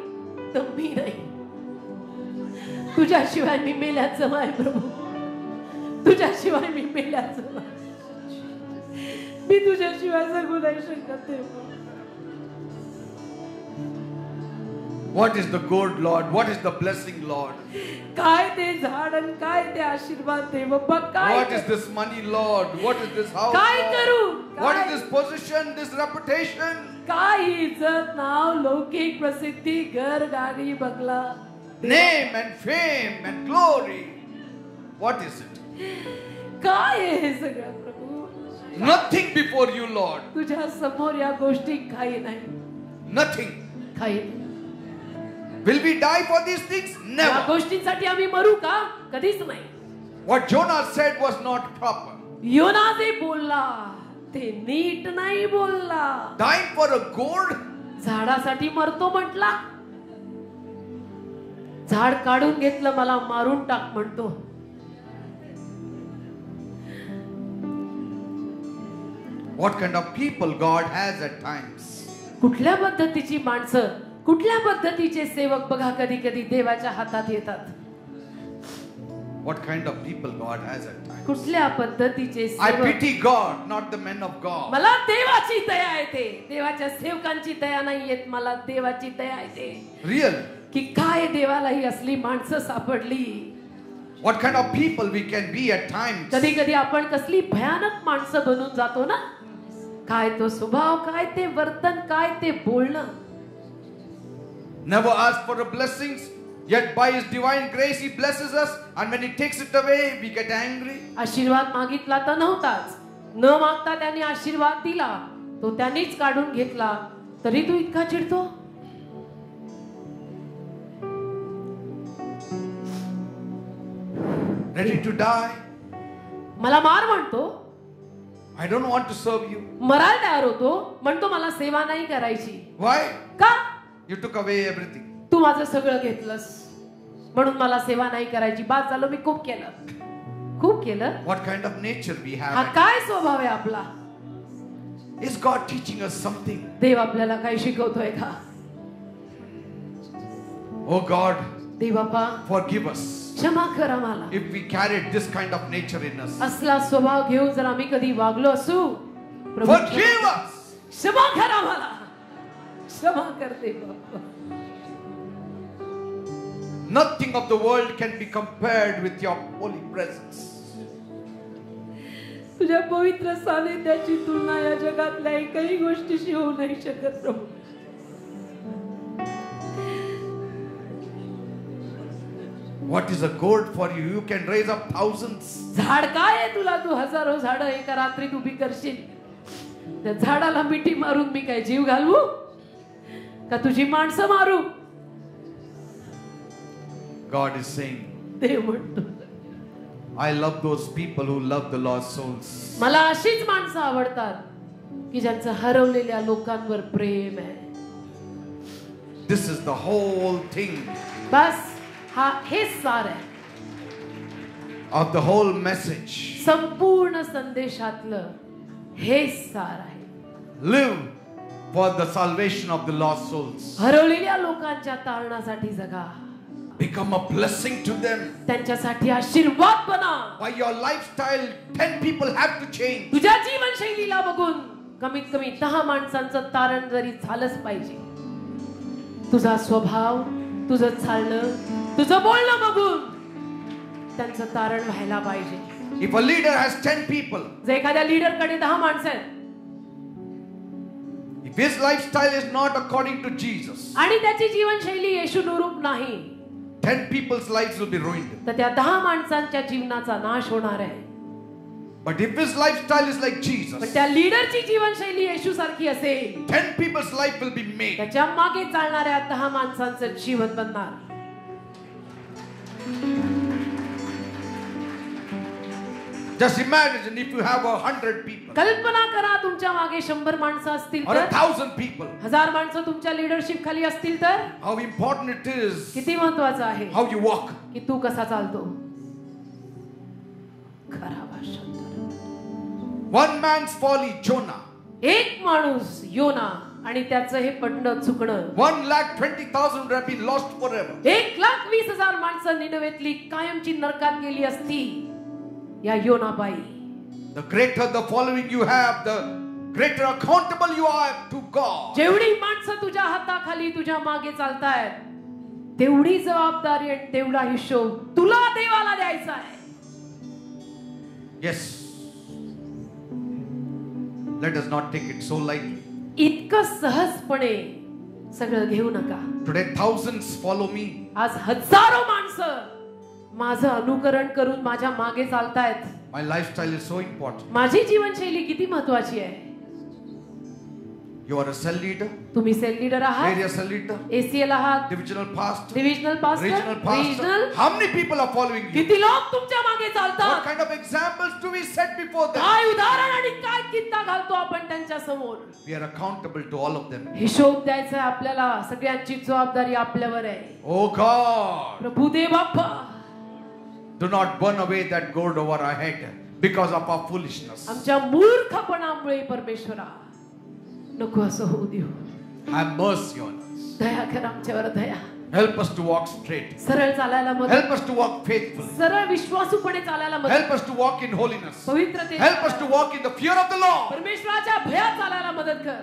[SPEAKER 2] तर मी नाही. तुझ्याशिवाय मी मेल्याचं आहे प्रभू. तुझ्याशिवाय मी मेल्याचं आहे. मी तुझ्याशिवाय जगू नाही शकत देवा.
[SPEAKER 1] What is the good, Lord? What is the blessing, Lord?
[SPEAKER 2] काय ते झाड आणि काय ते आशीर्वाद दे बाबा. काय
[SPEAKER 1] What is this money, Lord? What is this house,
[SPEAKER 2] काय करू?
[SPEAKER 1] Lord? What is this position, this reputation?
[SPEAKER 2] काय इज्जत, नाव, लौकिक प्रसिद्धी, घर, गाडी, बंगला,
[SPEAKER 1] Name and fame and glory. What is it?
[SPEAKER 2] काय आहे हे सगळं प्रभू?
[SPEAKER 1] Nothing before you, Lord.
[SPEAKER 2] तुझ्या समोर या गोष्टी काही नाही.
[SPEAKER 1] Nothing.
[SPEAKER 2] काही नाही.
[SPEAKER 1] Will we die for these things?
[SPEAKER 2] या
[SPEAKER 1] Never.
[SPEAKER 2] गोष्टींसाठी आम्ही मरू का? कधीच नाही.
[SPEAKER 1] What Jonah said was not proper.
[SPEAKER 2] योना जे बोलला ते नीट नाही बोलला.
[SPEAKER 1] Dying for a gourd?
[SPEAKER 2] झाडासाठी मरतो म्हटला. झाड काढून घेतलं, मला मारून टाक म्हणतो.
[SPEAKER 1] What kind of people God has at times.
[SPEAKER 2] कुठल्या पद्धतीची माणसं कुठल्या पद्धतीचे सेवक बघा कधी कधी देवाच्या हातात येतात.
[SPEAKER 1] What kind of people God has at times.
[SPEAKER 2] कुठल्या पद्धतीचे
[SPEAKER 1] I
[SPEAKER 2] सेवक.
[SPEAKER 1] pity God, not the men of God.
[SPEAKER 2] मला देवाची दया येते, देवाच्या सेवकांची दया नाही येत, मला देवाची दया येते.
[SPEAKER 1] Real.
[SPEAKER 2] की काय देवाला ही असली माणसं सापडली.
[SPEAKER 1] What kind of people we can be at times.
[SPEAKER 2] कधी कधी आपण कसली भयानक माणसं बनून जातो ना. काय तो स्वभाव, काय ते वर्तन, काय ते बोलणं.
[SPEAKER 1] Never ask for the blessings, yet by His divine grace He blesses us, and when He takes it away, we get angry.
[SPEAKER 2] आशीर्वाद मागितला तर नव्हताच, न मागता त्याने आशीर्वाद दिला, तो त्यानेच काढून घेतला, तरी तू इतका चिडतो.
[SPEAKER 1] Ready to die.
[SPEAKER 2] मला मार म्हणतो.
[SPEAKER 1] I don't want to serve you.
[SPEAKER 2] मरायला तयार होतो, म्हणतो मला सेवा नाही करायची.
[SPEAKER 1] Why?
[SPEAKER 2] का?
[SPEAKER 1] You took away everything.
[SPEAKER 2] तू माझं सगळं घेतलंस, म्हणून मला सेवा नाही करायची. बाद झालं, मी खूप केलं, खूप केलं.
[SPEAKER 1] What kind of nature we
[SPEAKER 2] हा
[SPEAKER 1] have?
[SPEAKER 2] काय स्वभाव आहे आपला?
[SPEAKER 1] Is God teaching us something?
[SPEAKER 2] देव आपल्याला काही शिकवतोय का?
[SPEAKER 1] Oh God,
[SPEAKER 2] देव बापा
[SPEAKER 1] forgive us
[SPEAKER 2] क्षमा कर आम्हाला.
[SPEAKER 1] if we carried this kind of nature in us.
[SPEAKER 2] असला स्वभाव घेऊन जर आम्ही कधी वागलो असू, प्रभू
[SPEAKER 1] Forgive us.
[SPEAKER 2] क्षमा कर आम्हाला, क्षमा कर देव.
[SPEAKER 1] Nothing of the world can be compared with your holy presence.
[SPEAKER 2] तुझ्या पवित्र सानिध्याची तुलना या जगातल्या एकही गोष्टीशी होऊ नाही शकत प्रभू.
[SPEAKER 1] What is a gourd for you? You can raise up thousands.
[SPEAKER 2] झाड काय आहे तुला? तू हजारो झाडं एका रात्रीत उभी करशील. त्या झाडाला मिठी मारून मी काय जीव घालवू का? तुझी माणसं मारू?
[SPEAKER 1] God is saying,
[SPEAKER 2] देव म्हणतो,
[SPEAKER 1] I love those people who love the lost souls.
[SPEAKER 2] मला अशीच माणसं आवडतात की ज्यांचं हरवलेल्या लोकांवर प्रेम आहे.
[SPEAKER 1] This is the whole thing
[SPEAKER 2] बस हा हेच सार आहे
[SPEAKER 1] of the whole message.
[SPEAKER 2] संपूर्ण संदेशातलं हेच सार आहे.
[SPEAKER 1] Live for the salvation of the lost souls.
[SPEAKER 2] हरवलेल्या लोकांच्या तारणासाठी जगा.
[SPEAKER 1] Become a blessing to them.
[SPEAKER 2] त्यांच्यासाठी आशीर्वाद बना.
[SPEAKER 1] By your lifestyle, 10 people have to change.
[SPEAKER 2] तुझ्या जीवनशैलीला बघून कमीत कमी 10 माणसांचं तारण जरी झालंच पाहिजे. तुझा स्वभाव, तुझं चालणं, तुझं बोलणं बघून त्यांचं तारण व्हायला पाहिजे.
[SPEAKER 1] If a leader has 10 people,
[SPEAKER 2] जर एखाद्या लीडर कडे 10 माणसं आहेत,
[SPEAKER 1] if his lifestyle is not according to Jesus,
[SPEAKER 2] आणि त्याची जीवनशैली येशूनुरूप नाही,
[SPEAKER 1] 10 people's lives will be ruined.
[SPEAKER 2] तर त्या 10 माणसांच्या जीवनाचा नाश होणार आहे.
[SPEAKER 1] But if his lifestyle is like Jesus,
[SPEAKER 2] पण त्या लीडरची जीवनशैली येशू सारखी असेल,
[SPEAKER 1] 10 people's life will be made.
[SPEAKER 2] त्याच्या मागे चालणाऱ्या 10 माणसांचं जीवन बनणार.
[SPEAKER 1] Just imagine if you have 100 people
[SPEAKER 2] कल्पना करा तुमच्या मागे 100 माणसं असतील
[SPEAKER 1] or
[SPEAKER 2] तर,
[SPEAKER 1] 1,000 people,
[SPEAKER 2] 1000 माणसं तुमच्या लीडरशिप खाली असतील तर
[SPEAKER 1] how important it is
[SPEAKER 2] किती महत्वाचं आहे
[SPEAKER 1] how you walk.
[SPEAKER 2] की तू कसा चालतो. खरा भाषा.
[SPEAKER 1] One man's folly, Jonah.
[SPEAKER 2] एक माणूस योना आणि त्याचं हे पडणं चुकणं.
[SPEAKER 1] 1,20,000 would have been lost forever.
[SPEAKER 2] 1,20,000 माणसं निनवेतली कायमची नरकात गेली असती या योनाबाई.
[SPEAKER 1] The greater the following you have, the greater accountable you are to God.
[SPEAKER 2] जेवढी माणसं तुझ्या हाताखाली तुझ्या मागे चालतायत, तेवढी जबाबदारी आणि तेवढा हिशोब तुला देवाला द्यायचा आहे.
[SPEAKER 1] Yes. Let us not take it so lightly.
[SPEAKER 2] इतकं सहजपणे सगळं घेऊ नका.
[SPEAKER 1] Today thousands follow me.
[SPEAKER 2] आज हजारो माणसं माझं अनुकरण करून माझ्या मागे चालतायत.
[SPEAKER 1] My lifestyle is so important.
[SPEAKER 2] माझी जीवनशैली किती महत्वाची आहे.
[SPEAKER 1] You are a cell leader,
[SPEAKER 2] तुम्ही सेल लीडर आहात,
[SPEAKER 1] area cell leader,
[SPEAKER 2] एसीएल आहात,
[SPEAKER 1] divisional pastor,
[SPEAKER 2] divisional pastor,
[SPEAKER 1] regional pastor.
[SPEAKER 2] Regional.
[SPEAKER 1] How many people are following you?
[SPEAKER 2] किती लोक तुमच्या मागे
[SPEAKER 1] What
[SPEAKER 2] चालतात.
[SPEAKER 1] kind of examples do we set before them?
[SPEAKER 2] काय उदाहरण आणि काय किस्सा घालतो आपण त्यांच्या समोर.
[SPEAKER 1] We are accountable to all of them.
[SPEAKER 2] हिशोब द्यायचा आहे आपल्याला. सगळ्यांची जबाबदारी आपल्यावर आहे.
[SPEAKER 1] Oh God,
[SPEAKER 2] Prabhu Dev Bappa,
[SPEAKER 1] do not burn away that gourd over our head because of our foolishness.
[SPEAKER 2] आमच्या मूर्खपणामुळे परमेश्वरा नको असं होऊ देऊ.
[SPEAKER 1] Have mercy on us.
[SPEAKER 2] दया कर आमच्यावर दया.
[SPEAKER 1] Help us to walk straight.
[SPEAKER 2] सरळ चालायला मदत.
[SPEAKER 1] Help us to walk faithful.
[SPEAKER 2] सरळ विश्वासूपणे चालायला मदत.
[SPEAKER 1] Help us to walk in holiness.
[SPEAKER 2] पवित्रतेत.
[SPEAKER 1] Help us to walk in the fear of the Lord.
[SPEAKER 2] परमेश्वराच्या भयात चालायला मदत कर.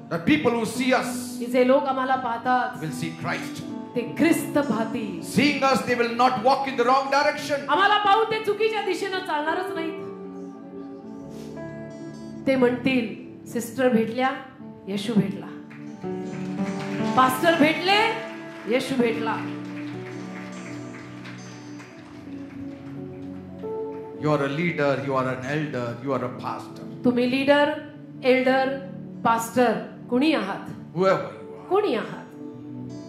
[SPEAKER 1] That people who see us
[SPEAKER 2] जे लोक आम्हाला पाहतात
[SPEAKER 1] will see Christ.
[SPEAKER 2] ते ख्रिस्त पाहतील.
[SPEAKER 1] Seeing us, they will not walk in the wrong direction.
[SPEAKER 2] आम्हाला पाहून ते चुकीच्या दिशेने चालणारच नाहीत. ते म्हणतील सिस्टर भेटल्या, येशू भेटला. पास्टर भेटले, येशू भेटला.
[SPEAKER 1] You are a leader, you are an elder, you are a pastor.
[SPEAKER 2] तुम्ही लीडर, एल्डर, पास्टर कोणी आहात?
[SPEAKER 1] Whoever you are.
[SPEAKER 2] कोणी आहात?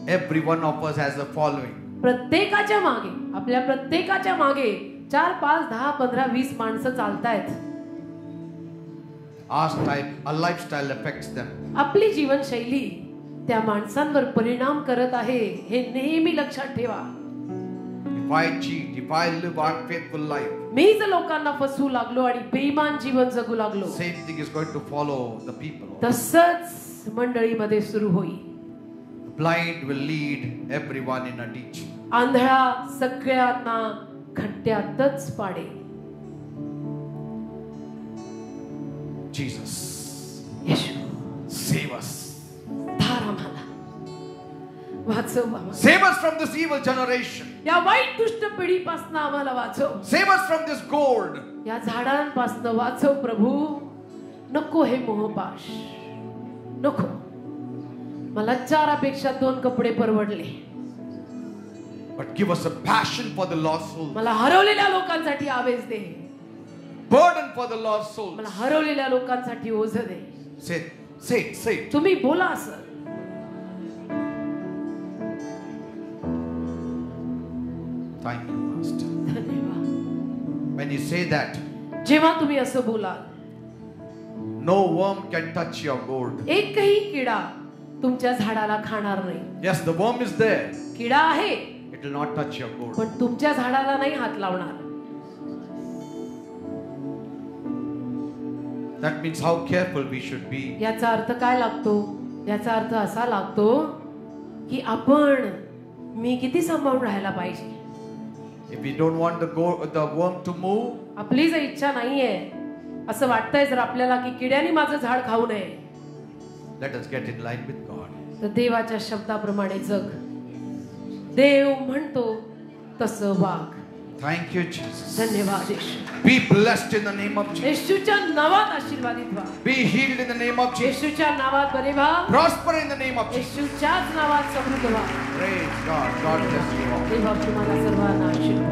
[SPEAKER 1] Every one of us has a following.
[SPEAKER 2] प्रत्येकाच्या मागे, आपल्या प्रत्येकाच्या मागे 4, 5, 10, 15, 20 माणसं चालतायत.
[SPEAKER 1] Our lifestyle affects them.
[SPEAKER 2] आपली जीवनशैली त्या माणसांवर परिणाम करत आहे हे नेहमी लक्षात ठेवा.
[SPEAKER 1] If I cheat, if I live unfaithful life,
[SPEAKER 2] मी जर लोकांना फसवू लागलो आणि बेईमान जीवन जगू लागलो,
[SPEAKER 1] same thing is going to follow the people.
[SPEAKER 2] तसंच मंडळीमध्ये सुरू होईल.
[SPEAKER 1] Blind will lead everyone in a ditch.
[SPEAKER 2] आंधळा सगळ्यांना खड्ड्यातच पाडे.
[SPEAKER 1] Jesus,
[SPEAKER 2] येशू
[SPEAKER 1] save us.
[SPEAKER 2] धार आम्हाला, वाचव आम्हाला.
[SPEAKER 1] Save us from this evil generation.
[SPEAKER 2] या वाईट दुष्ट पिढीपासून आम्हाला वाचव.
[SPEAKER 1] Save us from this gourd.
[SPEAKER 2] या झाडांपासून वाचव प्रभू. नको हे मोहपाश, नको. मला 4पेक्षा 2 कपडे परवडले.
[SPEAKER 1] But give us a passion for the lost souls.
[SPEAKER 2] मला हरवलेल्या लोकांसाठी आवेश दे.
[SPEAKER 1] Burden for the lost souls.
[SPEAKER 2] मला हरवलेल्या लोकांसाठी ओझ दे.
[SPEAKER 1] Say it.
[SPEAKER 2] तुम्ही बोला असं.
[SPEAKER 1] Thank you, Master.
[SPEAKER 2] धन्यवाद.
[SPEAKER 1] When you say that,
[SPEAKER 2] जेव्हा तुम्ही असं बोलाल,
[SPEAKER 1] no worm can touch your gourd.
[SPEAKER 2] एकही किडा तुमच्या झाडाला खाणार नाही.
[SPEAKER 1] Yes, the worm is there.
[SPEAKER 2] किडा आहे,
[SPEAKER 1] It will not touch your gourd.
[SPEAKER 2] पण तुमच्या झाडाला नाही हात लावणार.
[SPEAKER 1] That means how careful we should be.
[SPEAKER 2] याचा अर्थ काय लागतो? याचा अर्थ असा लागतो की आपण मी किती सांभाळून राहायला पाहिजे.
[SPEAKER 1] If we don't want the worm to move,
[SPEAKER 2] आपली जर इच्छा नाहीये, असं वाटतंय जर आपल्याला की किड्याने माझं झाड खाऊ नये,
[SPEAKER 1] let us get in line with God.
[SPEAKER 2] तर देवाच्या शब्दाप्रमाणे जग. देव म्हणतो तसं वाग.
[SPEAKER 1] Thank you, Jesus.
[SPEAKER 2] धन्यवाद येशू.
[SPEAKER 1] Be blessed in the name of Jesus.
[SPEAKER 2] येशूच्या नावात आशीर्वादित व्हा.
[SPEAKER 1] Be healed in the name of Jesus.
[SPEAKER 2] येशूच्या नावात बरे व्हा.
[SPEAKER 1] Prosper in the name of Jesus.
[SPEAKER 2] येशूच्याच नावात समृद्ध व्हा.
[SPEAKER 1] Praise God. God bless you all.
[SPEAKER 2] देवा तुम्हाला सर्वांना आशीर्वाद.